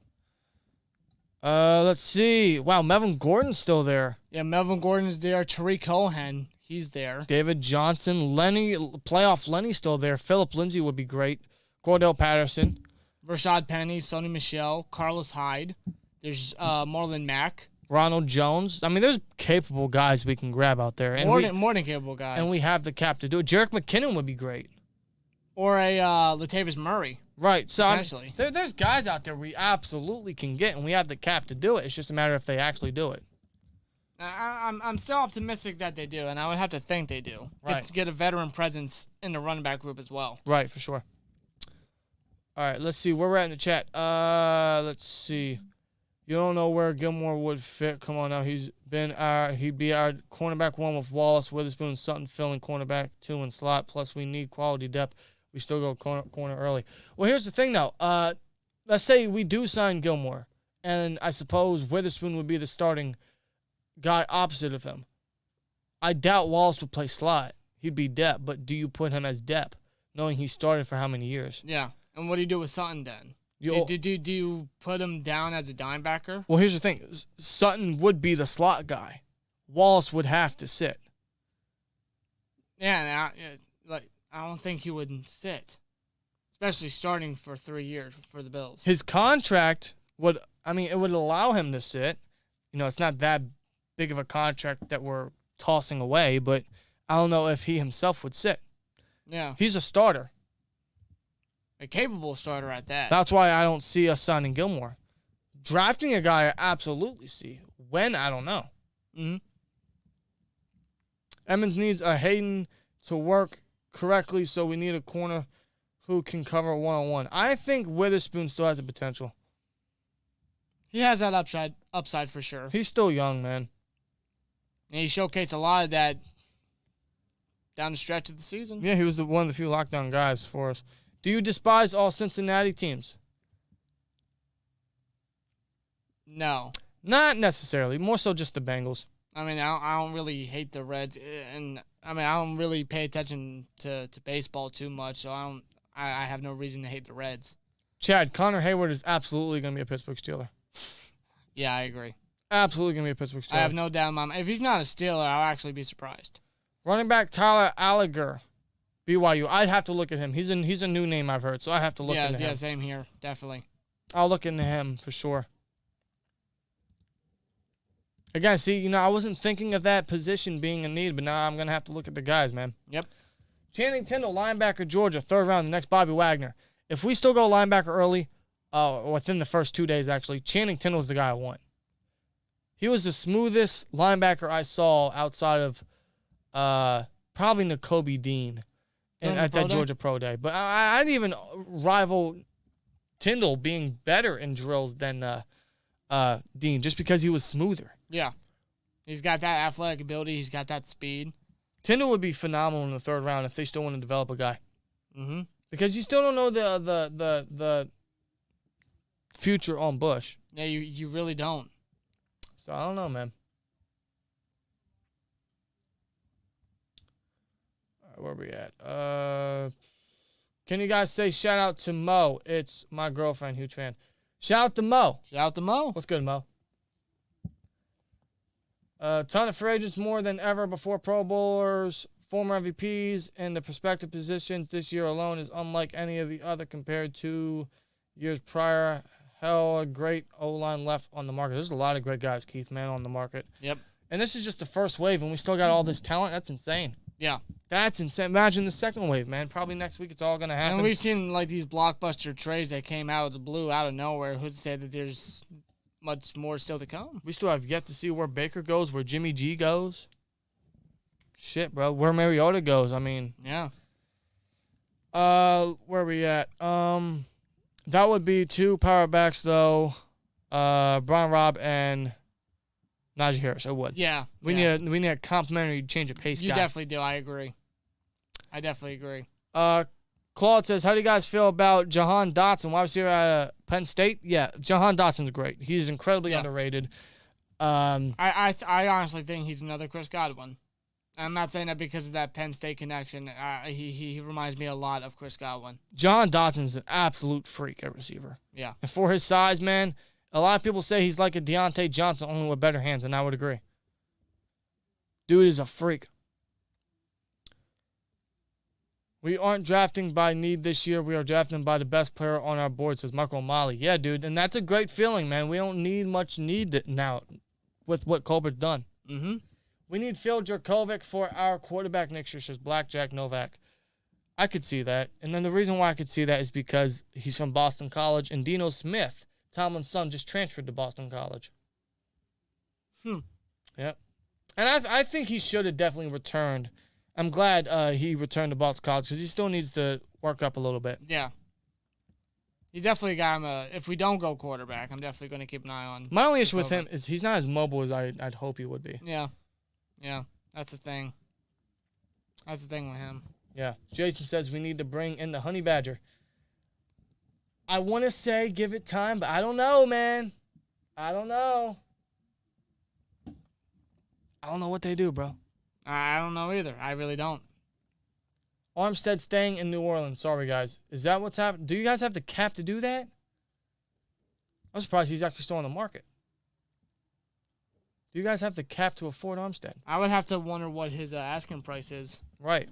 Let's see. Wow, Melvin Gordon's still there. Yeah, Melvin Gordon's there. Tariq Cohen, he's there. David Johnson, playoff Lenny's still there. Philip Lindsay would be great. Cordell Patterson. Rashad Penny, Sonny Michel, Carlos Hyde. There's Marlon Mack. Ronald Jones. I mean, there's capable guys we can grab out there. And more than capable guys. And we have the cap to do it. Jerick McKinnon would be great. Or a Latavius Murray. Right. So potentially. There's guys out there we absolutely can get, and we have the cap to do it. It's just a matter if they actually do it. I'm still optimistic that they do, and I would have to think they do. Right. Get a veteran presence in the running back group as well. Right, for sure. All right, let's see where we're at in the chat. Let's see. You don't know where Gilmore would fit. Come on now. He'd be our cornerback 1 with Wallace, Witherspoon, Sutton filling cornerback 2 in slot. Plus, we need quality depth. We still go corner early. Well, here's the thing, though. Let's say we do sign Gilmore, and I suppose Witherspoon would be the starting guy opposite of him. I doubt Wallace would play slot. He'd be depth, but do you put him as depth, knowing he started for how many years? Yeah, and what do you do with Sutton then? Do you put him down as a dime backer? Well, here's the thing. Sutton would be the slot guy. Wallace would have to sit. Yeah, I don't think he would sit, especially starting for 3 years for the Bills. His contract it would allow him to sit. It's not that big of a contract that we're tossing away, but I don't know if he himself would sit. Yeah. He's a starter. A capable starter at that. That's why I don't see us signing Gilmore. Drafting a guy, I absolutely see. When, I don't know. Mm-hmm. Emmons needs a Hayden to work correctly, so we need a corner who can cover one-on-one. I think Witherspoon still has the potential. He has that upside for sure. He's still young, man. And he showcased a lot of that down the stretch of the season. Yeah, he was one of the few lockdown guys for us. Do you despise all Cincinnati teams? No. Not necessarily. More so just the Bengals. I mean, I don't really hate the Reds, and I don't really pay attention to baseball too much, so I have no reason to hate the Reds. Chad, Connor Hayward is absolutely going to be a Pittsburgh Steeler. Yeah, I agree. Absolutely going to be a Pittsburgh Steeler. I have no doubt in my mind. If he's not a Steeler, I'll actually be surprised. Running back Tyler Alliger, BYU. I'd have to look at him. He's a new name I've heard, so I have to look into him. Yeah, same here, definitely. I'll look into him for sure. Again, see, I wasn't thinking of that position being a need, but now I'm going to have to look at the guys, man. Yep. Channing Tindall, linebacker, Georgia, 3rd round, the next Bobby Wagner. If we still go linebacker early, within the first 2 days, actually, Channing Tindall's the guy I want. He was the smoothest linebacker I saw outside of probably Nakobe Dean at that Georgia Pro Day. But I'd even rival Tindall being better in drills than Dean, just because he was smoother. Yeah. He's got that athletic ability. He's got that speed. Tindall would be phenomenal in the 3rd round if they still want to develop a guy. Mm-hmm. Because you still don't know the future on Bush. Yeah, you really don't. So I don't know, man. All right, where are we at? Can you guys say shout out to Mo? It's my girlfriend, huge fan. Shout out to Mo. Shout out to Mo. What's good, Mo? Ton of free agents more than ever before. Pro Bowlers former MVPs in the prospective positions this year alone is unlike any of the other compared to years prior. Hell, a great O-line left on the market. There's a lot of great guys, Keith, man, on the market. Yep. And this is just the first wave, and we still got all this talent. That's insane. Yeah. That's insane. Imagine the second wave, man. Probably next week it's all going to happen. And we've seen, like, these blockbuster trades that came out of the blue, out of nowhere. Who'd say that there's much more still to come? We still have yet to see where Baker goes, where Jimmy G goes. Shit, bro. Where Mariota goes. I mean. Yeah. Where are we at? That would be 2 power backs, though. Brian Robb and Najee Harris. It would. Yeah. We need a complimentary change of pace. You guy. definitely do. I agree. I definitely agree. Claude says, how do you guys feel about Jahan Dotson, wide receiver at Penn State? Yeah, Jahan Dotson's great. He's incredibly underrated. I honestly think he's another Chris Godwin. I'm not saying that because of that Penn State connection. He reminds me a lot of Chris Godwin. Jahan Dotson's an absolute freak at receiver. Yeah. And for his size, man, a lot of people say he's like a Deontay Johnson, only with better hands, and I would agree. Dude is a freak. We aren't drafting by need this year. We are drafting by the best player on our board, says Michael O'Malley. Yeah, dude, and that's a great feeling, man. We don't need much need now with what Colbert's done. Mm-hmm. We need Phil Jurkovec for our quarterback next year, says Blackjack Novak. I could see that. And then the reason why I could see that is because he's from Boston College, and Dino Smith, Tomlin's son, just transferred to Boston College. Yep. And I think he should have definitely returned. I'm glad he returned to Boston College because he still needs to work up a little bit. Yeah. He's definitely a guy if we don't go quarterback, I'm definitely going to keep an eye on. My only issue with him is he's not as mobile as I'd hope he would be. Yeah. Yeah, that's the thing. That's the thing with him. Yeah. Jason says we need to bring in the Honey Badger. I want to say give it time, but I don't know, man. I don't know. I don't know what they do, bro. I don't know either. I really don't. Armstead staying in New Orleans. Sorry, guys. Is that what's happening? Do you guys have the cap to do that? I'm surprised he's actually still on the market. Do you guys have the cap to afford Armstead? I would have to wonder what his asking price is. Right.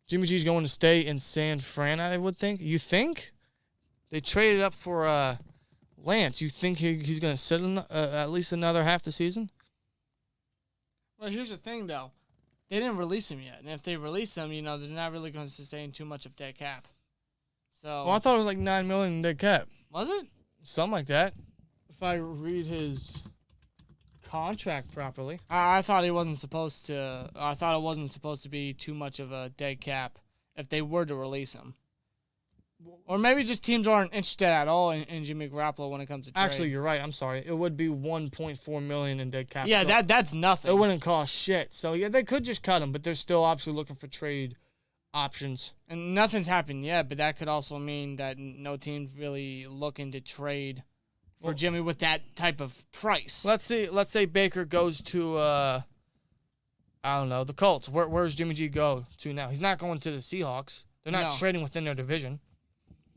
Jimmy G's going to stay in San Fran, I would think. You think? They traded up for Lance. You think he's going to sit at least another half the season? Well, here's the thing, though. They didn't release him yet. And if they release him, they're not really going to sustain too much of dead cap. So. Well, I thought it was like $9 million in dead cap. Was it? Something like that. If I read his contract properly. I thought he wasn't supposed to. I thought it wasn't supposed to be too much of a dead cap if they were to release him. Or maybe just teams aren't interested at all in Jimmy Garoppolo when it comes to trade. Actually, you're right. I'm sorry. It would be $1.4 million in dead cap. Yeah, so that's nothing. it wouldn't cost shit. So, yeah, they could just cut him, but they're still obviously looking for trade options. And nothing's happened yet, but that could also mean that no team's really looking to trade for Jimmy with that type of price. Let's say Baker goes to, I don't know, the Colts. Where's Jimmy G go to now? He's not going to the Seahawks. They're not trading within their division.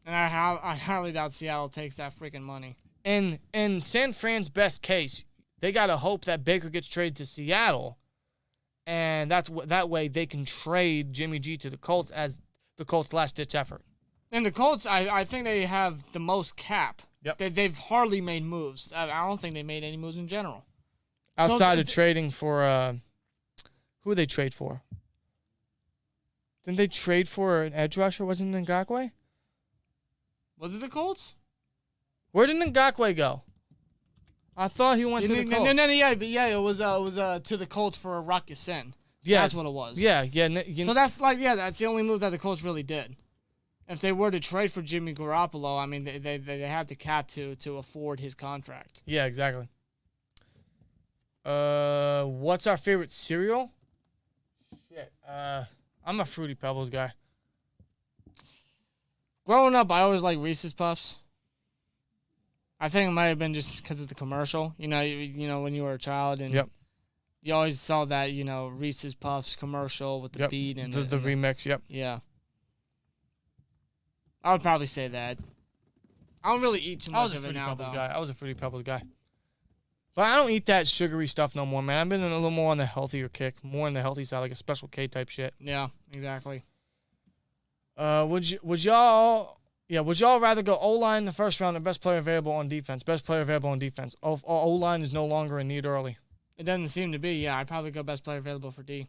And I highly doubt Seattle takes that freaking money. In San Fran's best case, they got to hope that Baker gets traded to Seattle, and that way they can trade Jimmy G to the Colts as the Colts' last-ditch effort. And the Colts, I think they have the most cap. Yep. They've hardly made moves. I don't think they made any moves in general. Outside of trading for who did they trade for? Didn't they trade for an edge rusher? Wasn't it Ngakoue? Was it the Colts? Where did Ngakoue go? I thought he went to the Colts. No, it was to the Colts for a Rock Ya-Sin. Yeah, that's what it was. Yeah. So that's the only move that the Colts really did. If they were to trade for Jimmy Garoppolo, I mean, they have the cap to afford his contract. Yeah, exactly. What's our favorite cereal? Shit. I'm a Fruity Pebbles guy. Growing up, I always liked Reese's Puffs. I think it might have been just because of the commercial. You know, when you were a child, and you always saw that, Reese's Puffs commercial with the beat and the remix. Yep. Yeah. I would probably say that. I don't really eat too much of it now, though. I was a Fruity Pebbles guy. But I don't eat that sugary stuff no more, man. I've been a little more on the healthier kick, more on the healthy side, like a Special K type shit. Yeah, exactly. Would y'all rather go O-line in the first round or best player available on defense? Best player available on defense. O-line is no longer in need early. It doesn't seem to be. Yeah, I'd probably go best player available for D.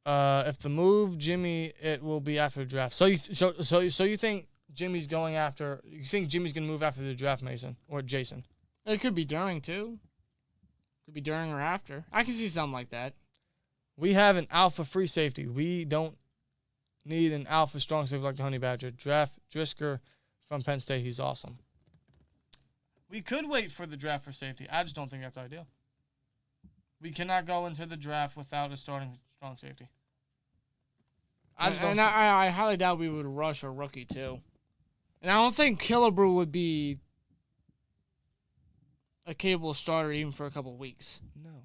If the move, Jimmy, it will be after the draft. So you think Jimmy's going after? You think Jimmy's gonna move after the draft, Mason or Jason? It could be during too. Could be during or after. I can see something like that. We have an alpha free safety. We don't need an alpha strong safety like the Honey Badger. Draft Drisker from Penn State. He's awesome. We could wait for the draft for safety. I just don't think that's ideal. We cannot go into the draft without a starting strong safety. I highly doubt we would rush a rookie too. And I don't think Killebrew would be a capable starter even for a couple of weeks. No.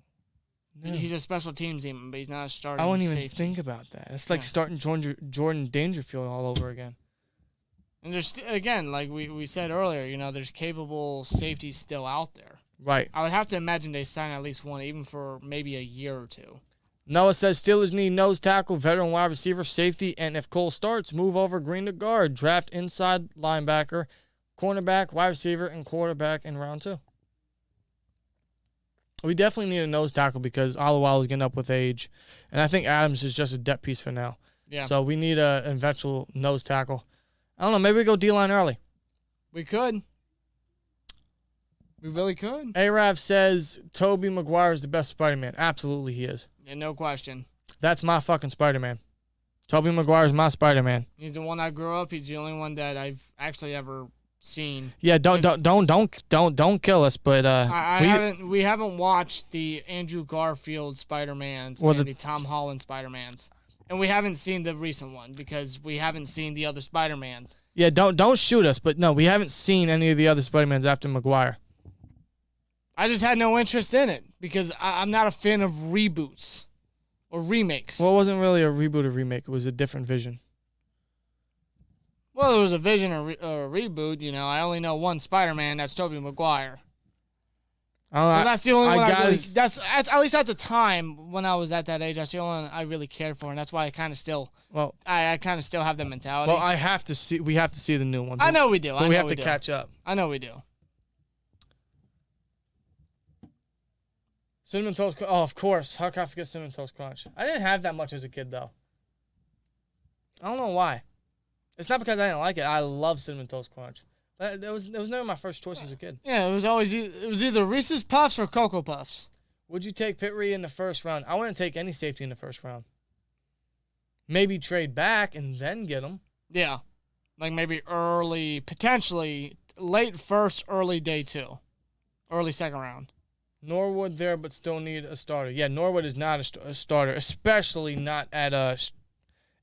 He's a special teams team, but he's not a starting I wouldn't safety. even think about that. It's like starting Jordan Dangerfield all over again. And there's, again, like we said earlier, there's capable safeties still out there. Right. I would have to imagine they sign at least one, even for maybe a year or two. Noah says Steelers need nose tackle, veteran wide receiver, safety, and if Cole starts, move over Green to guard. Draft inside linebacker, cornerback, wide receiver, and quarterback in round 2. We definitely need a nose tackle because Alualu is getting up with age, and I think Adams is just a depth piece for now. Yeah. So we need an eventual nose tackle. I don't know. Maybe we go D-line early. We could. We really could. Arav says Tobey Maguire is the best Spider-Man. Absolutely he is. Yeah, no question. That's my fucking Spider-Man. Tobey Maguire is my Spider-Man. He's the one I grew up. He's the only one that I've actually ever seen. Yeah, don't kill us, but we haven't watched the Andrew Garfield Spider-Mans or and the Tom Holland Spider-Mans. And we haven't seen the recent one because we haven't seen the other Spider-Mans. Yeah, don't shoot us, but no, we haven't seen any of the other Spider-Mans after Maguire. I just had no interest in it because I'm not a fan of reboots or remakes. Well, it wasn't really a reboot or remake. It was a different vision. Well, it was a vision or a reboot. I only know one Spider-Man. That's Tobey Maguire. So that's the only one I really... That's, at least at the time, when I was at that age, that's the only one I really cared for, and that's why I kind of still... Well, I kind of still have that mentality. Well, we have to see the new one. I know we do. But we have to catch up. I know we do. Cinnamon Toast Crunch. Oh, of course. How can I forget Cinnamon Toast Crunch? I didn't have that much as a kid, though. I don't know why. It's not because I didn't like it. I love Cinnamon Toast Crunch. But it was never my first choice as a kid. Yeah, it was either Reese's Puffs or Cocoa Puffs. Would you take Pitt-Reed in the first round? I wouldn't take any safety in the first round. Maybe trade back and then get them. Yeah. Like maybe early, potentially late first, early day 2. Early second round. Norwood there, but still need a starter. Yeah, Norwood is not a starter, especially not at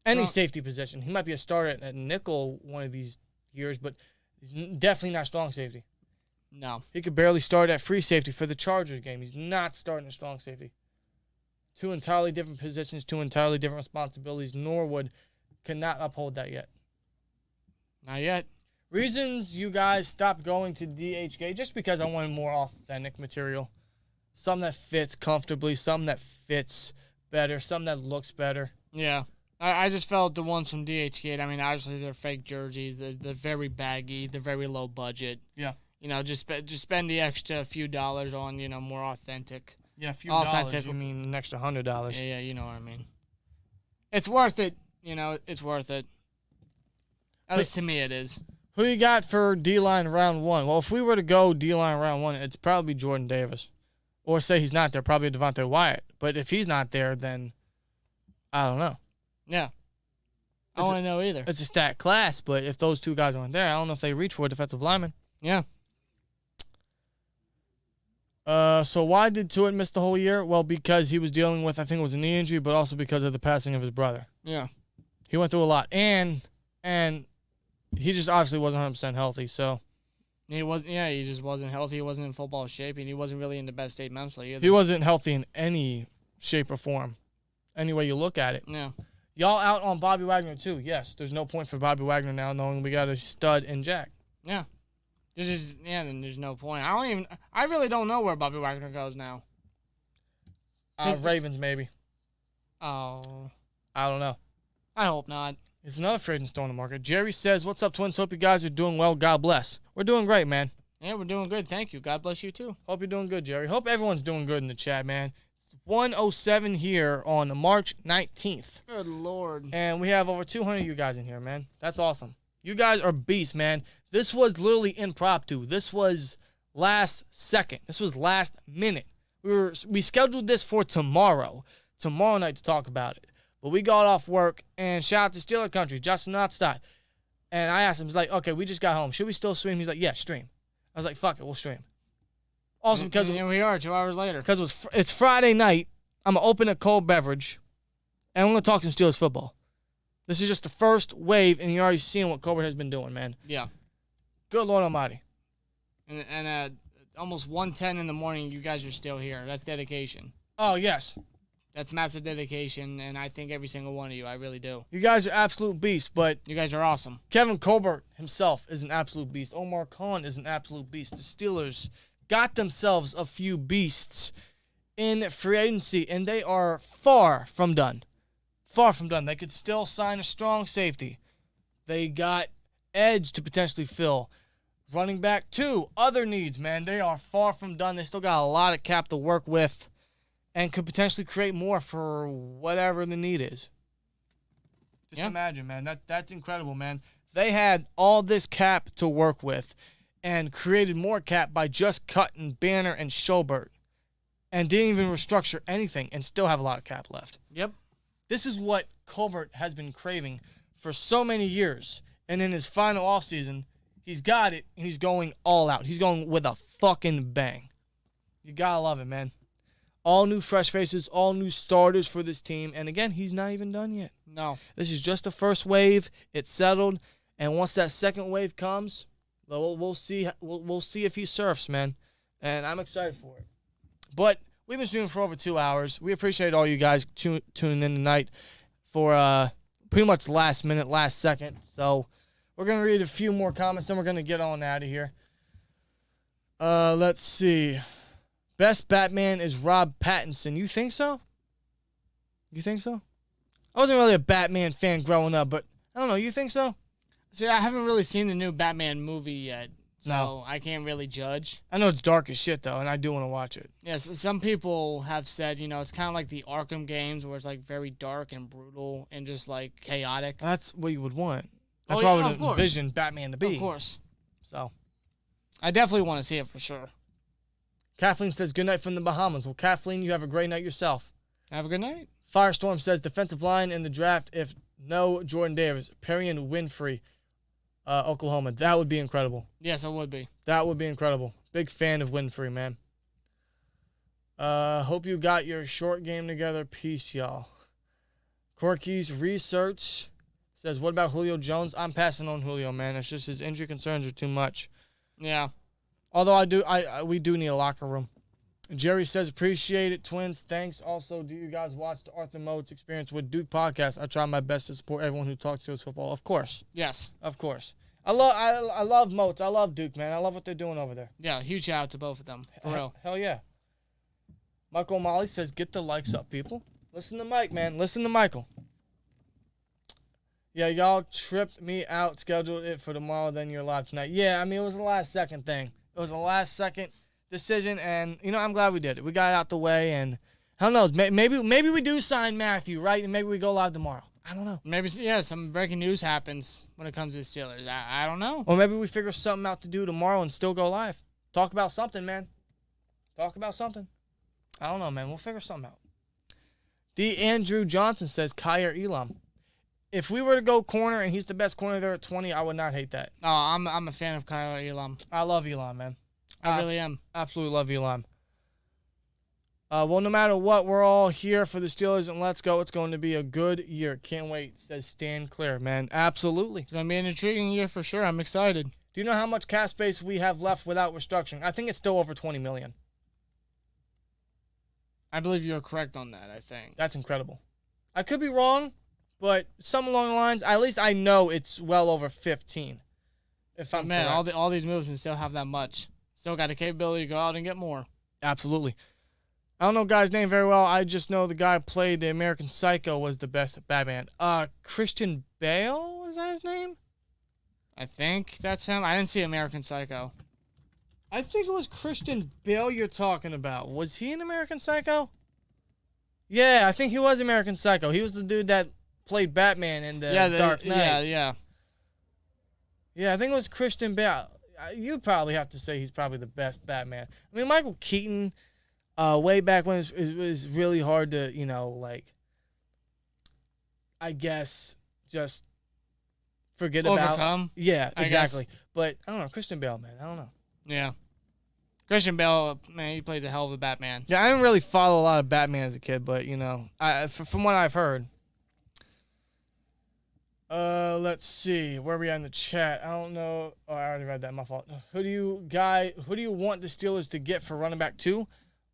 any safety position. He might be a starter at nickel one of these years, but definitely not strong safety. No. He could barely start at free safety for the Chargers game. He's not starting a strong safety. 2 entirely different positions, 2 entirely different responsibilities. Norwood cannot uphold that yet. Not yet. Reasons you guys stopped going to DHK, just because I wanted more authentic material. Something that fits comfortably, something that fits better, something that looks better. Yeah. I just felt the ones from DHgate, obviously they're fake jerseys. They're very baggy. They're very low budget. Yeah. Just spend the extra few dollars on, more authentic. Yeah, a few dollars. You mean an extra $100. Yeah, you know what I mean. It's worth it. It's worth it. At least to me it is. Who you got for D-line round 1? Well, if we were to go D-line round 1, it's probably Jordan Davis. Or say he's not there, probably Devontae Wyatt. But if he's not there, then I don't know. Yeah. I don't know either. It's a stat class, but if those 2 guys aren't there, I don't know if they reach for a defensive lineman. Yeah. So why did Tuitt miss the whole year? Well, because he was dealing with, I think it was a knee injury, but also because of the passing of his brother. Yeah. He went through a lot. And he just obviously wasn't 100% healthy, so. He just wasn't healthy. He wasn't in football shape, and he wasn't really in the best state mentally either. He wasn't healthy in any shape or form, any way you look at it. Yeah. Y'all out on Bobby Wagner, too. Yes, there's no point for Bobby Wagner now, knowing we got a stud in Jack. Yeah. Then there's no point. I really don't know where Bobby Wagner goes now. Ravens, maybe. Oh. I don't know. I hope not. It's another free agent still on the market. Jerry says, "What's up, Twins? Hope you guys are doing well. God bless." We're doing great, man. Yeah, we're doing good. Thank you. God bless you, too. Hope you're doing good, Jerry. Hope everyone's doing good in the chat, man. It's 1:07 here on March 19th. Good Lord. And we have over 200 of you guys in here, man. That's awesome. You guys are beasts, man. This was literally impromptu. This was last second. This was last minute. We scheduled this for tomorrow night to talk about it. But we got off work, and shout out to Steeler Country, Justin Notstad. And I asked him, he's like, okay, we just got home. Should we still stream? He's like, yeah, stream. I was like, fuck it, we'll stream. Also, because here we are 2 hours later. Because it's Friday night, I'm going to open a cold beverage, and I'm going to talk some Steelers football. This is just the first wave, and you're already seeing what Colbert has been doing, man. Yeah. Good Lord Almighty. And at almost 1:10 in the morning, you guys are still here. That's dedication. Oh, yes. That's massive dedication, and I thank every single one of you. I really do. You guys are absolute beasts, but You guys are awesome. Kevin Colbert himself is an absolute beast. Omar Khan is an absolute beast. The Steelers got themselves a few beasts in free agency, and they are far from done. Far from done. They could still sign a strong safety. They got edge to potentially fill. Running back, too. Other needs, man. They are far from done. They still got a lot of cap to work with and could potentially create more for whatever the need is. Just imagine, man. That's incredible, man. They had all this cap to work with and created more cap by just cutting Banner and Schobert and didn't even restructure anything and still have a lot of cap left. Yep. This is what Colbert has been craving for so many years. And in his final offseason, he's got it, and he's going all out. He's going with a fucking bang. You gotta love it, man. All new fresh faces, all new starters for this team. And again, he's not even done yet. No. This is just the first wave. It's settled. And once that second wave comes, we'll see. We'll see if he surfs, man. And I'm excited for it. But we've been streaming for over 2 hours. We appreciate all you guys tuning in tonight for pretty much last minute, last second. So we're going to read a few more comments, then we're going to get on out of here. Let's see. Best Batman is Rob Pattinson. You think so? You think so? I wasn't really a Batman fan growing up, but I don't know. You think so? See, I haven't really seen the new Batman movie yet, so No. I can't really judge. I know it's dark as shit, though, and I do want to watch it. Yes, some people have said, it's kind of like the Arkham games where it's like very dark and brutal and just like chaotic. That's what you would want. That's Oh, what yeah, I of would course. envision Batman to be. Of course. So, I definitely want to see it for sure. Kathleen says, good night from the Bahamas. Well, Kathleen, you have a great night yourself. Have a good night. Firestorm says, defensive line in the draft, if no Jordan Davis, Perry and Winfrey, Oklahoma. That would be incredible. Yes, it would be. That would be incredible. Big fan of Winfrey, man. Hope you got your short game together. Peace, y'all. Corky's research says, what about Julio Jones? I'm passing on Julio, man. It's just his injury concerns are too much. Yeah. Although we do need a locker room. Jerry says, appreciate it, Twins. Thanks. Also, do you guys watch the Arthur Motes Experience with Duke podcast? I try my best to support everyone who talks to us football. Of course. Yes. Of course. I love Motes. I love Duke, man. I love what they're doing over there. Yeah, huge shout out to both of them. For real. Hell yeah. Michael O'Malley says, get the likes up, people. Listen to Mike, man. Listen to Michael. Yeah, y'all tripped me out, scheduled it for tomorrow, then you're live tonight. Yeah, I mean, it was a last-second thing. It was a last-second decision, and, I'm glad we did it. We got it out the way, and who knows? Maybe we do sign Mathieu, right? And maybe we go live tomorrow. I don't know. Maybe, some breaking news happens when it comes to the Steelers. I don't know. Or maybe we figure something out to do tomorrow and still go live. Talk about something, man. Talk about something. I don't know, man. We'll figure something out. D. Andrew Johnson says, Kyer Elam. If we were to go corner and he's the best corner there at 20, I would not hate that. No, I'm a fan of Kyle Elam. I love Elam, man. I really am. Absolutely love Elam. Well, no matter what, we're all here for the Steelers, and let's go. It's going to be a good year. Can't wait, says Stan Clear, man. Absolutely. It's going to be an intriguing year for sure. I'm excited. Do you know how much cap space we have left without restructuring? I think it's still over $20 million. I believe you're correct on that, I think. That's incredible. I could be wrong, but something along the lines, at least I know it's well over 15. If I'm man, correct. all these moves and still have that much. Still got the capability to go out and get more. Absolutely. I don't know the guy's name very well. I just know the guy who played the American Psycho was the best at Batman. Christian Bale, is that his name? I think that's him. I didn't see American Psycho. I think it was Christian Bale you're talking about. Was he an American Psycho? Yeah, I think he was American Psycho. He was the dude that played Batman in the Dark Knight. Yeah. Yeah, I think it was Christian Bale. You'd probably have to say he's probably the best Batman. I mean, Michael Keaton, way back when, it was really hard to, I guess, just forget Overcome. about. Yeah, I exactly. guess. But, I don't know, Christian Bale, man, I don't know. Yeah. Christian Bale, man, he plays a hell of a Batman. Yeah, I didn't really follow a lot of Batman as a kid, but, from what I've heard. Let's see. Where are we at in the chat? I don't know. Oh, I already read that. My fault. Who do you want the Steelers to get for running back 2?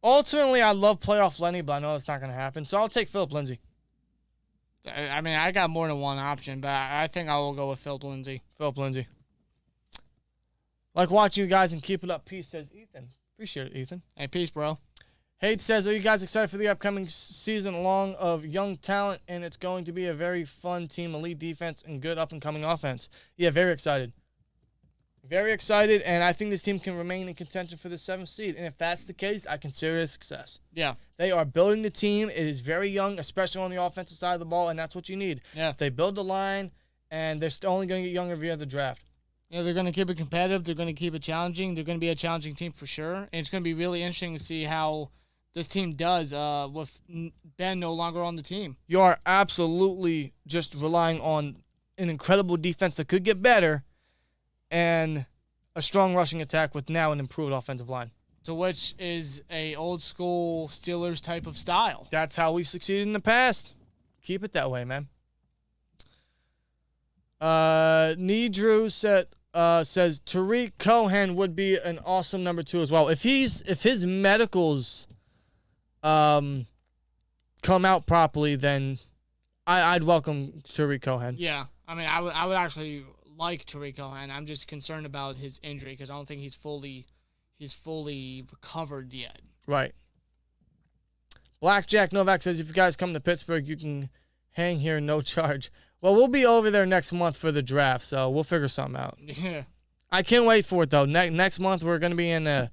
Ultimately, I love playoff Lenny, but I know that's not going to happen. So I'll take Philip Lindsay. I mean, I got more than one option, but I think I will go with Philip Lindsay. Philip Lindsay. Like watching you guys and keep it up. Peace, says Ethan. Appreciate it, Ethan. Hey, peace, bro. Hate says, are you guys excited for the upcoming season long of young talent? And it's going to be a very fun team, elite defense, and good up-and-coming offense. Yeah, very excited. Very excited, and I think this team can remain in contention for the 7th seed. And if that's the case, I consider it a success. Yeah. They are building the team. It is very young, especially on the offensive side of the ball, and that's what you need. Yeah. They build the line, and they're still only going to get younger via the draft. Yeah, they're going to keep it competitive. They're going to keep it challenging. They're going to be a challenging team for sure. And it's going to be really interesting to see how this team does with Ben no longer on the team. You are absolutely just relying on an incredible defense that could get better and a strong rushing attack with now an improved offensive line. To which is a old school Steelers type of style. That's how we succeeded in the past. Keep it that way, man. Needrew says Tariq Cohen would be an awesome number 2 as well. If his medicals come out properly, then I'd welcome Tariq Cohen. Yeah, I mean, I would actually like Tariq Cohen. I'm just concerned about his injury because I don't think he's fully recovered yet. Right. Blackjack Novak says, if you guys come to Pittsburgh, you can hang here, no charge. Well, we'll be over there next month for the draft, so we'll figure something out. Yeah. I can't wait for it, though. Next month, we're going to be in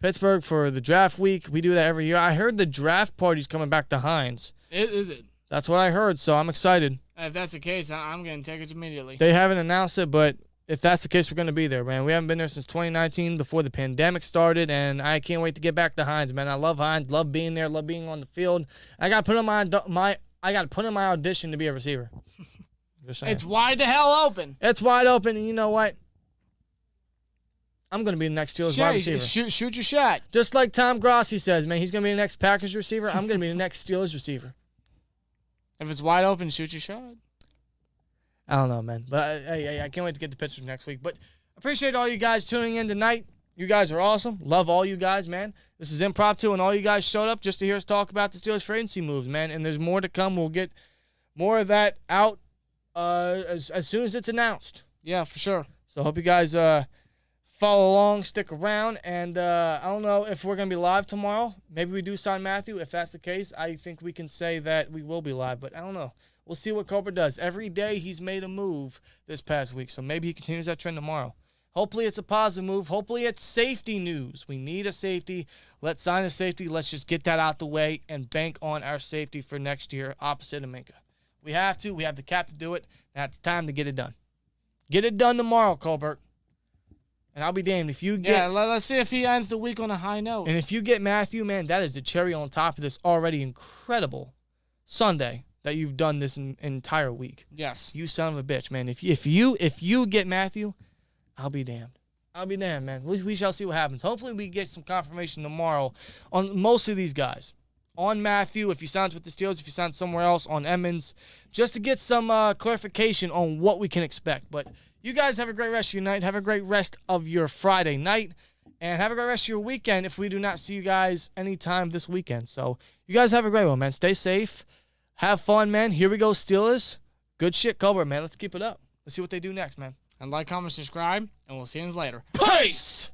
Pittsburgh for the draft week. We do that every year. I heard the draft party's coming back to Hines. Is it? That's what I heard, so I'm excited. If that's the case, I'm going to take it immediately. They haven't announced it, but if that's the case, we're going to be there, man. We haven't been there since 2019 before the pandemic started, and I can't wait to get back to Hines, man. I love Hines, love being there, love being on the field. I got to put in my audition to be a receiver. Just saying. It's wide the hell open. It's wide open, and you know what? I'm going to be the next Steelers wide receiver. Shoot your shot. Just like Tom Grossi says, man, he's going to be the next Packers receiver. I'm going to be the next Steelers receiver. If it's wide open, shoot your shot. I don't know, man. But I can't wait to get the pictures next week. But appreciate all you guys tuning in tonight. You guys are awesome. Love all you guys, man. This is impromptu, and all you guys showed up just to hear us talk about the Steelers free agency moves, man. And there's more to come. We'll get more of that out as soon as it's announced. Yeah, for sure. So I hope you guys follow along, stick around, and I don't know if we're going to be live tomorrow. Maybe we do sign Mathieu. If that's the case, I think we can say that we will be live, but I don't know. We'll see what Colbert does. Every day he's made a move this past week, so maybe he continues that trend tomorrow. Hopefully it's a positive move. Hopefully it's safety news. We need a safety. Let's sign a safety. Let's just get that out the way and bank on our safety for next year opposite of Minka. We have to. We have the cap to do it. Now it's time to get it done. Get it done tomorrow, Colbert. And I'll be damned if you get... Yeah, let's see if he ends the week on a high note. And if you get Mathieu, man, that is the cherry on top of this already incredible Sunday that you've done this entire week. Yes. You son of a bitch, man. If you get Mathieu, I'll be damned. I'll be damned, man. We shall see what happens. Hopefully we get some confirmation tomorrow on most of these guys. On Mathieu, if he signs with the Steelers, if he signs somewhere else, on Emmons, just to get some clarification on what we can expect. But you guys have a great rest of your night. Have a great rest of your Friday night. And have a great rest of your weekend if we do not see you guys anytime this weekend. So you guys have a great one, man. Stay safe. Have fun, man. Here we go, Steelers. Good shit, Colbert, man. Let's keep it up. Let's see what they do next, man. And like, comment, subscribe, and we'll see you later. Peace!